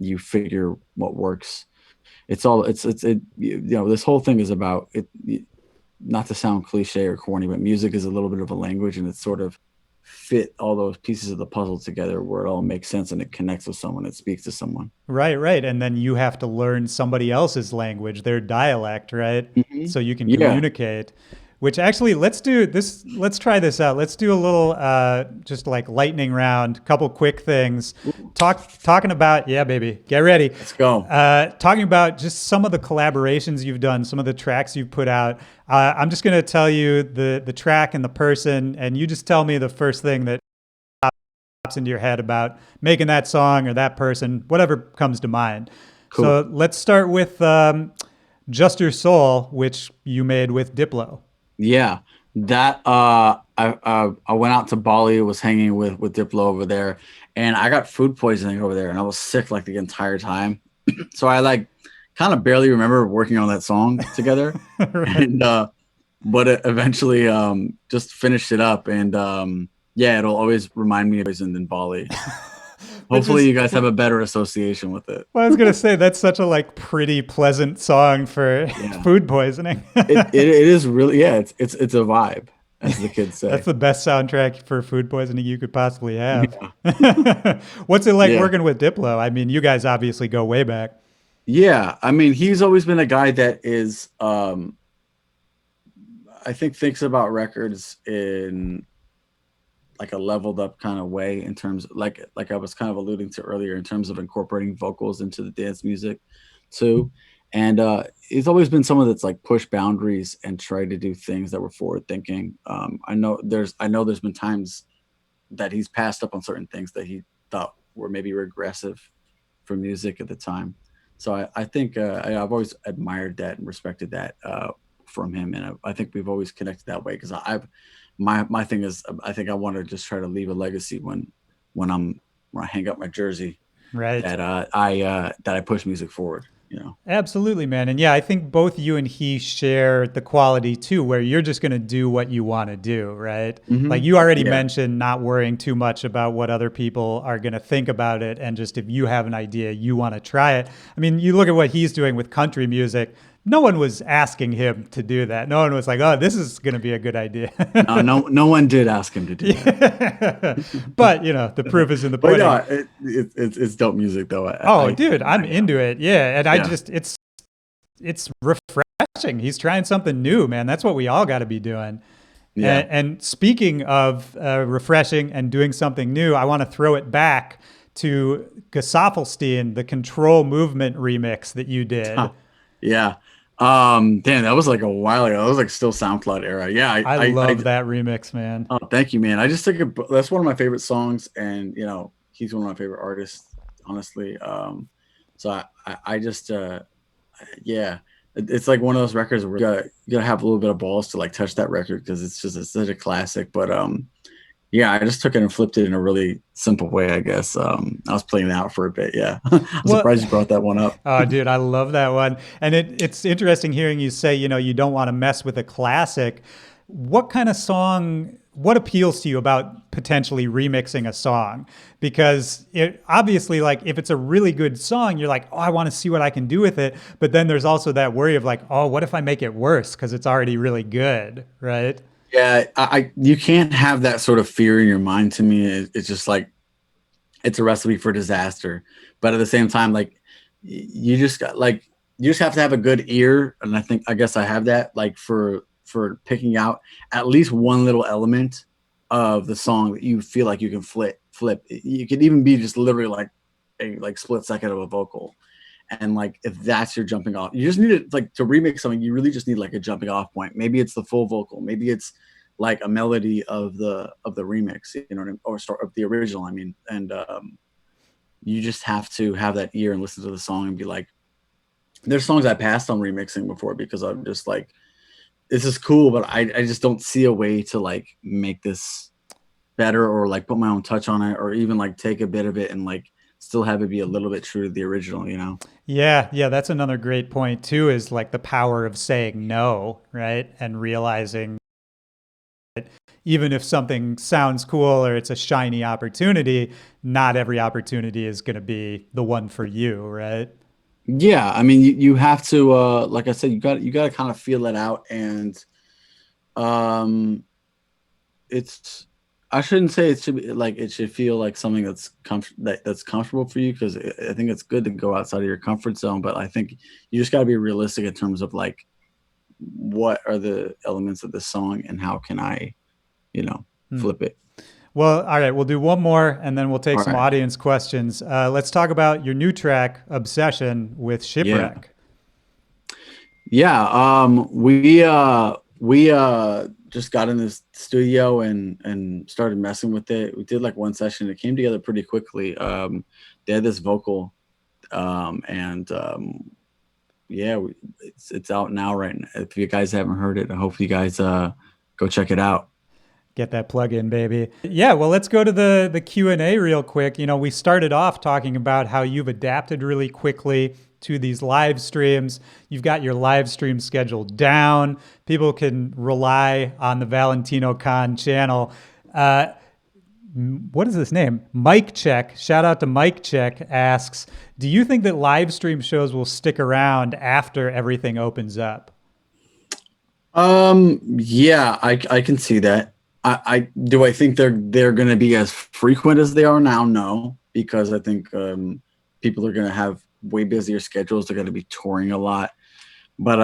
you figure what works. It's all it's it this whole thing is about it, not to sound cliche or corny, but music is a little bit of a language, and it's sort of fit all those pieces of the puzzle together where it all makes sense and it connects with someone, it speaks to someone. Right, right. And then you have to learn somebody else's language, their dialect, right? So you can Yeah, communicate. Which actually, let's do this. Let's try this out. Let's do a little, just like lightning round. Couple quick things. Talking about, yeah, baby, get ready. let's go. Talking about just some of the collaborations you've done, some of the tracks you've put out. I'm just gonna tell you the track and the person, and you just tell me the first thing that pops into your head about making that song or that person, whatever comes to mind. Cool. So let's start with Just Your Soul, which you made with Diplo. Yeah, that I went out to Bali, was hanging with Diplo over there, and I got food poisoning over there, and I was sick like the entire time. So I like kind of barely remember working on that song together, Right. and but it eventually just finished it up, and yeah, it'll always remind me of poison in Bali. Which Hopefully, is, you guys have a better association with it. well, I was gonna say that's such a like pretty pleasant song for Yeah, food poisoning. it is really, yeah, it's a vibe, as the kids That's say. the best soundtrack for food poisoning you could possibly have. Yeah, What's it like yeah. working with Diplo? I mean, you guys obviously go way back. Yeah, I mean, he's always been a guy that is, I think, thinks about records in like a leveled up kind of way in terms like I was kind of alluding to earlier in terms of incorporating vocals into the dance music too. And he's always been someone that's like pushed boundaries and tried to do things that were forward thinking. I know there's been times that he's passed up on certain things that he thought were maybe regressive for music at the time. So I think I've always admired that and respected that from him, and I think we've always connected that way because I've my thing is I think I want to just try to leave a legacy when I hang up my jersey Right. that I push music forward. Absolutely, man. And yeah, I think both you and he share the quality too, where you're just going to do what you want to do, right? Like you already Yeah, mentioned, not worrying too much about what other people are going to think about it. And just if you have an idea, you want to try it. I mean, you look at what he's doing with country music. No one was asking him to do that. No one was like, oh, this is going to be a good idea. no one did ask him to do that. Yeah. But, the proof is in the But pudding. no, it's dope music though. Oh, dude, I'm I into it. Yeah, and yeah, it's refreshing. He's trying something new, man. That's what we all got to be doing. yeah. And speaking of refreshing and doing something new, I want to throw it back to Gesaffelstein, the Control Movement remix that you did. Yeah. Damn, that was like a while ago. That was like still SoundCloud era. Yeah, I love that remix, man. oh, thank you, man. I just took that's one of my favorite songs, and he's one of my favorite artists, honestly. So I just yeah, it's like one of those records where you gotta have a little bit of balls to like touch that record because it's such a classic. But Yeah, I just took it and flipped it in a really simple way, I guess. I was playing it out for a bit. Yeah, I'm Well, surprised you brought that one up. oh, dude, I love that one. And it's interesting hearing you say, you don't want to mess with a classic. What kind of song, what appeals to you about potentially remixing a song? Because it obviously, like, if it's a really good song, you're like, oh, I want to see what I can do with it. But then there's also that worry of like, oh, what if I make it worse because it's already really good, right? Yeah, you can't have that sort of fear in your mind. To me, it's just like it's a recipe for disaster. But at the same time, like you just got like you just have to have a good ear, and I guess I have that, like for picking out at least one little element of the song that you feel like you can flip. You could even be just literally like a like split second of a vocal. And like if that's your jumping off, you just need it like to remix something. You really just need like a jumping off point. Maybe it's the full vocal. Maybe it's like a melody of the remix, you know what I mean? Or start of the original. I mean, and you just have to have that ear and listen to the song and be like, there's songs I passed on remixing before because I'm just like, this is cool, but I just don't see a way to like make this better or like put my own touch on it or even like take a bit of it and like still have it be a little bit true to the original, you know? Yeah, yeah, that's another great point too, is like the power of saying no, right? And realizing even if something sounds cool or it's a shiny opportunity, not every opportunity is going to be the one for you, right? Yeah, I mean, you have to, like I said, you got to kind of feel it out, and um, it's. I shouldn't say it should be like it should feel like something that's comfortable for you because I think it's good to go outside of your comfort zone, but I think you just got to be realistic in terms of like what are the elements of this song and how can I, flip it. Well, all right, we'll do one more and then we'll take All some right. audience questions. Let's talk about your new track, Obsession, with Shipwreck. Yeah, we just got in this studio and started messing with it. We did like one session. It came together pretty quickly. They had this vocal, and yeah, it's out now. Right now. If you guys haven't heard it, I hope you guys go check it out. Get that plug in, baby. Yeah, well, let's go to the Q&A real quick. We started off talking about how you've adapted really quickly to these live streams. You've got your live stream schedule down. People can rely on the Valentino Khan channel. What is this name? Mike Check. Shout out to Mike Check asks, do you think that live stream shows will stick around after everything opens up? Yeah, I can see that. I think they're going to be as frequent as they are now? No, because I think people are going to have way busier schedules. They're going to be touring a lot, but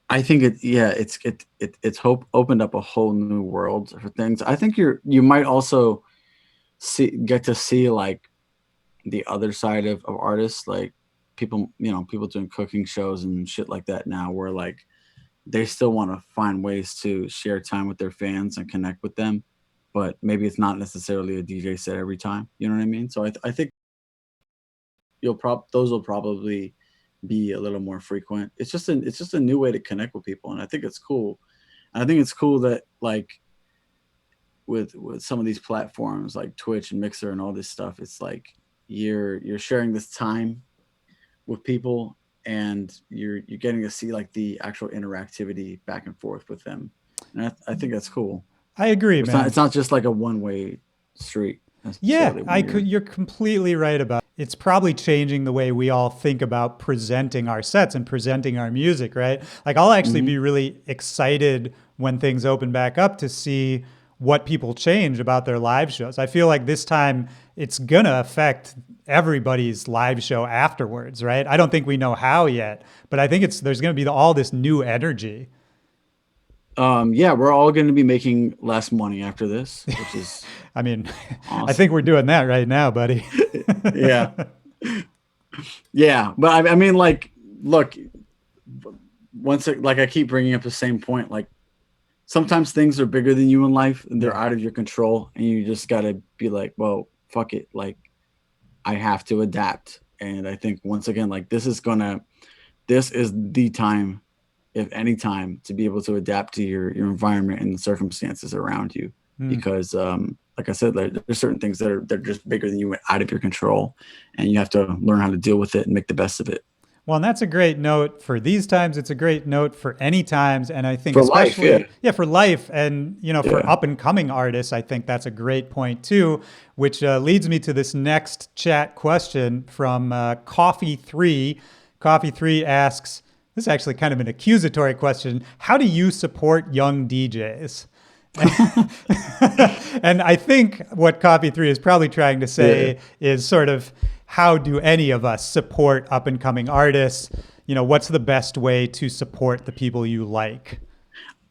I think it's opened up a whole new world for things. I think you might also get to see like the other side of artists, like people doing cooking shows and shit like that now, where like they still want to find ways to share time with their fans and connect with them, but maybe it's not necessarily a DJ set every time. You know what I mean? So I think those will probably be a little more frequent. It's just a new way to connect with people, and I think it's cool. And I think it's cool that like with some of these platforms like Twitch and Mixer and all this stuff, it's like you're sharing this time with people and you're getting to see like the actual interactivity back and forth with them, and I think that's cool. I agree, man. It's not just like a one-way street. Yeah, you're completely right about it. It's probably changing the way we all think about presenting our sets and presenting our music, right? Like I'll actually be really excited when things open back up to see what people change about their live shows. I feel like this time it's gonna affect everybody's live show afterwards, right? I don't think we know how yet, but I think there's gonna be all this new energy. Yeah, we're all going to be making less money after this, which is I mean, awesome. I think we're doing that right now, buddy. Yeah. Yeah. But I mean, like, look, like I keep bringing up the same point, like sometimes things are bigger than you in life and they're out of your control. And you just got to be like, well, fuck it. Like I have to adapt. And I think once again, like this is the time, if any time, to be able to adapt to your environment and the circumstances around you. because like I said, there's certain things they're just bigger than you, out of your control, and you have to learn how to deal with it and make the best of it. Well, and that's a great note for these times. It's a great note for any times. And I think For life, especially, for life and, for Yeah. up and coming artists, I think that's a great point too, which leads me to this next chat question from Coffee3. Coffee3 asks, this is actually kind of an accusatory question. How do you support young DJs? And I think what Coffee3 is probably trying to say is sort of, how do any of us support up and coming artists? What's the best way to support the people you like?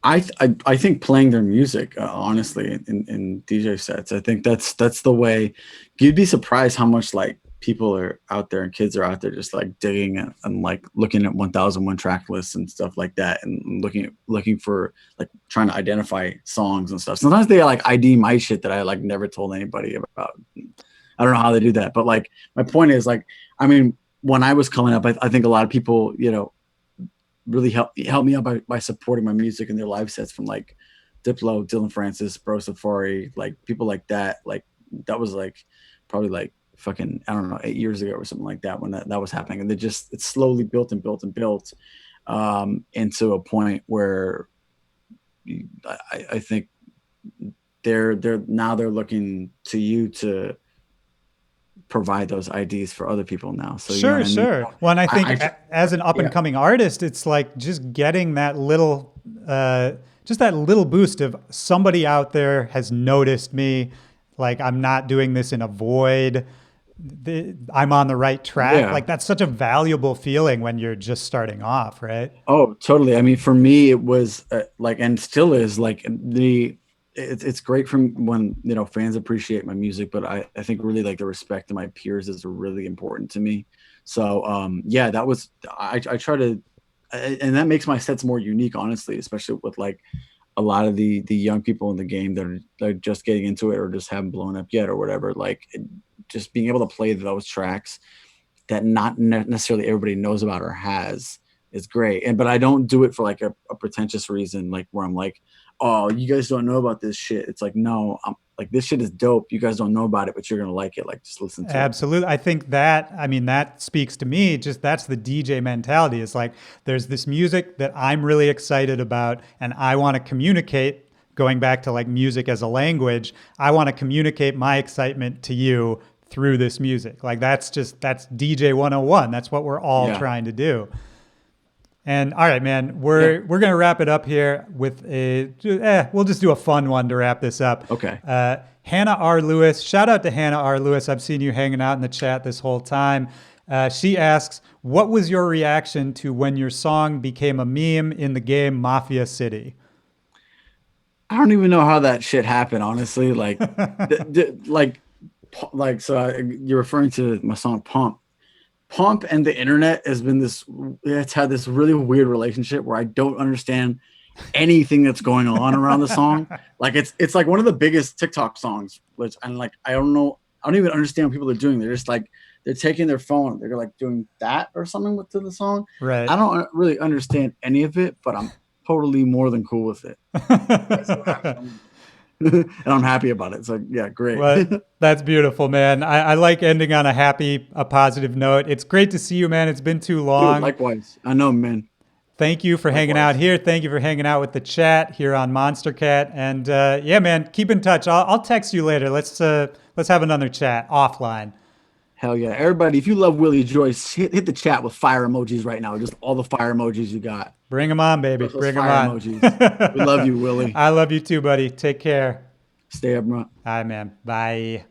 I think playing their music, honestly, in DJ sets. I think that's the way. You'd be surprised how much like people are out there and kids are out there just like digging and like looking at 1001 track lists and stuff like that, and looking for like trying to identify songs and stuff. Sometimes they like ID my shit that I like never told anybody about. I don't know how they do that, but like my point is like, I mean, when I was coming up, I think a lot of people, really helped me out by supporting my music in their live sets, from like Diplo, Dylan Francis, Bro Safari, like people like that. Like that was like probably like fucking, I don't know, 8 years ago or something like that, when that was happening. And it slowly built and built and built into a point where I think they're looking to you to provide those IDs for other people now. So sure. Well, and I think as an up and coming artist, it's like just getting that little boost of somebody out there has noticed me. Like I'm not doing this in a void. I'm on the right track. Yeah. Like that's such a valuable feeling when you're just starting off, right? Oh, totally. I mean, for me, it was and still is like it's great from when fans appreciate my music, but I think really like the respect of my peers is really important to me. So that was I try to, and that makes my sets more unique, honestly, especially with like a lot of the young people in the game that are just getting into it or just haven't blown up yet or whatever. Like just being able to play those tracks that not necessarily everybody knows about or has is great. But I don't do it for like a pretentious reason, like where I'm like, oh, you guys don't know about this shit. It's like, no, I'm like, this shit is dope. You guys don't know about it, but you're going to like it. Like, just listen to it. Absolutely. I think that speaks to me. Just that's the DJ mentality. It's like, there's this music that I'm really excited about and I want to communicate. Going back to like music as a language, I want to communicate my excitement to you through this music. Like that's DJ 101. That's what we're all trying to do. And all right, man, we're gonna wrap it up here with we'll just do a fun one to wrap this up. Okay. Hannah R. Lewis, shout out to Hannah R. Lewis. I've seen you hanging out in the chat this whole time. She asks, what was your reaction to when your song became a meme in the game Mafia City? I don't even know how that shit happened, honestly. Like, so you're referring to my song Pump. Pump and the internet it's had this really weird relationship where I don't understand anything that's going on around the song. Like it's like one of the biggest TikTok songs, and like I don't even understand what people are doing. They're just like they're taking their phone, they're like doing that or something to the song. Right. I don't really understand any of it, but I'm totally more than cool with it. And I'm happy about it. So yeah, great. Well, that's beautiful, man. I like ending on a positive note. It's great to see you, man. It's been too long. Dude, likewise. I know, man. Thank you for hanging out here. Thank you for hanging out with the chat here on Monstercat. And man, keep in touch. I'll text you later. Let's have another chat offline. Hell yeah. Everybody, if you love Willy Joyce, hit the chat with fire emojis right now. Just all the fire emojis you got. Bring them on, baby. Bring them on. Emojis. We love you, Willy. I love you too, buddy. Take care. Stay up, bro. All right, man. Bye.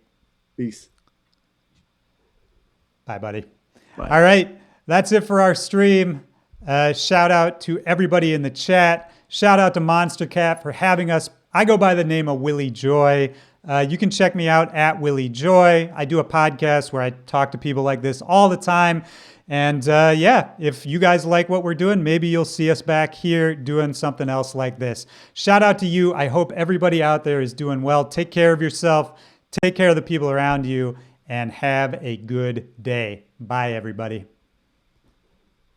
Peace. Bye, buddy. Bye. All right. That's it for our stream. Shout out to everybody in the chat. Shout out to Monstercat for having us. I go by the name of Willy Joy. You can check me out at Willy Joy. I do a podcast where I talk to people like this all the time. And if you guys like what we're doing, maybe you'll see us back here doing something else like this. Shout out to you. I hope everybody out there is doing well. Take care of yourself. Take care of the people around you. And have a good day. Bye, everybody.